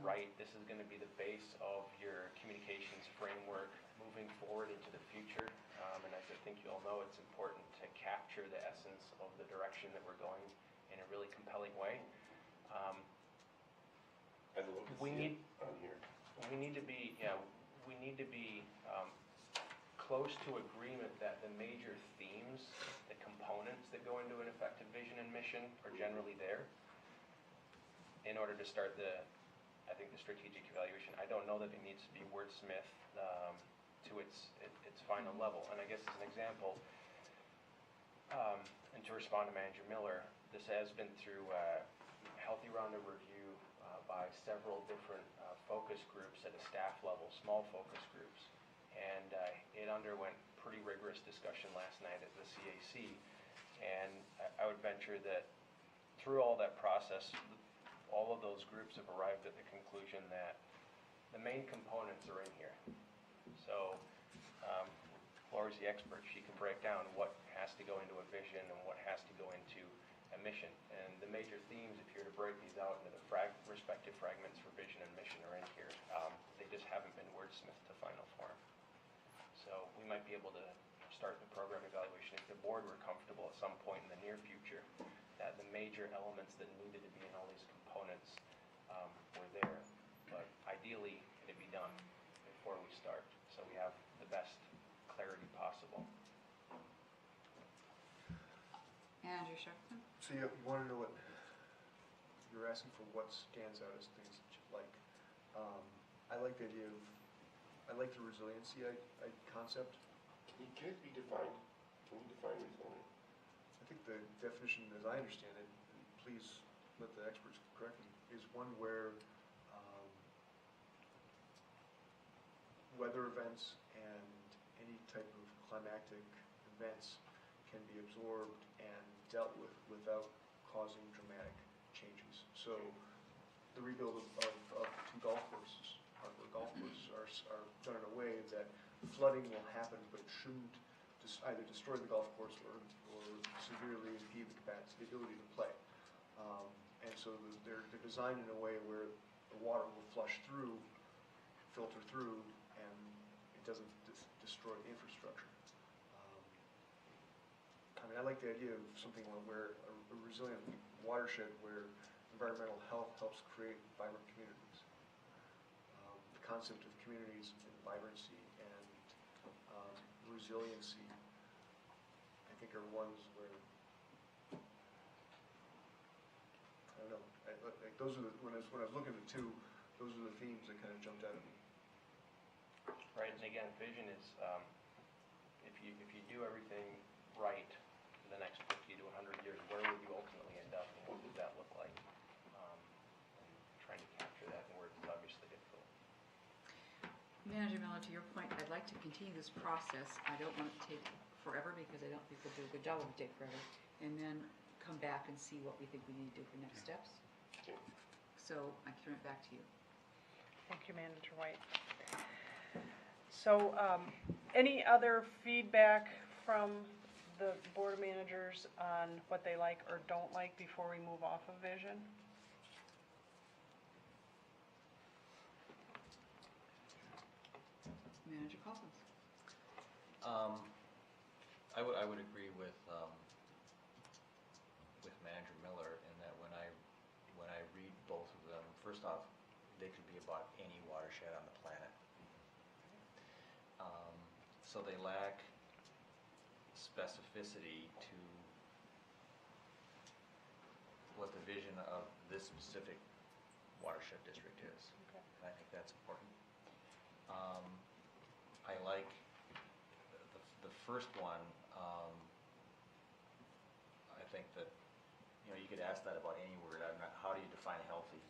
right. This is going to be the base of your communications framework moving forward into the future. And as I think you all know, it's important to capture the essence of the direction that we're going in a really compelling way. I'd love to We see need- it on here. We need to be close to agreement that the major themes, the components that go into an effective vision and mission are generally there in order to start the strategic evaluation. I don't know that it needs to be wordsmithed to its final level. And I guess as an example, and to respond to Manager Miller, this has been through a healthy round of review by several different focus groups at a staff level, small focus groups. And it underwent pretty rigorous discussion last night at the CAC. And I would venture that through all that process, all of those groups have arrived at the conclusion that the main components are in here. So Lori's the expert. She can break down what has to go into a vision and what has to go into a mission. And the major themes, if you're to break these out into the respective fragments for vision and mission, are in here. They just haven't been wordsmithed to final form. So we might be able to start the program evaluation if the board were comfortable at some point in the near future that the major elements that needed to be in all these components were there. But ideally, it'd be done before we start, so we have the best clarity possible. Andrew Sharpton? So you want to know what, you're asking for what stands out as things that you like. I like the idea of, I like the resiliency concept. Can it be defined? Can we define resilience? I think the definition, as I understand it, and please let the experts correct me, is one where weather events and any type of climactic events can be absorbed and dealt with without causing dramatic changes. So the rebuild of two golf courses, Hardwood golf courses, are done in a way that flooding will happen, but it shouldn't either destroy the golf course or severely impede the ability to play. And so they're designed in a way where the water will flush through, filter through, and it doesn't destroy the infrastructure. I mean, I like the idea of something where a resilient watershed where environmental health helps create vibrant communities. The concept of communities and vibrancy and resiliency, I think, are ones where, I don't know, those are when I was looking at the two, those are the themes that kind of jumped out at me. Right, and again, vision is, if you do everything right for the next 50 to 100 years, where would you ultimately end up, and what would that look like? And trying to capture that in words is obviously difficult. Manager Miller, to your point, I'd like to continue this process. I don't want to take forever, because I don't think we'll do a good job, it'll take forever, and then come back and see what we think we need to do for next steps. So I turn it back to you. Thank you, Manager White. So, any other feedback from the Board of Managers on what they like or don't like before we move off of vision? Manager Collins. I would agree with Manager Miller in that when I read both of them, first off, they could be about any watershed on the planet. So they lack specificity to what the vision of this specific watershed district is. Okay. And I think that's important. I like the first one. I think that, you could ask that about any word. How do you define healthy?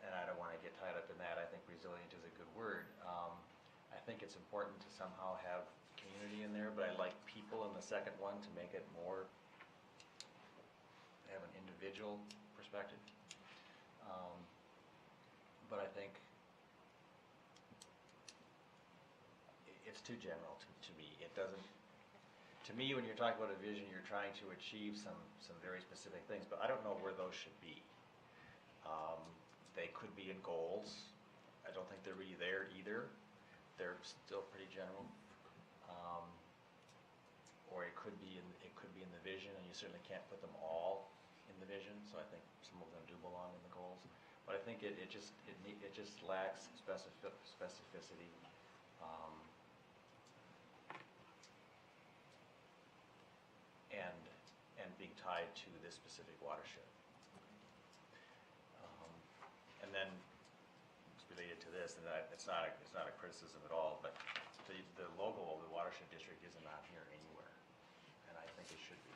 And I don't want to get tied up in that. I think resilient is a good word. I think it's important to somehow have community in there, but I like people in the second one to make it more, have an individual perspective. But I think it's too general to me. It doesn't, to me, when you're talking about a vision, you're trying to achieve some very specific things, but I don't know where those should be. They could be in goals. I don't think they're really there either. They're still pretty general. Or it could be in the vision, and you certainly can't put them all in the vision. So I think some of them do belong in the goals. But I think it just lacks specificity. And being tied to this specific watershed. And then it's related to this, and it's not a criticism at all, but the logo of the watershed district isn't on here anywhere, and I think it should be.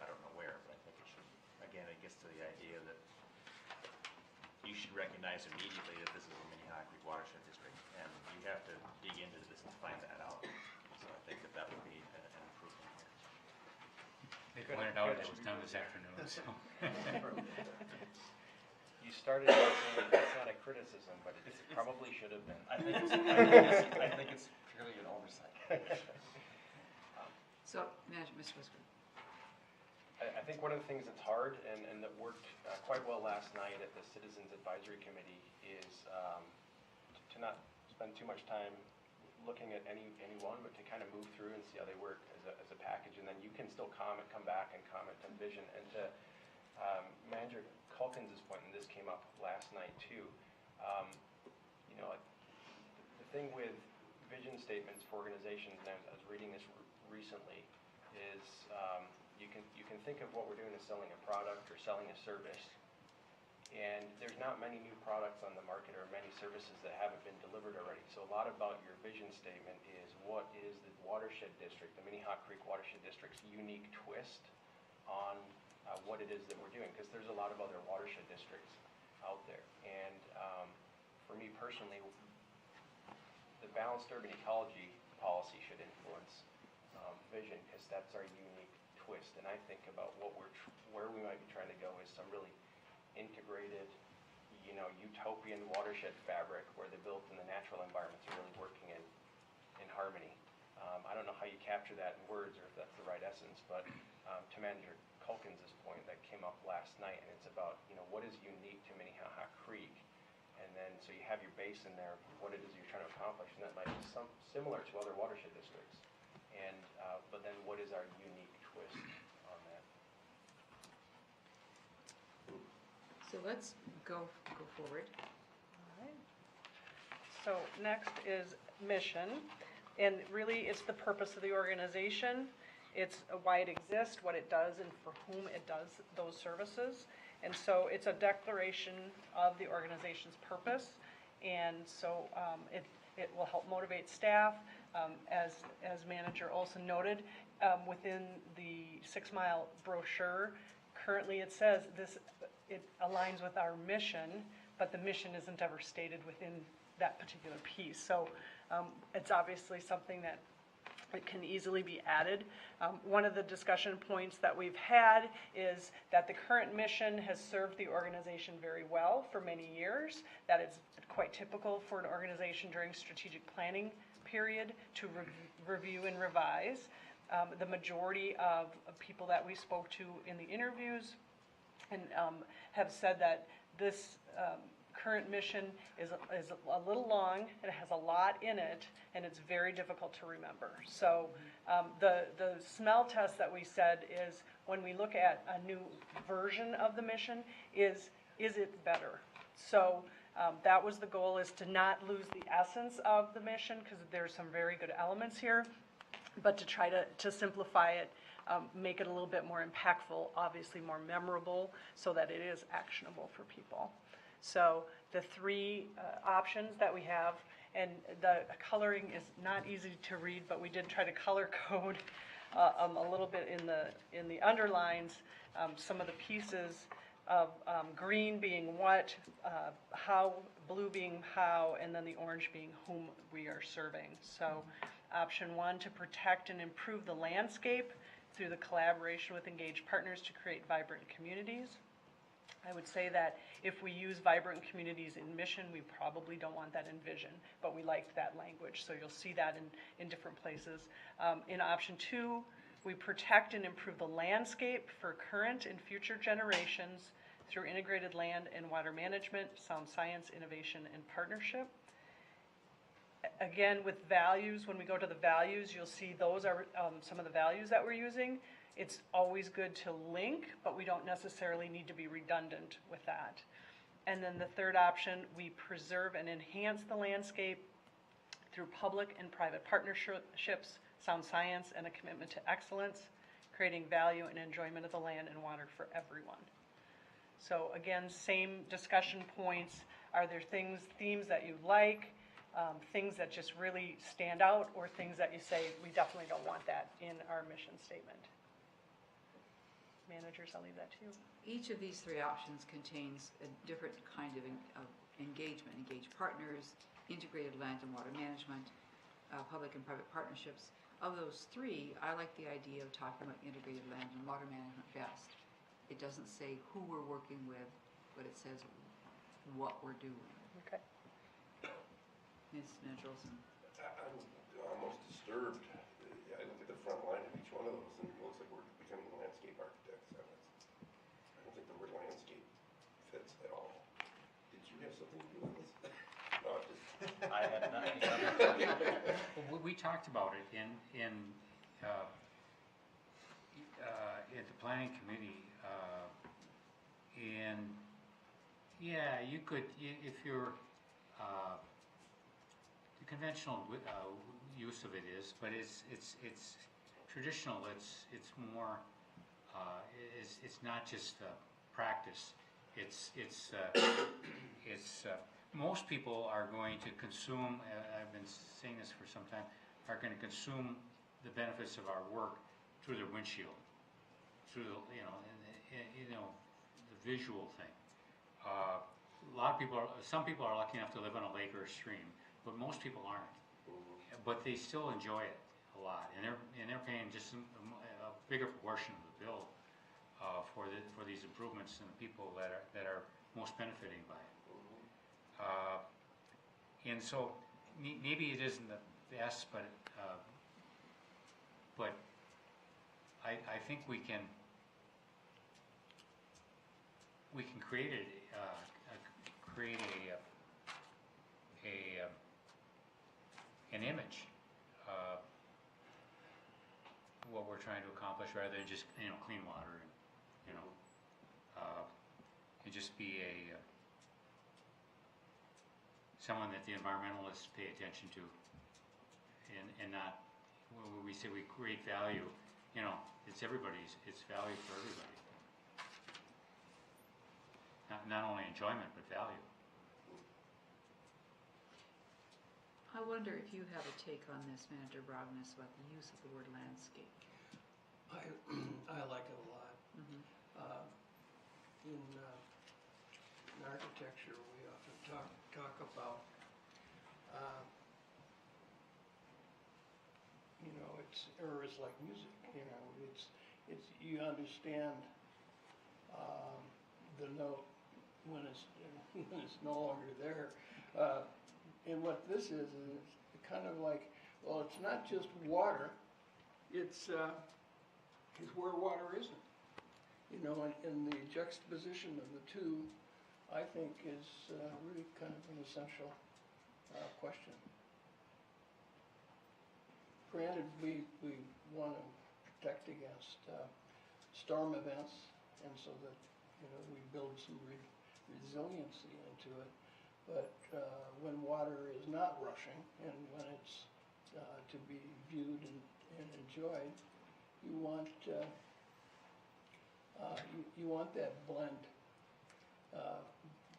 I don't know where, but I think it should be. Again, it gets to the idea that you should recognize immediately that this is a Minnehaha Creek watershed district, and you have to dig into this to find that out. So I think that would be an improvement here. They pointed out it was done this afternoon, so. You started by saying that's not a criticism, but it probably should have been. I think it's purely an oversight. So, Mr. Whisker. I think one of the things that's hard and that worked quite well last night at the Citizens Advisory Committee is to not spend too much time looking at any one, but to kind of move through and see how they work as a package, and then you can still come back and comment on vision. And to Manager Calkins' point, and this came up last night too, the thing with vision statements for organizations, and I was reading this recently, is you can think of what we're doing as selling a product or selling a service, and there's not many new products on the market or many services that haven't been delivered already. So a lot about your vision statement is what is the watershed district, the Minnehaha Creek Watershed District's unique twist on what it is that we're doing, because there's a lot of other watershed districts out there. And for me personally, the balanced urban ecology policy should influence vision, because that's our unique twist. And I think about where we might be trying to go is some really integrated, utopian watershed fabric where the built and the natural environments are really working in harmony. I don't know how you capture that in words or if that's the right essence, but to Manager Calkins' point that came up last night, and it's about, what is unique to Minnehaha Creek, and then so you have your base in there, what it is you're trying to accomplish, and that might be similar to other watershed districts, and but then what is our unique twist on that? So let's go forward. All right. So next is mission, and really it's the purpose of the organization. It's why it exists, what it does, and for whom it does those services. And so it's a declaration of the organization's purpose, and so it will help motivate staff. As Manager Olson noted, within the 6 Mile brochure, currently it says it aligns with our mission, but the mission isn't ever stated within that particular piece. So it's obviously something that it can easily be added. One of the discussion points that we've had is that the current mission has served the organization very well for many years. That is quite typical for an organization during strategic planning period to review and revise. The majority of people that we spoke to in the interviews and have said that this current mission is a little long, it has a lot in it, and it's very difficult to remember. So the smell test that we said is when we look at a new version of the mission, is it better? So that was the goal, is to not lose the essence of the mission, because there's some very good elements here, but to try to simplify it, make it a little bit more impactful, obviously more memorable, so that it is actionable for people. So the three options that we have, and the coloring is not easy to read, but we did try to color code a little bit in the underlines, some of the pieces of green being what, how, blue being how, and then the orange being whom we are serving. So option 1, to protect and improve the landscape through the collaboration with engaged partners to create vibrant communities. I would say that if we use vibrant communities in mission, we probably don't want that in vision, but we liked that language, so you'll see that in different places. In option 2, we protect and improve the landscape for current and future generations through integrated land and water management, sound science, innovation, and partnership. Again, with values, when we go to the values, you'll see those are some of the values that we're using. It's always good to link, but we don't necessarily need to be redundant with that. And then the third option, we preserve and enhance the landscape through public and private partnerships, sound science, and a commitment to excellence, creating value and enjoyment of the land and water for everyone. So again, same discussion points. Are there themes that you like, things that just really stand out, or things that you say, we definitely don't want that in our mission statement? Managers, I'll leave that to you. Each of these three options contains a different kind of engagement, engaged partners, integrated land and water management, public and private partnerships. Of those three, I like the idea of talking about integrated land and water management best. It doesn't say who we're working with, but it says what we're doing. Okay. Ms. Olson. I'm almost disturbed. I look at the front line of each one of those, and it looks like we're becoming landscape architects. I don't think the word landscape fits at all. Did you have something to do with this? No, I just... I had not. We talked about it in at the planning committee, and yeah, you could, if you're the conventional use of it is, but it's traditional. It's more. It's not just practice. It's most people are going to consume. I've been saying this for some time. Are going to consume the benefits of our work through their windshield, through the the visual thing. Some people are lucky enough to live on a lake or a stream, but most people aren't. But they still enjoy it a lot, and they're paying just a bigger portion of the bill for these improvements than the people that are most benefiting by it. And so maybe it isn't the best, but I think we can create an image of what we're trying to accomplish, rather than just clean water and and just be someone that the environmentalists pay attention to, and not when we say we create value. It's everybody's. It's value for everybody. Not only enjoyment, but value. I wonder if you have a take on this, Manager Brognes, about the use of the word landscape. I like it a lot. In architecture, we talk about, you know, it's like music, you know, it's, you understand, the note when it's, when it's no longer there. And what this is kind of like, well, it's not just water, it's where water isn't. You know, and the juxtaposition of the two, I think, is really kind of an essential question. Granted, we want to protect against storm events, and so that, you know, we build some resiliency into it. But when water is not rushing, and when it's to be viewed and enjoyed, you want you want that blend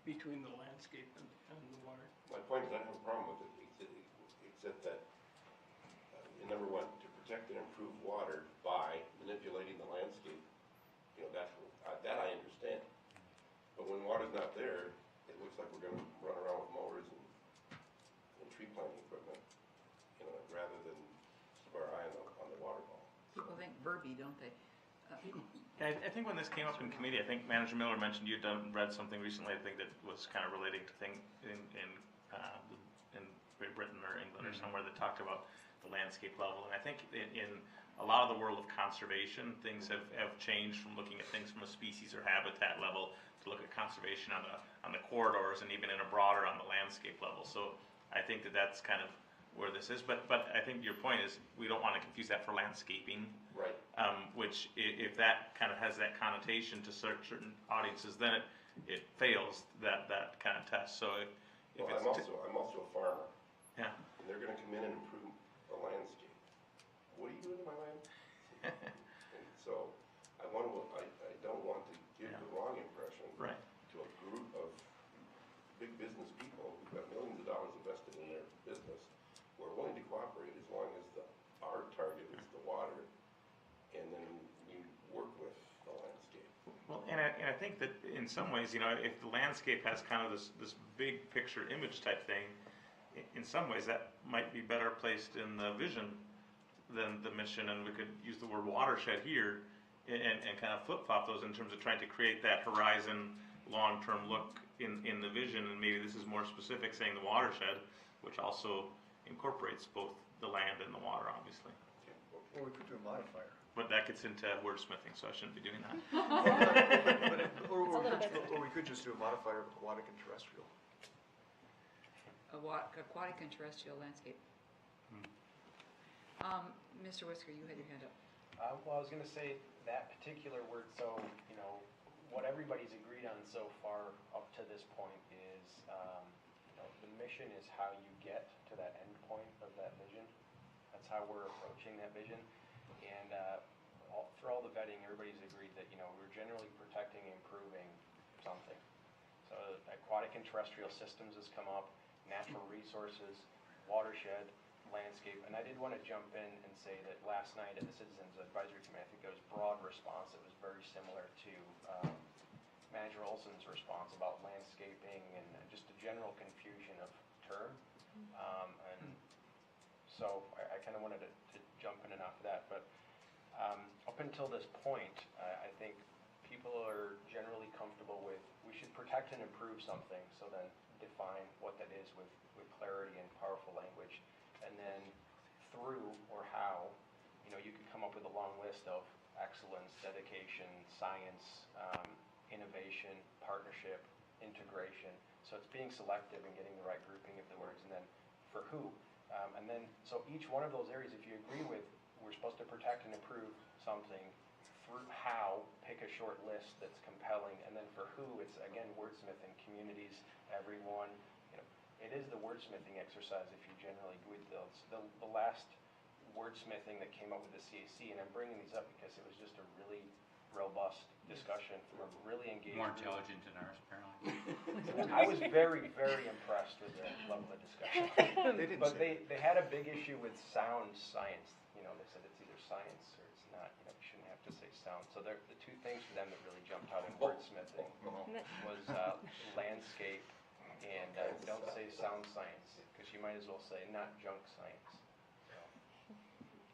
between the landscape and the water. My point is, I have a problem with it, except that, number one, to protect and improve water by manipulating the landscape, you know, that I understand. But when water's not there, it looks like we're gonna run around with mowers and tree planting equipment, you know, rather than keep our eye on the water ball. People think verbi, don't they? Yeah, I think when this came up in committee, I think Manager Miller mentioned you'd read something recently, I think that was kind of relating to things in Great Britain or England or somewhere that talked about the landscape level. And I think in a lot of the world of conservation, things have changed from looking at things from a species or habitat level to look at conservation on the corridors and even in a broader on the landscape level. So I think that's kind of where this is. But I think your point is we don't want to confuse that for landscaping. Right. Which if that kind of has that connotation to certain audiences, then it fails that kind of test. So if well, I'm also a farmer. Yeah. And they're going to come in and improve the landscape. What are you doing to my land? And so I don't want to give the wrong impression to a group of big business people who've got millions of dollars invested in their business who are willing to cooperate as long as our target is the water, and then we work with the landscape. Well, and I think that in some ways, you know, if the landscape has kind of this big picture image type thing, in some ways that might be better placed in the vision than the mission, and we could use the word watershed here and kind of flip-flop those in terms of trying to create that horizon long-term look in the vision, and maybe this is more specific saying the watershed, which also incorporates both the land and the water, obviously. Or we could do a modifier. But that gets into wordsmithing, so I shouldn't be doing that. Or we could just do a modifier of aquatic and terrestrial. Aquatic and terrestrial landscape. Mr. Whisker, you had your hand up. Well, I was going to say that particular word, so, you know, what everybody's agreed on so far up to this point is, you know, the mission is how you get to that end point of that vision. That's how we're approaching that vision. And for all the vetting, everybody's agreed that, you know, we're generally protecting and improving something. So aquatic and terrestrial systems has come up, natural resources, watershed, landscape. And I did want to jump in and say that last night at the Citizens Advisory Committee, I think there was broad response that was very similar to Manager Olson's response about landscaping and just a general confusion of term. And so I kind of wanted to jump in and off of that. But up until this point, I think people are generally comfortable with we should protect and improve something, so then define what that is with clarity and powerful language. And then through or how, you know, you could come up with a long list of excellence, dedication, science, innovation, partnership, integration. So it's being selective and getting the right grouping of the words, and then for who. And then, so each one of those areas, if you agree with, we're supposed to protect and improve something, through how, pick a short list that's compelling, and then for who, it's again wordsmithing, communities, everyone. You know, it is the wordsmithing exercise if you generally agree with those. The last wordsmithing that came up with the CAC, and I'm bringing these up because it was just a really robust discussion from a really engaged More group. intelligent than ours, apparently. I was very, very impressed with their level of discussion. But they had a big issue with sound science. You know, they said it's either science or it's not. You know, you shouldn't have to say sound. So the two things for them that really jumped out in wordsmithing was landscape And don't say sound science, because you might as well say not junk science. So,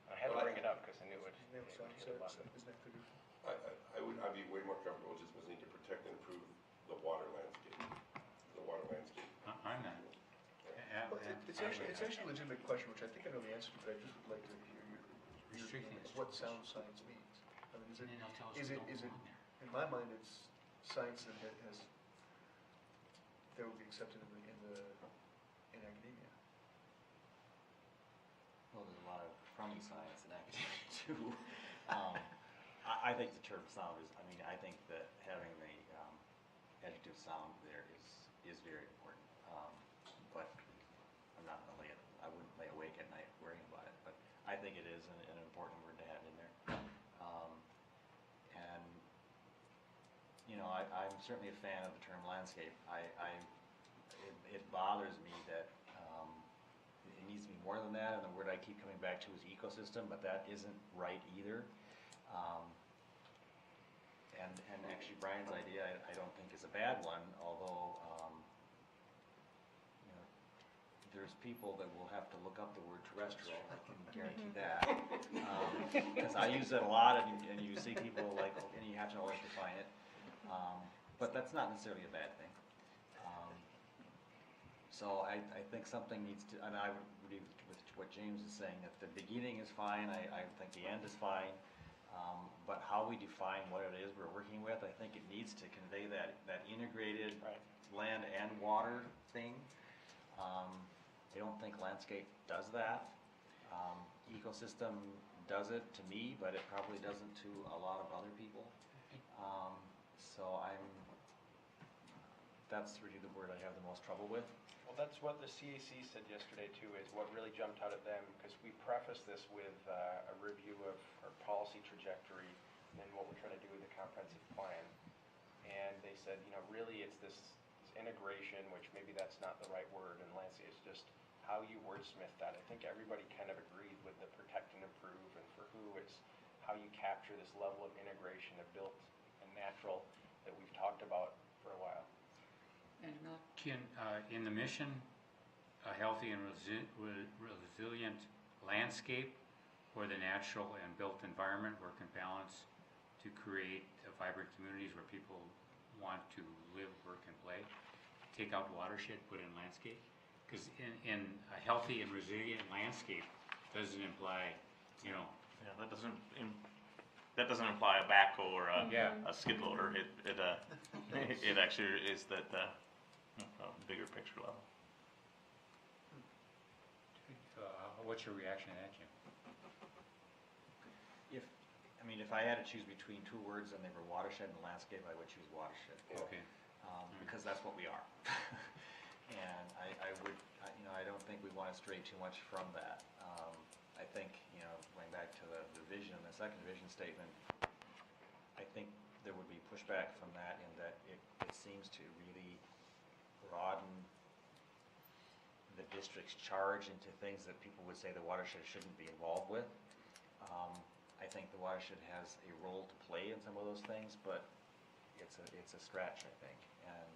I had to bring it up because I knew it would hit a button. I'd be way more comfortable just with need to protect and improve the water landscape. The water landscape. I'm not. Well, it's actually a legitimate question, which I think I know the answer to, but I just would like to hear your Restricting opinion it. of what sound science means. I mean, And then they'll tell us is we it, don't is it, belong there. in my mind, it's science that has, that would be accepted in academia. Well, there's a lot of crummy science in academia too. I think the term sound is, I mean, I think that having the adjective sound there is very important. But I'm not gonna I wouldn't lay awake at night worrying about it, but I think it is an important word to have in there. And, you know, I'm certainly a fan of the term landscape. It bothers me that it needs to be more than that, and the word I keep coming back to is ecosystem, but that isn't right either. And actually Brian's idea I don't think is a bad one, although you know, there's people that will have to look up the word terrestrial, I can guarantee that. Because I use it a lot, and you see people like, and you have to always define it. But that's not necessarily a bad thing. So I think something needs to, and I would agree with what James is saying, that the beginning is fine, I think the end is fine. But how we define what it is we're working with, I think it needs to convey that integrated land and water thing. I don't think landscape does that. Ecosystem does it to me, but it probably doesn't to a lot of other people. So that's really the word I have the most trouble with. Well, that's what the CAC said yesterday too, is what really jumped out at them, because we prefaced this with a review of our policy trajectory and then what we're trying to do with the comprehensive plan. And they said, you know, really it's this integration, which maybe that's not the right word in landscape, it's just how you wordsmith that. I think everybody kind of agreed with the protect and improve, and for who it's how you capture this level of integration of built and natural that we've talked about for a while. Andrew Miller? Ken, in the mission, a healthy and resilient landscape where the natural and built environment work in balance to create vibrant communities where people want to live, work, and play. Take out watershed, put in landscape. Because in a healthy and resilient landscape doesn't imply, you know. Yeah, that doesn't imply a backhoe or a skid loader. It actually is that bigger picture level. What's your reaction to that, Jim? If I had to choose between two words and they were watershed and landscape, I would choose watershed. Okay. Because that's what we are. And I don't think we want to stray too much from that. I think, going back to the vision, the second vision statement, I think there would be pushback from that in that it seems to really broaden the district's charge into things that people would say the watershed shouldn't be involved with. I think the watershed has a role to play in some of those things, but it's a stretch, I think. And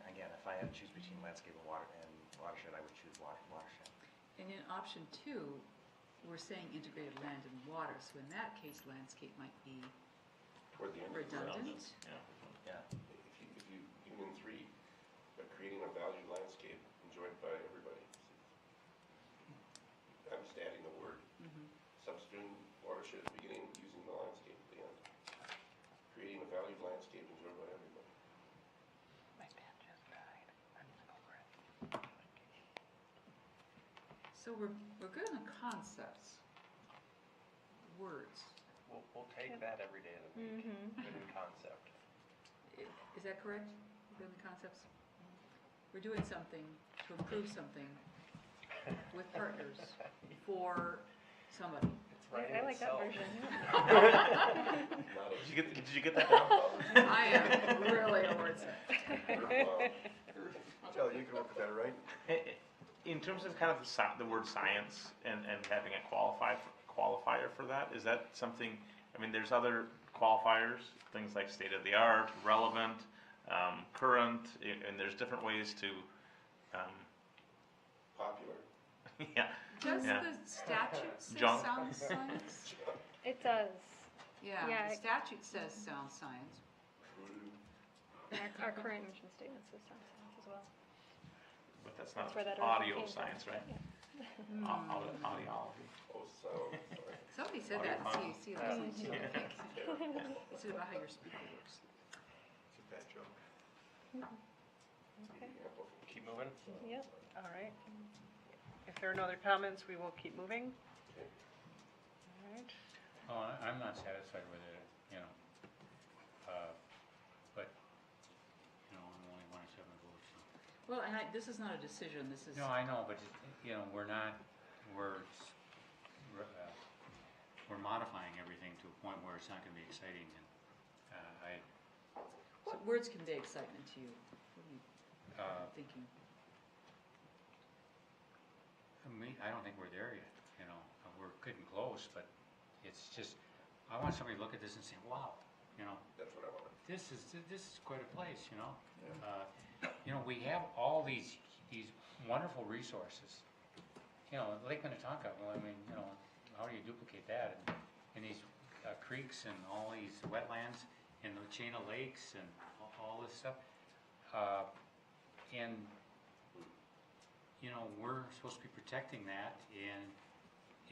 again, if I had to choose between landscape and watershed, I would choose watershed. And in option 2, we're saying integrated land and water, so in that case, landscape might be redundant. Yeah. If you, even in 3, by creating a valued landscape enjoyed by everybody. I'm just adding the word. Substituting watershed at the beginning, using the landscape at the end. Creating a valued landscape enjoyed by everybody. My pen just died. I'm gonna go for it. So we're good on concepts, words. We'll take that every day of the week, good in concept. Is that correct? Good on the concepts? We're doing something to improve something with partners for somebody. I like that version. Did you get that down? I am really a wordsmith. Joe, you can work with that, right? In terms of kind of the word science and having a qualifier for that, is that something, there's other qualifiers, things like state of the art, relevant, current, and there's different ways to, Popular. yeah. Does Yeah. the statute say Junk. sound science? It does. Yeah, Yeah, the it- statute says sound science. And our current mission statement says sound science as well. But that's not That's where that originally audio came from. science, right? Yeah. Audiology. Oh, so, sorry. Somebody said that in Audio CAC last night too, I Yeah. think. It's about how your speaker works. It's a bad joke. Okay. Keep moving. Yep. All right. If there are no other comments, we will keep moving. All right. Oh, I'm not satisfied with it, you know. But, you know, I'm only one of 7 votes, so. Well, and this is not a decision, this is. No, I know, but, you know, we're modifying everything to a point where it's not gonna be exciting, and, So words convey excitement to you. What are you thinking? I don't think we're there yet, you know, we're getting close, but it's just, I want somebody to look at this and say, wow, you know, That's what I wanted. this is quite a place, you know? You know, we have all these wonderful resources. You know, Lake Minnetonka, well, I mean, you know, how do you duplicate that? And these creeks and all these wetlands and the chain of lakes and all this stuff. And, you know, we're supposed to be protecting that, and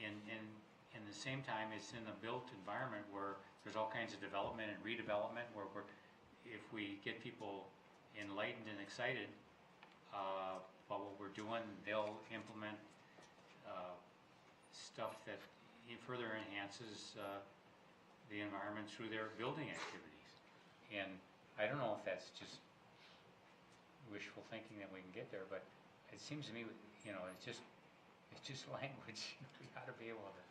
in the same time, it's in a built environment where there's all kinds of development and redevelopment, where if we get people enlightened and excited about what we're doing, they'll implement stuff that further enhances the environment through their building activities. And I don't know if that's just wishful thinking that we can get there, but it seems to me, you know, it's just language. We ought to be able to.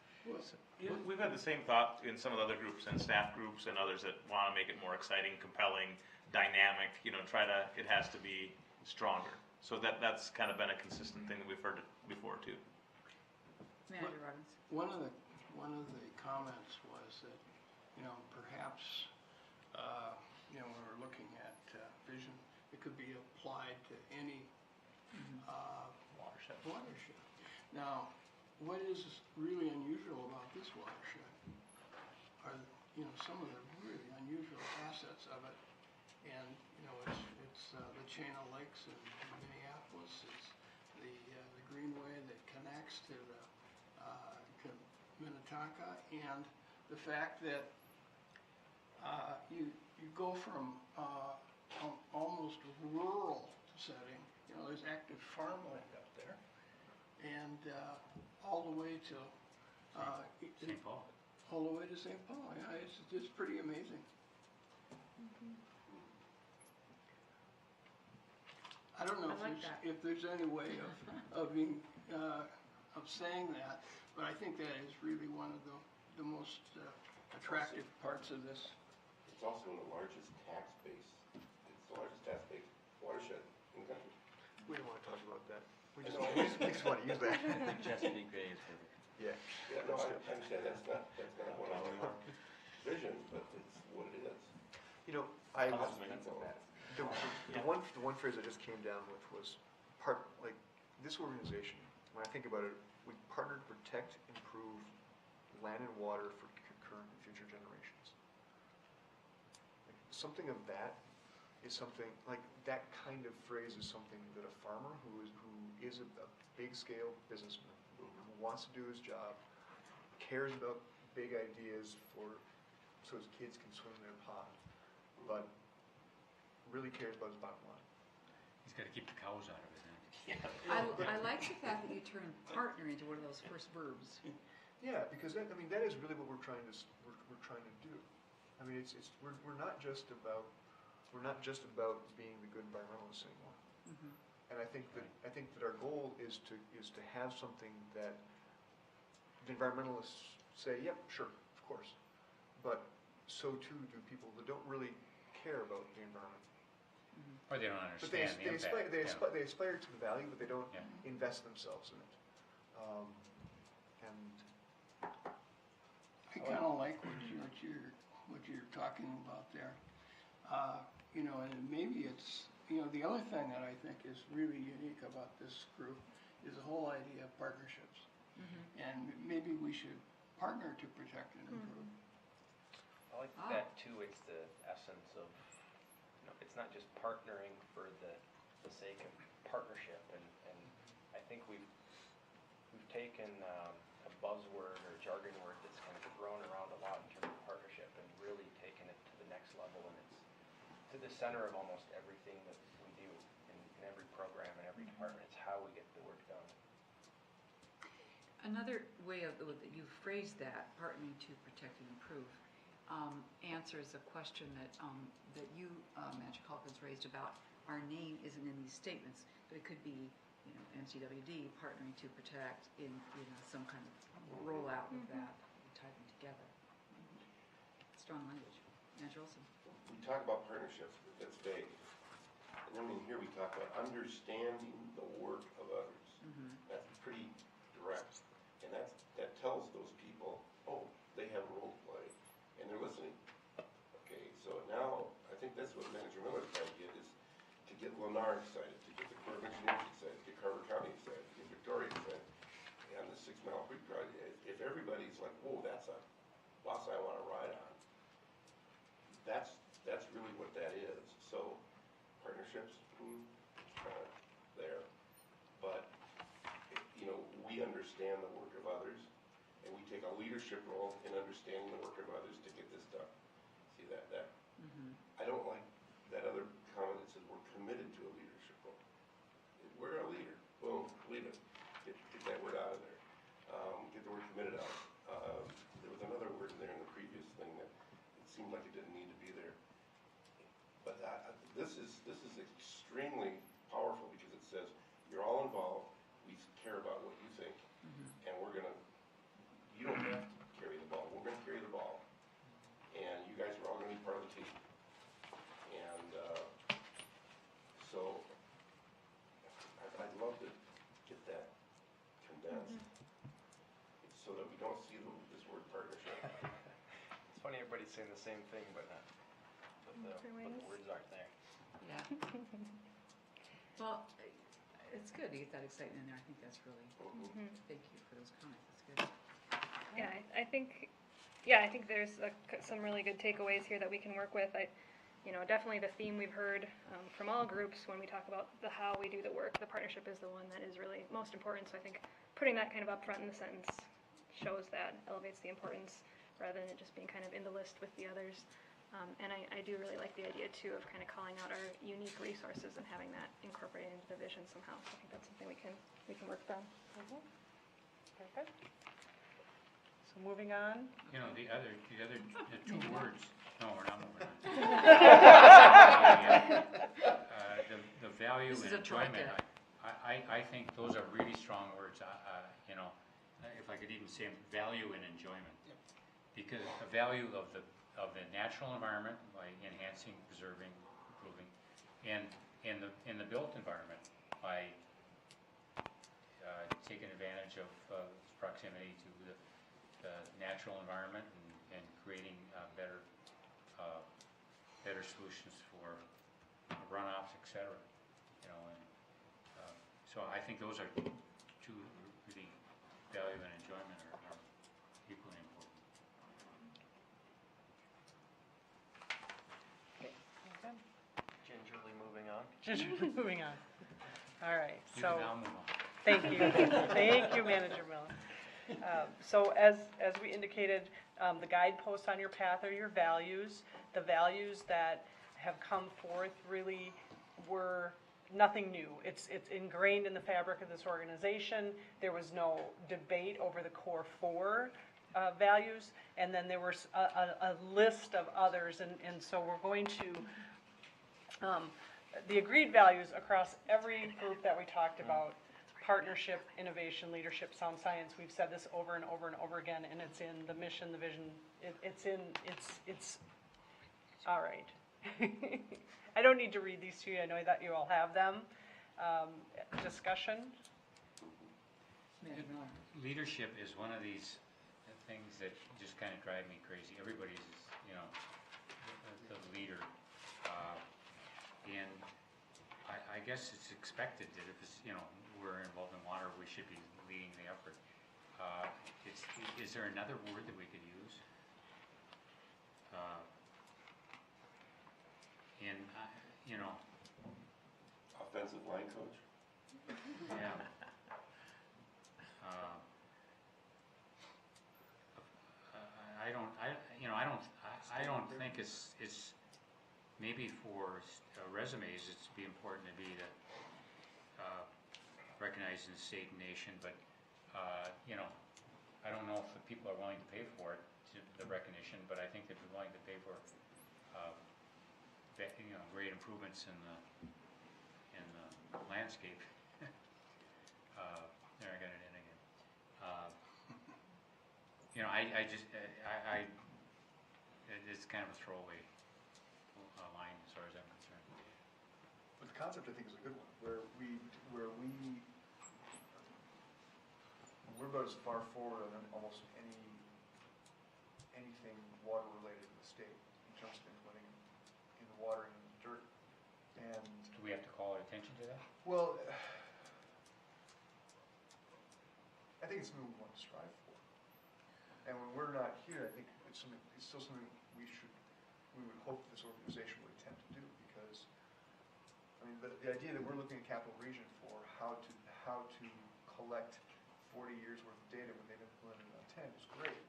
We've had the same thought in some of the other groups and staff groups and others that want to make it more exciting, compelling, dynamic, you know, it has to be stronger. So that's kind of been a consistent thing that we've heard before too. Manager Robbins. One of the comments was that, you know, perhaps, you know, when we're looking at vision, it could be applied to any watershed. Now, what is really unusual about this watershed are, you know, some of the really unusual assets of it. And, you know, it's the chain of lakes in Minneapolis, it's the greenway that connects to to Minnetonka, and the fact that you go from almost rural setting, you know, there's active farmland up there, and all the way to St. Paul. all the way to St. Paul. Yeah, it's pretty amazing. I don't know I like that. if there's any way of being of saying that, but I think that is really one of the most attractive parts of this. It's also the largest tax base. It's the largest tax base watershed in the country. We don't want to talk about that. We I just, know. we just want to use that. Chesapeake Bay is perfect. Yeah. Yeah, no, I understand that's not one of our visions, but it's what it is. You know, I was, So, the one phrase I just came down with was like this organization, when I think about it, we partner to protect, improve land and water for current and future generations. Like, something of that is something, like that kind of phrase is something that a farmer who is a big scale businessman, who wants to do his job, cares about big ideas so his kids can swim in their pond, but really cares about his bottom line. He's got to keep the cows out of it, then. I like the fact that you turn partner into one of those first verbs. Yeah, because that is really what we're trying to do. I mean, we're not just about being the good environmentalists anymore. Mhm. And I think that our goal is to have something that the environmentalists say, yep, sure, of course, but so too do people that don't really care about the environment. Or they don't But they understand the impact. they aspire to the value, but they don't Yeah. invest themselves in it. And I kind of like what you're talking about there. you know, and maybe it's, you know, the other thing that I think is really unique about this group is the whole idea of partnerships. And maybe we should partner to protect and improve. I like that too, it's the essence of, you know, it's not just partnering for the sake of partnership, and I think we've taken a buzzword or jargon word that's kind of thrown around a lot in terms of partnership and really taken it to the next level, and it's to the center of almost everything that we do in every program and every department. It's how we get the work done. Another way of, that you phrased that, partnering to protect and improve, answers a question that you, Manager Calkins, raised about our name isn't in these statements, but it could be, you know, MCWD partnering to protect in, you know, some kind of rollout of that, tie them together. Strong language. Manager Olson. We talk about partnerships, but that's vague. And then in here we talk about understanding the work of others. That's pretty direct. And that tells those people, oh, they have a role to play, and they're listening. Okay, so now I think that's what Manager Miller's trying to get, is to get Lennar excited, to get the Corps of Engineers excited, to get Carver County excited, to get Victoria excited, and the 6 Mile Creek project. If everybody's like, whoa, that's a bus I want to ride on, that's really what that is. So partnerships, there, but you know, we understand the work of others, and we take a leadership role in understanding the work of others to get this done. See that? I don't like that other comment that says we're committed to a leadership role. We're a leader. Boom, lead it. Get that word out of there. Get the word committed out. There was another word in there in the previous thing that it seemed like it didn't need to be there. But this is extremely powerful because it says you're all involved. We care about what you think, and we're gonna. You don't have to carry the ball. We're gonna carry the ball, and you guys are all gonna be part of the team. And so I'd love to get that condensed so that we don't see this word partnership. It's funny, everybody's saying the same thing, but the words aren't there. Yeah. Well, it's good to get that excitement in there. I think that's really, thank you for those comments. That's good. Yeah, I think there's some really good takeaways here that we can work with. You know, definitely the theme we've heard from all groups when we talk about the how we do the work, the partnership is the one that is really most important. So I think putting that kind of up front in the sentence shows that, elevates the importance, rather than it just being kind of in the list with the others. And I do really like the idea too of kind of calling out our unique resources and having that incorporated into the vision somehow. So I think that's something we can work from. Very good. So moving on. You know, the two words, no, we're not moving on. The value This is and a enjoyment, trifecta. I think those are really strong words. You know, if I could even say value and enjoyment. Because the value of the natural environment by enhancing, preserving, improving, and in the built environment by taking advantage of proximity to the natural environment and creating better solutions for runoffs, etc. You know, and so I think those are two really value and enjoyment are equally important. Gingerly moving on. Gingerly moving on. All right, You so. can now move on. Thank you. Thank you, Manager Miller. So as we indicated, the guideposts on your path are your values. The values that have come forth really were nothing new. It's ingrained in the fabric of this organization. There was no debate over the core 4 values, and then there was a list of others, and so we're going to, the agreed values across every group that we talked about: partnership, innovation, leadership, sound science. We've said this over and over and over again, and it's in the mission, the vision. It's all right. I don't need to read these to you. I know that you all have them. Discussion? Leadership is one of these things that just kind of drive me crazy. Everybody's, you know, the leader. And I guess it's expected that if it's, we're involved in water, we should be leading the effort. Is there another word that we could use? Offensive line coach? Yeah. I don't think it's maybe for resumes, it's be important to be recognized in the state and nation, but, I don't know if the people are willing to pay for it, the recognition, but I think they'd be willing to pay for, great improvements in the landscape. There, I got it in again. It's kind of a throwaway line as far as I'm concerned. But the concept, I think, is a good one, where we're about as far forward on almost anything water related in the state in terms of implementing in the water and in the dirt. And Do we have to call attention to that? well, I think it's something we want to strive for. And when we're not here, I think it's still something we would hope this organization would attempt to do, because the idea that we're looking at Capital Region for how to collect 40 years worth of data when they've implemented it on 10 is great.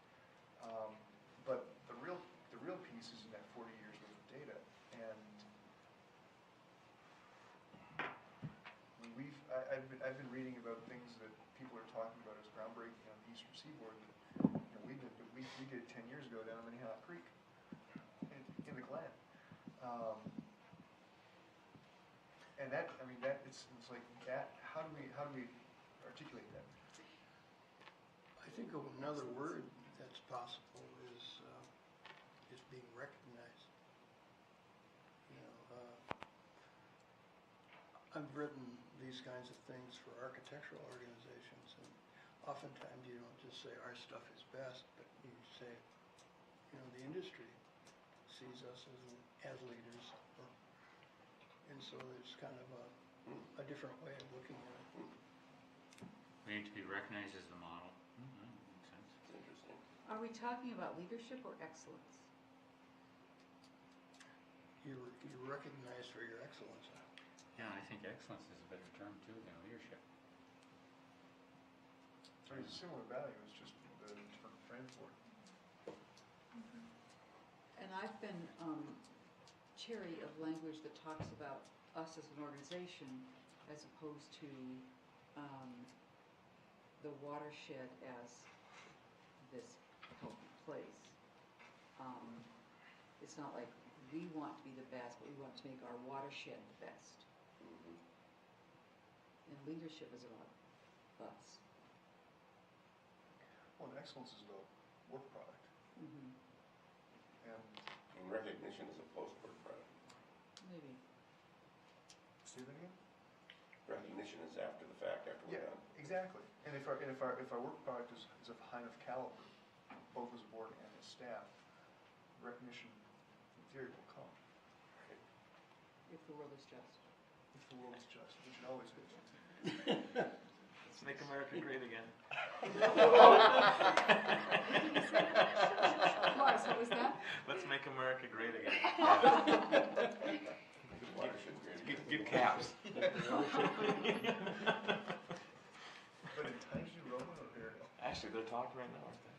But the real piece is in that 40 years worth of data. And I've been reading about things that people are talking about as groundbreaking on the Eastern Seaboard that we did 10 years ago down in Minnehaha Creek in the Glen. And that it's like that. How do we articulate that? I think of another word that's possible is being recognized. I've written these kinds of things for architectural organizations, and oftentimes you don't just say our stuff is best, but you say, the industry sees us as leaders, and so there's kind of a different way of looking at it. We need to be recognized as the model. Makes sense. Interesting. Are we talking about leadership or excellence? You're recognized for your excellence. Yeah, I think excellence is a better term too than leadership. So it's a similar value, it's just the different frame for it. And I've been chary of language that talks about us as an organization as opposed to the watershed as this healthy place. It's not like we want to be the best, but we want to make our watershed the best. And leadership is about us. Well, and excellence is about work product. And recognition is a post-work product. Maybe. Say that again? Recognition is after the fact, after we're done. Exactly. And if our work product is of high enough caliber, both as a board and as staff, recognition in theory will come. If the world is just. If the world is just, which it always is. Let's make America great again. Mars, what was that? Let's make America great again. Watershed grid. Good caps. But in Times New Roman or Arial? Actually, they're talking right now, aren't they?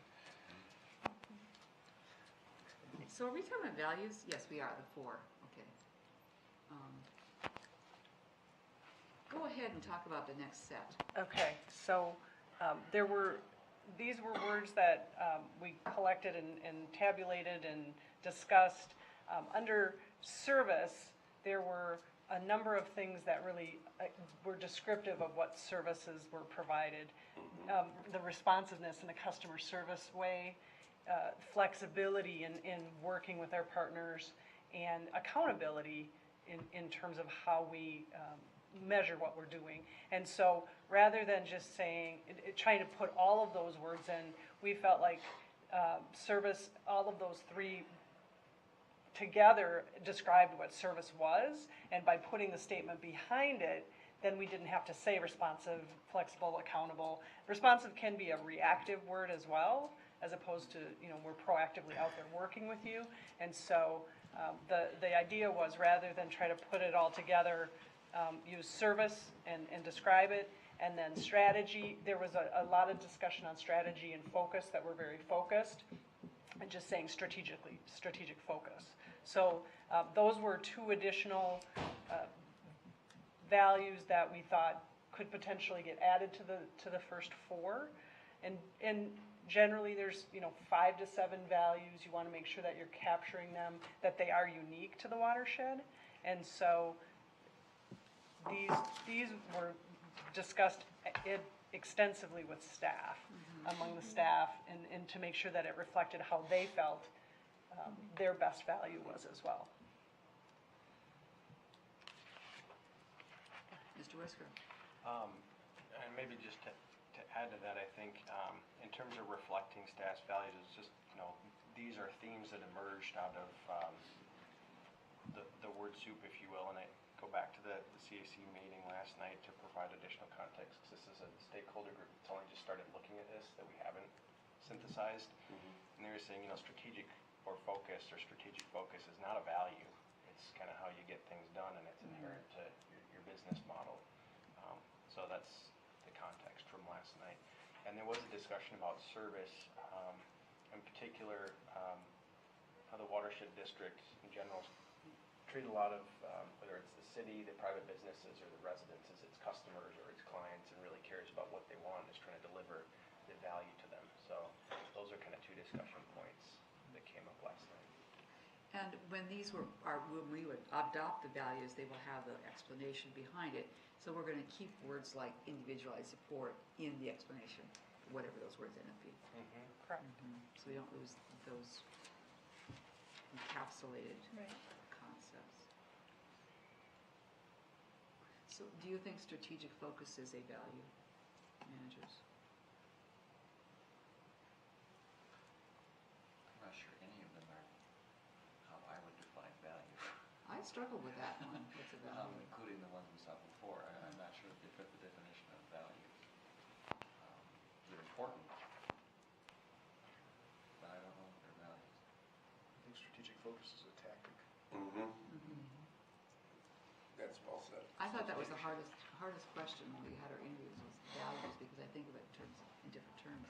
So are we talking about values? Yes, we are, the 4, okay. Go ahead and talk about the next set. Okay, so these were words that we collected and tabulated and discussed. Under service, there were a number of things that really were descriptive of what services were provided. The responsiveness in a customer service way, flexibility in working with our partners, and accountability in terms of how we measure what we're doing. And so rather than just saying, trying to put all of those words in, we felt like service, all of those 3 together described what service was, and by putting the statement behind it, then we didn't have to say responsive, flexible, accountable. Responsive can be a reactive word as well, as opposed to, you know, we're proactively out there working with you. And so the idea was, rather than try to put it all together, use service and describe it, and then strategy. There was a lot of discussion on strategy and focus, that we're very focused, and just saying strategic focus. So those were two additional values that we thought could potentially get added to the first four. And generally there's, you know, 5 to 7 values. You want to make sure that you're capturing them, that they are unique to the watershed. And so these were discussed extensively with staff, among the staff, and to make sure that it reflected how they felt their best value was as well. Mr. Whisker. And maybe just to add to that, I think in terms of reflecting staff's values, it's just, you know, these are themes that emerged out of the word soup, if you will, and I go back to the CAC meeting last night to provide additional context, because this is a stakeholder group that's only just started looking at this, that we haven't synthesized. And they were saying, you know, strategic focus is not a value. It's kind of how you get things done, and it's inherent to your business model. So that's the context from last night. And there was a discussion about service, in particular, how the watershed district in general treat a lot of, whether it's the city, the private businesses, or the residents, as its customers or its clients, and really cares about what they want, is trying to deliver the value to them. So those are kind of two discussion points that came up last night. And when when we would adopt the values, they will have the explanation behind it. So we're going to keep words like individualized support in the explanation, whatever those words end up being. Correct. So we don't lose those encapsulated Right. concepts. So do you think strategic focus is a value, managers? I'm not sure any of them are how I would define value, I struggled with that one. What's a value? including the ones we saw before. I'm not sure if they fit the definition of value. They're important, but I don't know if they're values. I think strategic focus is a tactic. That's well said. I thought that was the hardest question when we had our interviews, was values, because I think of it in different terms.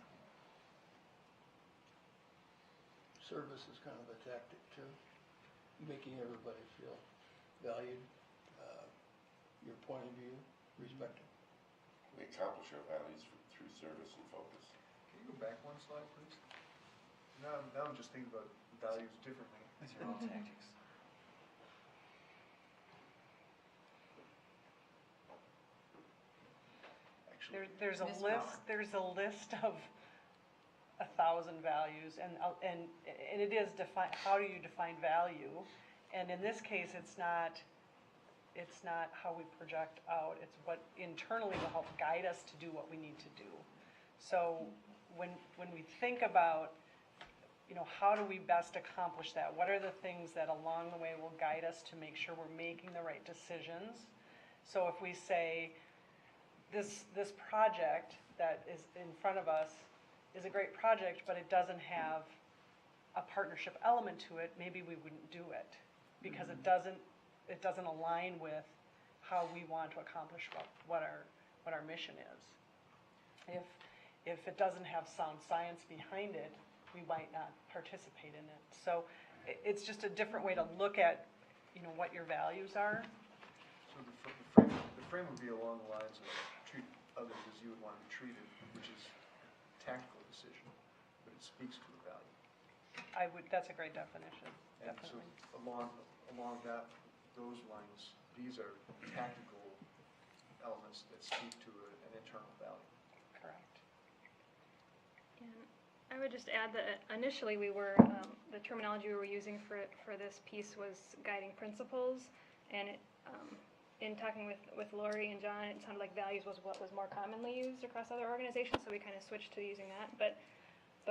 Service is kind of a tactic too, making everybody feel valued, your point of view respected. We accomplish our values through service and focus. Can you go back one slide, please? Now I'm just thinking about values differently. These are all tactics. Actually, There's a Ms. list. Bauer. There's a list of 1,000 values, and it is define. How do you define value? And in this case, it's not how we project out. It's what internally will help guide us to do what we need to do. So when we think about, you know, how do we best accomplish that? What are the things that along the way will guide us to make sure we're making the right decisions? So if we say, this project that is in front of us is a great project, but it doesn't have a partnership element to it, maybe we wouldn't do it, because it doesn't align with how we want to accomplish what our mission is. If it doesn't have sound science behind it, we might not participate in it. So it's just a different way to look at, you know, what your values are. So the frame would be along the lines of treat others as you would want to be treated, which is a tactical decision, but it speaks to a value. That's a great definition, And definitely. so along those lines, these are tactical elements that speak to an internal value. Correct. And I would just add that initially we were, the terminology we were using for this piece was guiding principles, and in talking with Lori and John, it sounded like values was what was more commonly used across other organizations, so we kind of switched to using that. But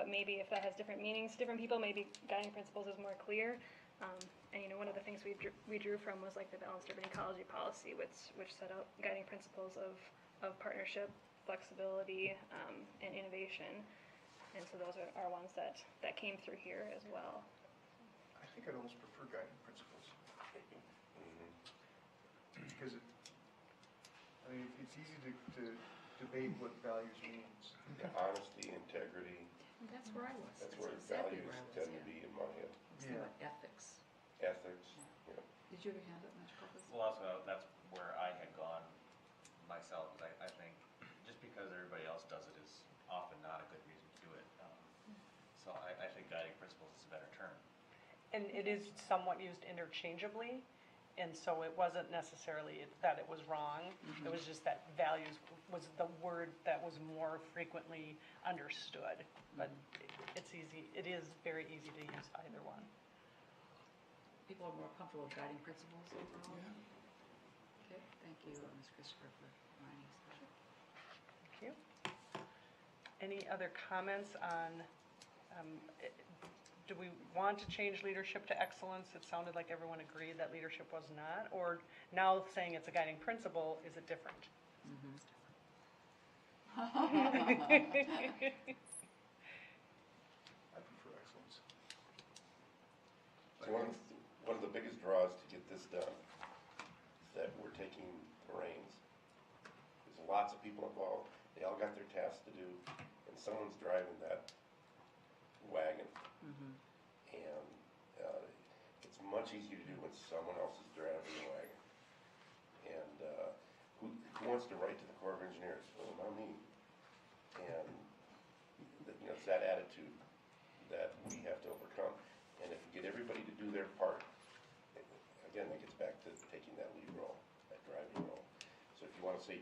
maybe if that has different meanings to different people, maybe guiding principles is more clear. And, you know, one of the things we drew from was like the balanced urban ecology policy, which set out guiding principles of partnership, flexibility, and innovation. And so those are ones that came through here as well. I think I'd almost prefer guiding principles. Because it's easy to debate what values means. Honesty, integrity, That's where I was. that's That's where exactly values where I was, tend to yeah. be in my head. It's about ethics. Ethics, yeah. Did you ever have that much focus? Well, also, that's where I had gone myself, because I think just because everybody else does it is often not a good reason to do it. So I think guiding principles is a better term. And it is somewhat used interchangeably, and so it wasn't necessarily that it was wrong. It was just that values was the word that was more frequently understood. But it's easy, it is very easy to use either one. People are more comfortable with guiding principles overall? Okay, thank you, Ms. Christopher, for reminding us that. Thank you. Any other comments on, do we want to change leadership to excellence? It sounded like everyone agreed that leadership was not, or now saying it's a guiding principle, is it different? I prefer excellence. So one of the biggest draws to get this done is that we're taking the reins. There's lots of people involved, they all got their tasks to do, and someone's driving that wagon. And it's much easier to do when someone else is driving the wagon. And who wants to write to the Corps of Engineers? Well, not me. And it's that attitude that we have to overcome. And if we get everybody to do their part, again, that gets back to taking that lead role, that driving role. So if you want to say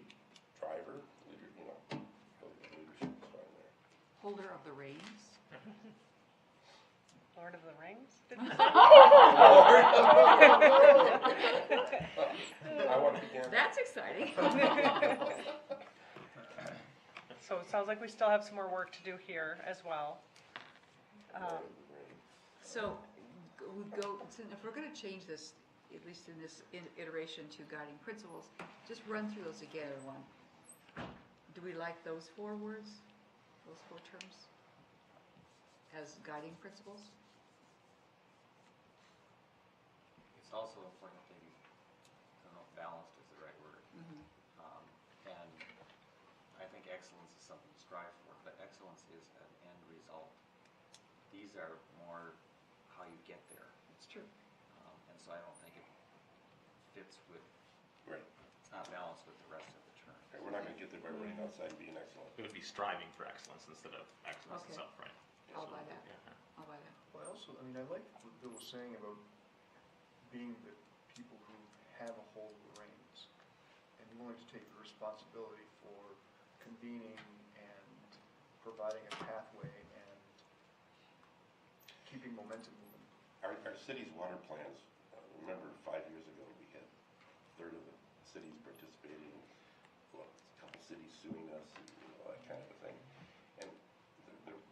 driver, leader, leadership is fine there. Holder of the reins? Lord of the Rings? Did I want to begin. That's exciting. So it sounds like we still have some more work to do here as well. So, if we're going to change this, at least in this iteration, to guiding principles, just run through those again, everyone. Do we like those 4 words, those 4 terms, as guiding principles? It's also important to be, I don't know if balanced is the right word. And I think excellence is something to strive for, but excellence is an end result. These are more how you get there. It's true. And so I don't think it fits with, Right. it's not balanced with the rest of the term. Right, we're not going to get there by running outside and being excellent. It would be striving for excellence instead of excellence Okay. itself, right? I'll buy that. Yeah. I'll buy that. Well, I like what Bill was saying about being the people who have a hold of the reins and willing to take the responsibility for convening and providing a pathway and keeping momentum moving. Our city's water plans, remember 5 years ago, we had a third of the cities participating, a couple cities suing us, and that kind of a thing. And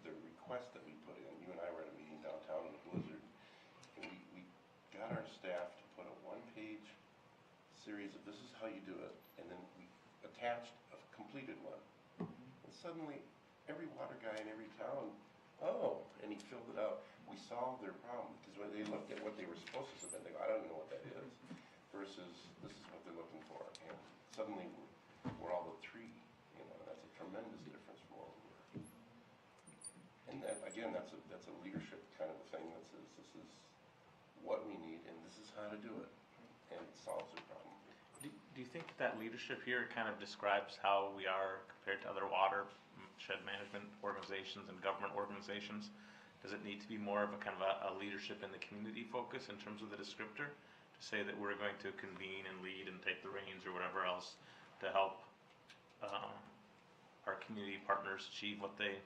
the request that we put in, you and I were at a meeting downtown in the Blizzard, and we got our staff to put a 1-page series of this is how you do it, and then we attached a completed one. And suddenly, every water guy in every town, and he filled it out. We solved their problem, because when they looked at what they were supposed to submit, they go, I don't know what that is, versus this is what they're looking for. And suddenly, we're all the 3, that's a tremendous difference from what we were. And that, again, that's a leadership kind of a thing that says, this is what we need, and this is how to do it, and it solves the problem. Do you think that leadership here kind of describes how we are compared to other watershed management organizations and government organizations? Does it need to be more of a kind of a leadership in the community focus in terms of the descriptor? To say that we're going to convene and lead and take the reins or whatever else to help our community partners achieve what they,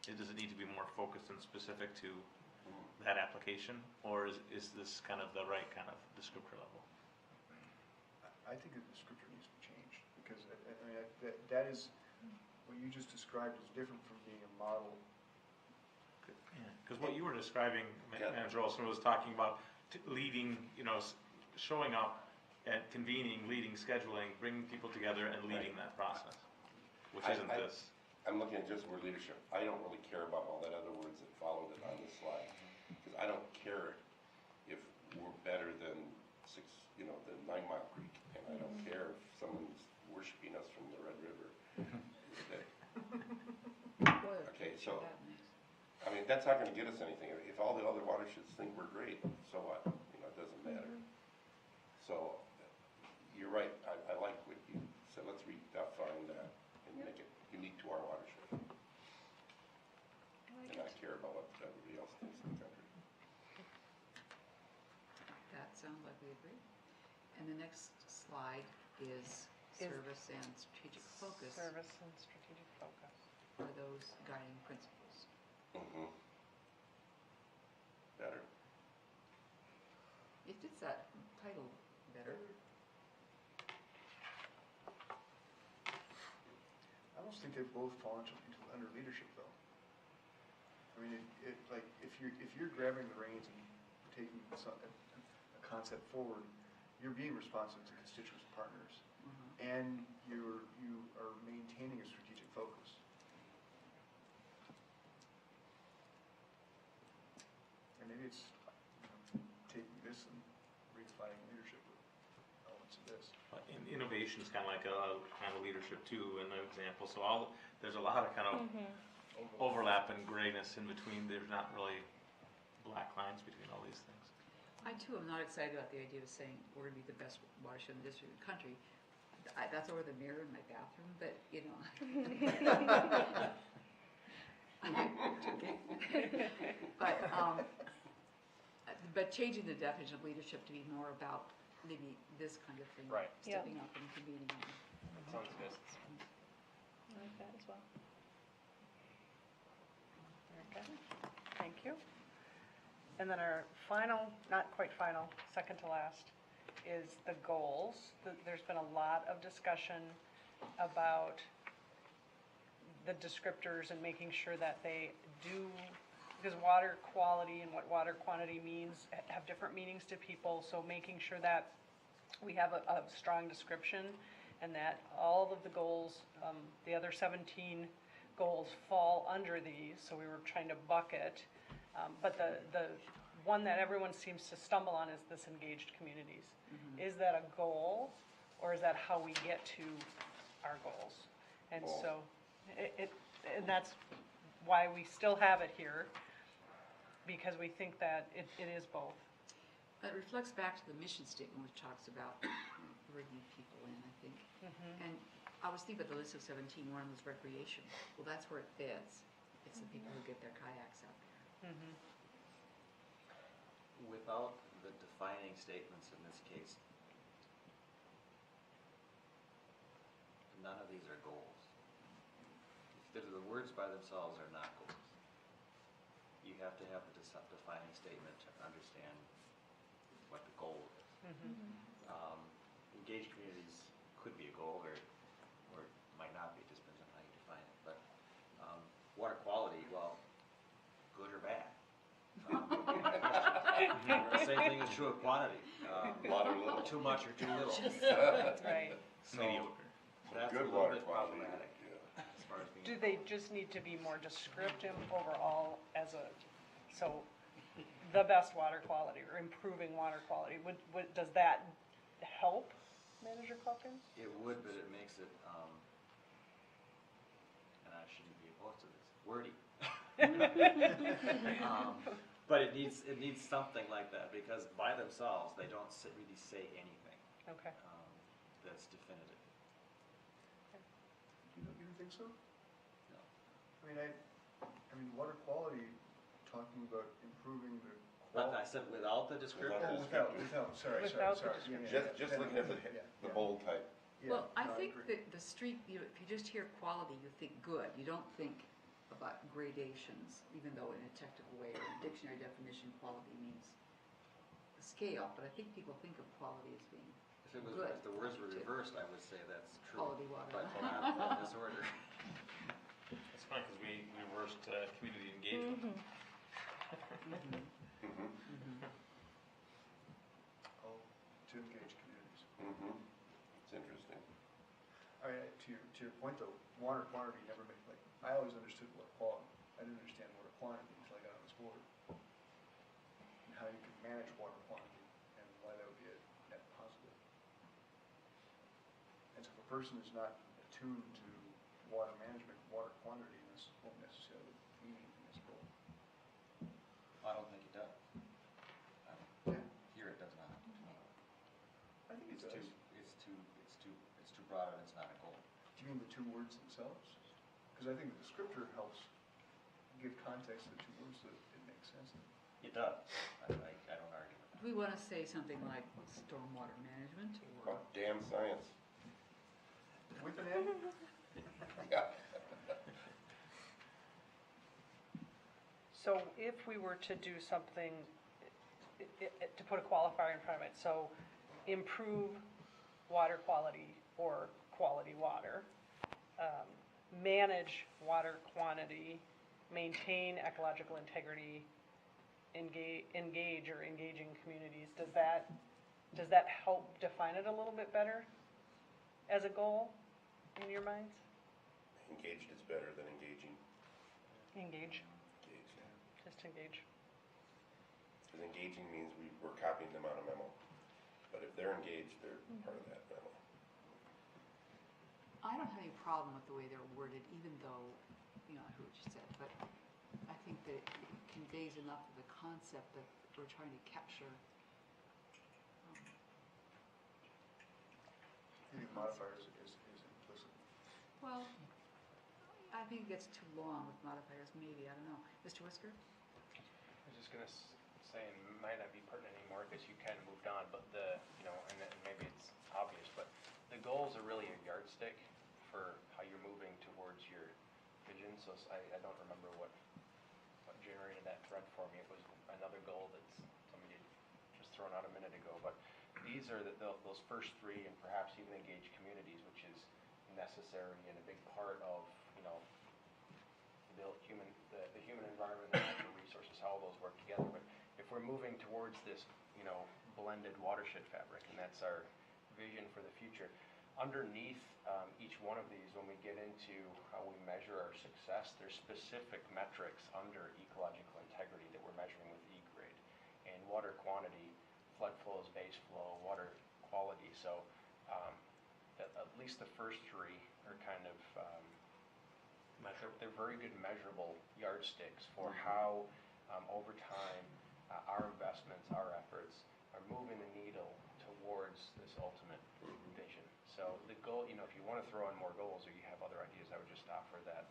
does it need to be more focused and specific to that application? Or is this kind of the right kind of descriptor level? I think the descriptor needs to be changed, because that is, what you just described is different from being a model Because what you were describing, Yeah. Manager Olson, was talking about leading, showing up and convening, leading, scheduling, bringing people together and leading that process, which isn't this. I'm looking at just word leadership. I don't really care about all that other words that followed it on this slide. Because I don't care if we're better than the 9 Mile Creek. And I don't care if someone's worshiping us from the Red River. Okay, so, I mean, that's not gonna get us anything. If all the other watersheds think we're great, so what? It doesn't matter. So, you're right. I like what you said. Let's redefine that and make it unique to our watershed. And not care about what everybody else thinks in the country. That sounds like we agree. And the next slide is service and strategic focus Service and strategic focus. for those guiding principles. Mm-hmm. Better. It fits that title better. I almost think they both fall under leadership though. I mean, like if you're grabbing the reins and taking a concept forward, you're being responsive to constituents and partners, and you are maintaining a strategic focus. And maybe it's taking this and redefining leadership with elements of this. And innovation is kind of like a kind of leadership too, an example. So there's a lot of kind of overlap and grayness in between. There's not really black lines between all these things. I too am not excited about the idea of saying we're going to be the best watershed in the district of the country. That's over the mirror in my bathroom, but but changing the definition of leadership to be more about maybe this kind of thing, Right. stepping up and convening. That sounds good. I like that as well. Very good. Thank you. And then our final, not quite final, second to last, is the goals. There's been a lot of discussion about the descriptors and making sure that they do, because water quality and what water quantity means have different meanings to people, so making sure that we have a strong description and that all of the goals, the other 17 goals fall under these, so we were trying to bucket. But the one that everyone seems to stumble on is this engaged communities. Is that a goal, or is that how we get to our goals? And so, and that's why we still have it here, because we think that it is both. It reflects back to the mission statement, which talks about bringing people in, I think. And I was thinking about the list of 17, one was recreation. Well, that's where it fits. It's the people who get their kayaks out there. Without the defining statements in this case, none of these are goals. The words by themselves are not goals. You have to have the defining statement to understand what the goal is. Engaged communities could be a goal, or it might not be, it just depends on how you define it. But water quality, well, good or bad? The same thing is true of quantity. Too much or too little. Right. So that's a Good little water bit quality, problematic as far as being. Do they just need to be more descriptive overall as so the best water quality or improving water quality, does that help, Manager Calkins? It would, but it makes it, and I shouldn't be opposed to this, wordy. But it needs something like that, because by themselves, they don't really say anything. Okay. That's definitive. You don't think so? No. I mean, water quality, talking about improving the But I said without the descriptors. Without, sorry. Without the Just looking at the bold type. Well, I think that the street, if you just hear quality, you think good. You don't think about gradations, even though in a technical way or in a dictionary definition, quality means a scale. But I think people think of quality as being good. If the words were reversed, I would say that's true. Quality water. But not in this order. It's fine because we reversed community engagement. Oh, to engage communities. It's interesting. I mean, to your point though, water quantity never made, like, I always understood water quality. I didn't understand water quantity until I got on this board. And how you can manage water quantity and why that would be a net positive. And so if a person is not attuned to water management, water quantity, this won't necessarily mean anything as a goal. I don't think it does. Here it does not. I think it It's does. it's too broad and it's not a goal. Do you mean the two words themselves? Because I think the descriptor helps give context to the two words so that it makes sense. It does. I don't argue with that. Do we want to say something like stormwater management or? Oh, damn science. With an M? Yeah. So if we were to do something, to put a qualifier in front of it, so improve water quality or quality water, manage water quantity, maintain ecological integrity, engage or engaging communities, does that help define it a little bit better as a goal in your minds? Engaged is better than engaging. Engage, Engaged. just engage. Because engaging means we're copying them on a memo. But if they're engaged, they're part of that memo. I don't have any problem with the way they're worded, even though, I heard what you said, but I think that it conveys enough of the concept that we're trying to capture. Any modifiers is implicit. Well, I think it gets too long with modifiers, maybe, I don't know. Mr. Whisker? I was just gonna say, and it might not be pertinent anymore because you kind of moved on, but and maybe it's obvious, but the goals are really a yardstick for how you're moving towards your vision. So I don't remember what generated that thread for me. It was another goal that's somebody had just thrown out a minute ago, but these are those first three, and perhaps even engage communities, which is necessary and a big part of, the human environment and natural resources, how all those work together. But if we're moving towards this, blended watershed fabric, and that's our vision for the future, underneath each one of these, when we get into how we measure our success, there's specific metrics under ecological integrity that we're measuring with E-grade, and water quantity, flood flows, base flow, water quality. So at least the first three are kind of they're very good measurable yardsticks for how over time our investments, our efforts are moving the needle towards this ultimate vision. So the goal, if you want to throw in more goals or you have other ideas, I would just offer that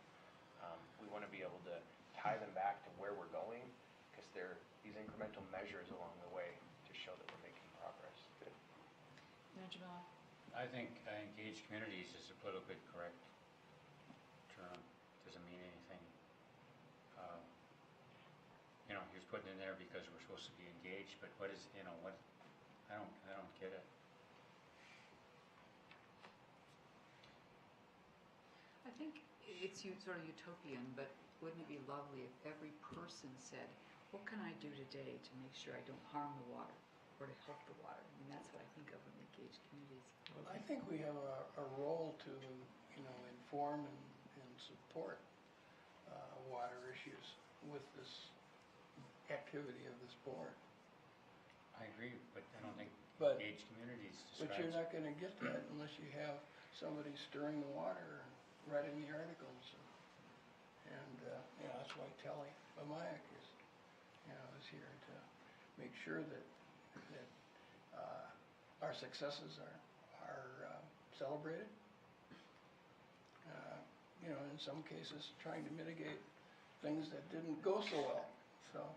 we want to be able to tie them back to where we're going, because they're these incremental measures along the way to show that we're making progress. Manager Miller? I think engaged communities is a politically correct term. Doesn't mean anything. He's putting in there because we're supposed to be engaged, but what is, what? I don't get it. I think it's sort of utopian, but wouldn't it be lovely if every person said, what can I do today to make sure I don't harm the water or to help the water? I mean, that's what I think of when engaged communities. Well, I think we have a role to, inform and support water issues with this activity of this board. I agree, but I don't think But- engaged communities But describes. you're not gonna get that unless you have somebody stirring the water and writing the articles. And that's why Telly Bamayak is here to make sure that our successes are celebrated. In some cases, trying to mitigate things that didn't go so well, so.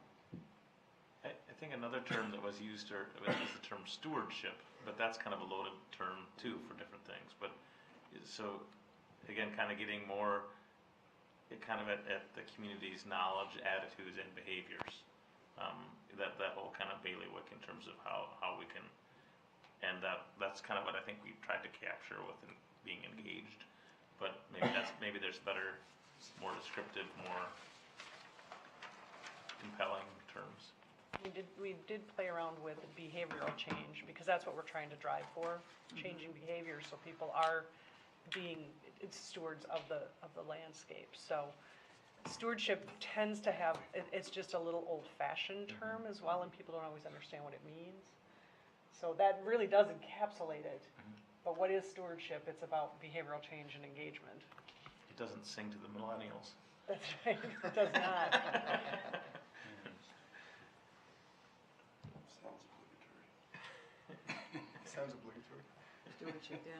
I think another term that was used was the term stewardship, but that's kind of a loaded term too for different things. But so again, kind of getting more kind of at the community's knowledge, attitudes, and behaviors. That whole kind of bailiwick in terms of how we can, and that's kind of what I think we've tried to capture with being engaged. But maybe there's better, more descriptive, more compelling terms. We did play around with behavioral change, because that's what we're trying to drive for, changing behavior, so people are being stewards of the landscape. So stewardship tends to have, it's just a little old-fashioned term as well, and people don't always understand what it means. So that really does encapsulate it. But what is stewardship? It's about behavioral change and engagement. It doesn't sing to the millennials. That's right, it does not. Sounds obligatory. Sounds obligatory. Stewardship, yeah.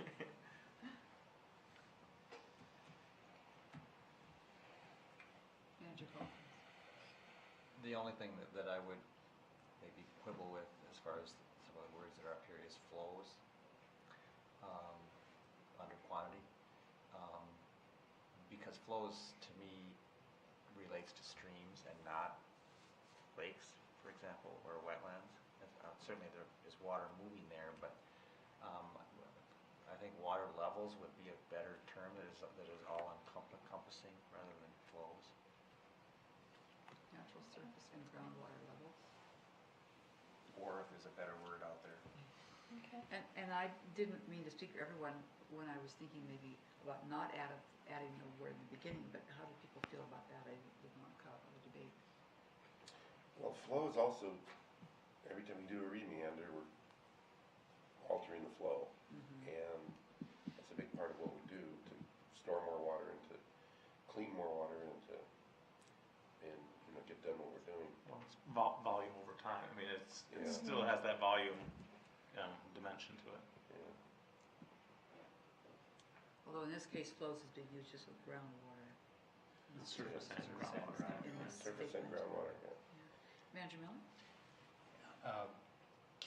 Manager Cole. The only thing that I would maybe quibble with as far as some of the words that are up here is flows, under quantity. Because flows to me relates to streams and not lakes, for example, or wetlands. Certainly there is water moving there, but I think water levels would be a better term that is all encompassing rather than flows. Natural surface and groundwater levels. Or if there's a better word out there. Okay. And I didn't mean to speak for everyone when I was thinking maybe about not adding the word in the beginning, but how do people feel about that? I didn't want to cut off the debate. Well, flow is also, every time we do a remeander, we're altering the flow. And that's a big part of what we do, to store more water and to clean more water and to, and, get done what we're doing. Well, it's volume over time. I mean, it still has that volume dimension to it. Yeah. Although in this case, flows is being used just with groundwater. The surface and groundwater. In this Surface and statement. groundwater, yeah. Manager Miller?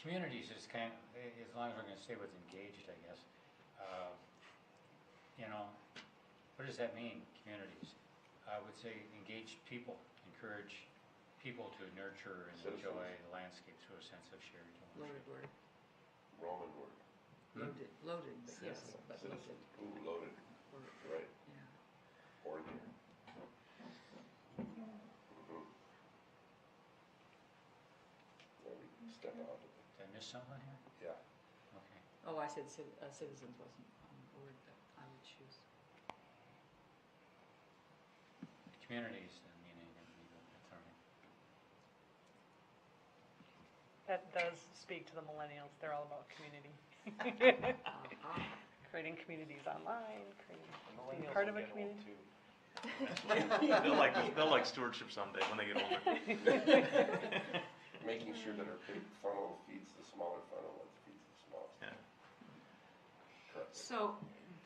Communities is kind of, as long as we're going to stay with engaged, I guess. What does that mean, communities? I would say engaged people, encourage people to nurture and Citizens. enjoy the landscape through a sense of shared ownership. Loaded word. Roman word. Loaded, but yes, but Citizen. loaded. Ooh, loaded, Word. right, Yeah. or near. Yeah, we step out of it, Did I miss something here? yeah. Okay. Oh, I said citizens wasn't a word that I would choose. Communities, then meaning, that's all right. That does speak to the millennials. They're all about community. Creating communities online, being part of a community. They'll like stewardship someday when they get older. Making sure that our big funnel feeds the smaller funnel, that feeds the small. Yeah. Correct. So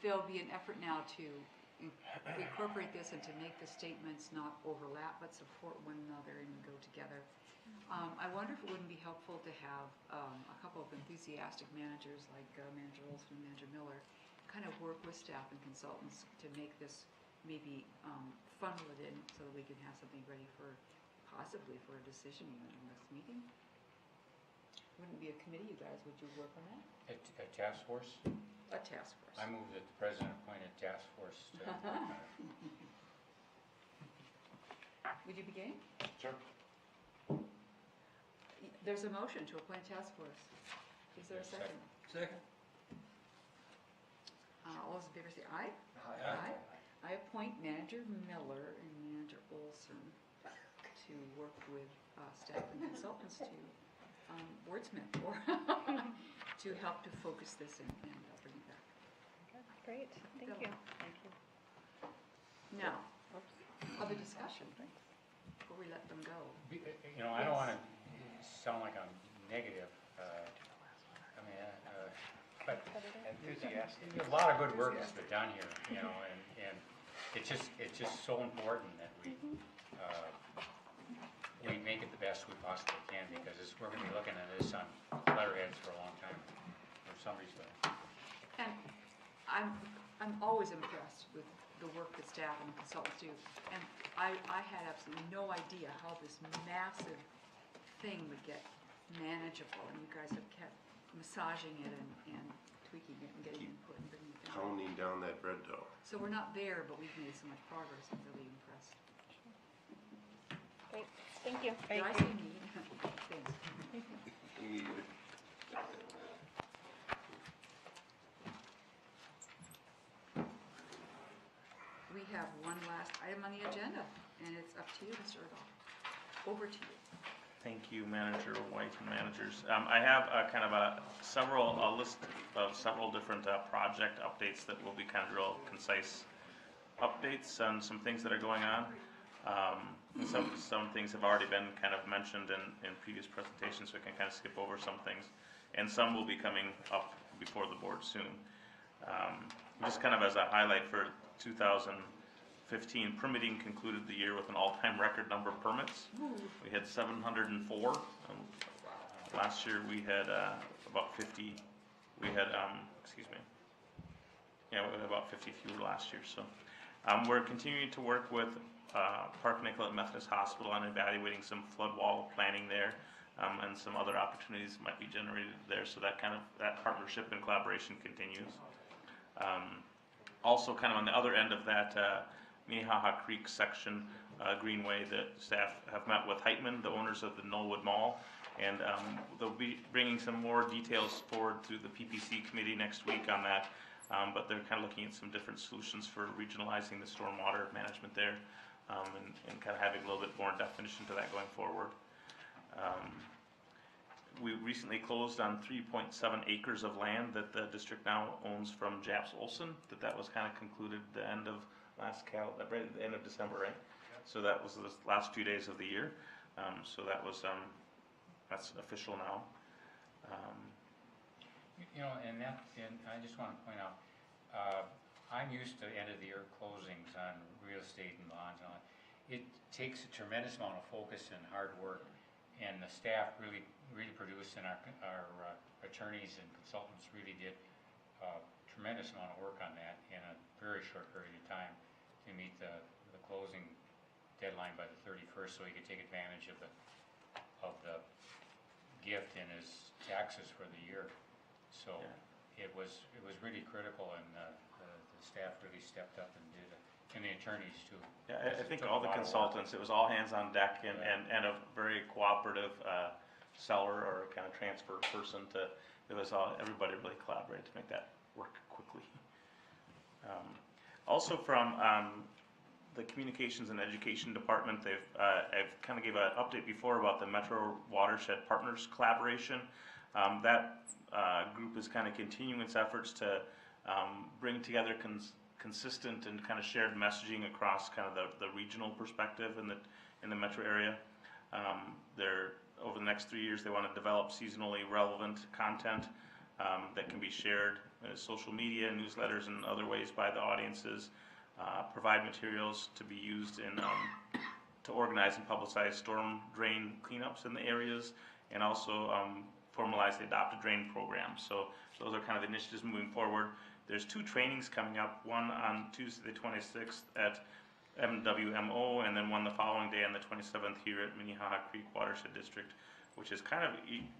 there'll be an effort now to incorporate this and to make the statements not overlap, but support one another and go together. I wonder if it wouldn't be helpful to have a couple of enthusiastic managers like Manager Olson and Manager Miller kind of work with staff and consultants to make this maybe funnel it in so that we can have something ready possibly for a decision even in this meeting. Wouldn't it be a committee, you guys? Would you work on that? A task force? A task force. I move that the president appoint a task force to work on it. Would you be game? Sure. There's a motion to appoint a task force. Is there a second? Second. All those in favor say aye. Aye. I appoint Manager Miller and Manager Olson to work with staff and consultants to wordsmith or to help to focus this and bring it back. Great, thank you. Thank you. Now, other discussion before we let them go. I don't want to sound like I'm negative. But Enthusiastic. a lot of good work has been done here, and it's just so important that we make it the best we possibly can, because we're going to be looking at this on letterheads for a long time, or somebody's going to. And I'm always impressed with the work that staff and consultants do. And I had absolutely no idea how this massive thing would get manageable. And you guys have kept massaging it and tweaking it and getting input and bringing it down. Pounding down that bread dough. So we're not there, but we've made so much progress. I'm really impressed. Great, thank you. Did I say me? Thanks. We have one last item on the agenda, and it's up to you, Mr. Erdahl. Over to you. Thank you, Manager White and managers. I have kind of a list of several different project updates that will be kind of real concise updates on some things that are going on. And some things have already been kind of mentioned in previous presentations, so I can kind of skip over some things. And some will be coming up before the board soon. Just kind of as a highlight for 2015, permitting concluded the year with an all-time record number of permits. We had 704. Last year we had about 50. We had, we had about 50 fewer last year. So we're continuing to work with Park Nicollet Methodist Hospital on evaluating some flood wall planning there, and some other opportunities might be generated there. So that partnership and collaboration continues. Also, kind of on the other end of that, Minnehaha Creek section greenway, that staff have met with Heitman, the owners of the Knollwood Mall, and they'll be bringing some more details forward to the PPC committee next week on that. But they're kind of looking at some different solutions for regionalizing the stormwater management there, and kind of having a little bit more definition to that going forward. We recently closed on 3.7 acres of land that the district now owns from Japs Olson. That was kind of concluded the end of right at the end of December, right? Yep. So that was the last few days of the year. So that was that's official now. And I just want to point out, I'm used to end of the year closings on real estate and bonds and all that. It takes a tremendous amount of focus and hard work, and the staff really produced, and our attorneys and consultants really did a tremendous amount of work on that in a very short period of time to meet the closing deadline by the 31st, so he could take advantage of the gift in his taxes for the year. So it was really critical, and the staff really stepped up and did it, and the attorneys too. Yeah, I think all the consultants, it was all hands on deck, and a very cooperative seller or kind of transfer person everybody really collaborated to make that work quickly. Also from the Communications and Education Department, I've kind of gave an update before about the Metro Watershed Partners collaboration. That group is kind of continuing its efforts to bring together consistent and kind of shared messaging across kind of the regional perspective in the metro area. Over the next 3 years, they want to develop seasonally relevant content that can be shared in social media, newsletters, and other ways by the audiences. Provide materials to be used to organize and publicize storm drain cleanups in the areas, and also formalize the adopted drain program. So those are kind of the initiatives moving forward. There's 2 trainings coming up, one on Tuesday the 26th at MWMO, and then one the following day on the 27th here at Minnehaha Creek Watershed District, which is kind of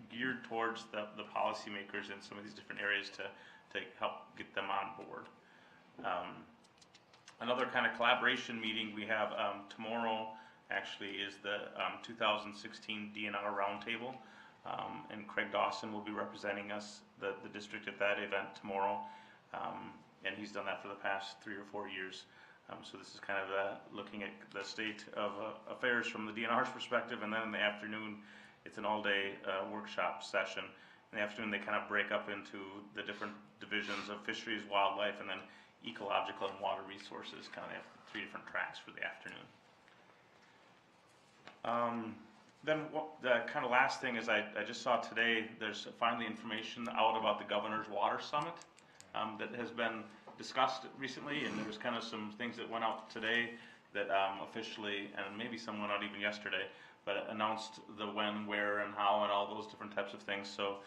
geared towards the policymakers in some of these different areas to help get them on board. Another kind of collaboration meeting we have tomorrow actually is the 2016 DNR Roundtable, and Craig Dawson will be representing us, the district, at that event tomorrow, and he's done that for the past 3 or 4 years. So this is kind of looking at the state of affairs from the DNR's perspective, and then in the afternoon, it's an all-day workshop session. In the afternoon, they kind of break up into the different divisions of fisheries, wildlife, and then ecological and water resources. Kind of have 3 different tracks for the afternoon. Then the kind of last thing is I just saw today there's finally information out about the Governor's Water Summit that has been discussed recently, and there was kind of some things that went out today that officially, and maybe some went out even yesterday, but announced the when, where, and how, and all those different types of things. So,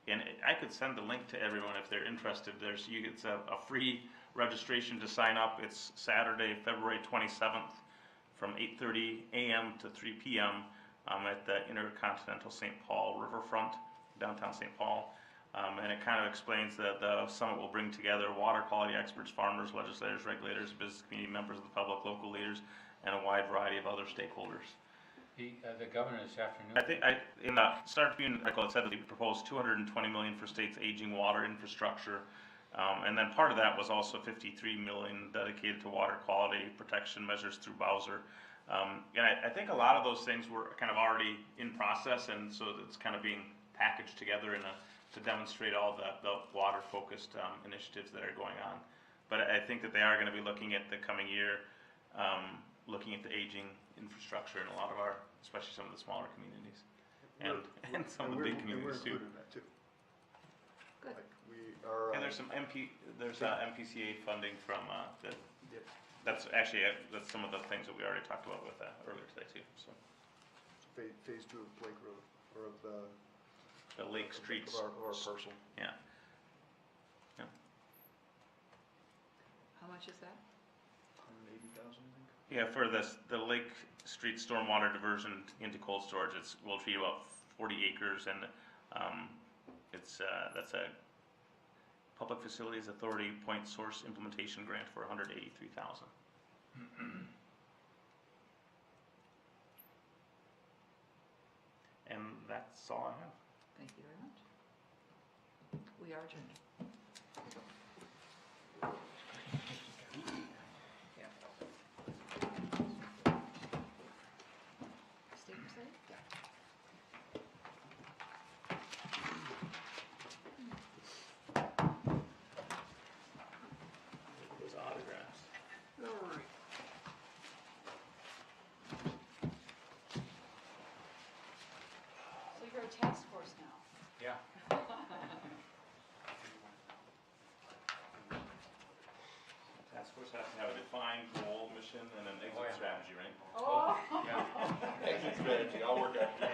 and I could send the link to everyone if they're interested. It's a free registration to sign up. It's Saturday, February 27th from 8:30 a.m. to 3 p.m. At the Intercontinental St. Paul Riverfront, downtown St. Paul. And it kind of explains that the summit will bring together water quality experts, farmers, legislators, regulators, business community members of the public, local leaders, and a wide variety of other stakeholders. The governor this afternoon. I think in the Star Tribune article, it said that he proposed $220 million for states' aging water infrastructure. And then part of that was also $53 million dedicated to water quality protection measures through Bowser. And I think a lot of those things were kind of already in process, and so it's kind of being packaged together to demonstrate all the water-focused initiatives that are going on. But I think that they are going to be looking at the coming year, looking at the aging infrastructure in a lot of our, especially some of the smaller communities, and some of the big communities too. We're included in that too. Good. Like we are. And there's some MPCA funding from that's actually that's some of the things that we already talked about with earlier today too. So Phase 2 of Blake Road, or of the Lake Streets. Of our parcel. Yeah. Yeah. How much is that? 180,000, I think. Yeah, for the Lake Street stormwater diversion into cold storage, we'll treat about 40 acres, and that's a Public Facilities Authority Point Source Implementation Grant for $183,000. And that's all I have. Thank you very much. We are adjourned. Stay safe? Those autographs. All right. So you're a task force now? Yeah. Task force has to have a defined goal, mission, and an exit strategy, right? Oh. Yeah. Exit strategy, I'll work on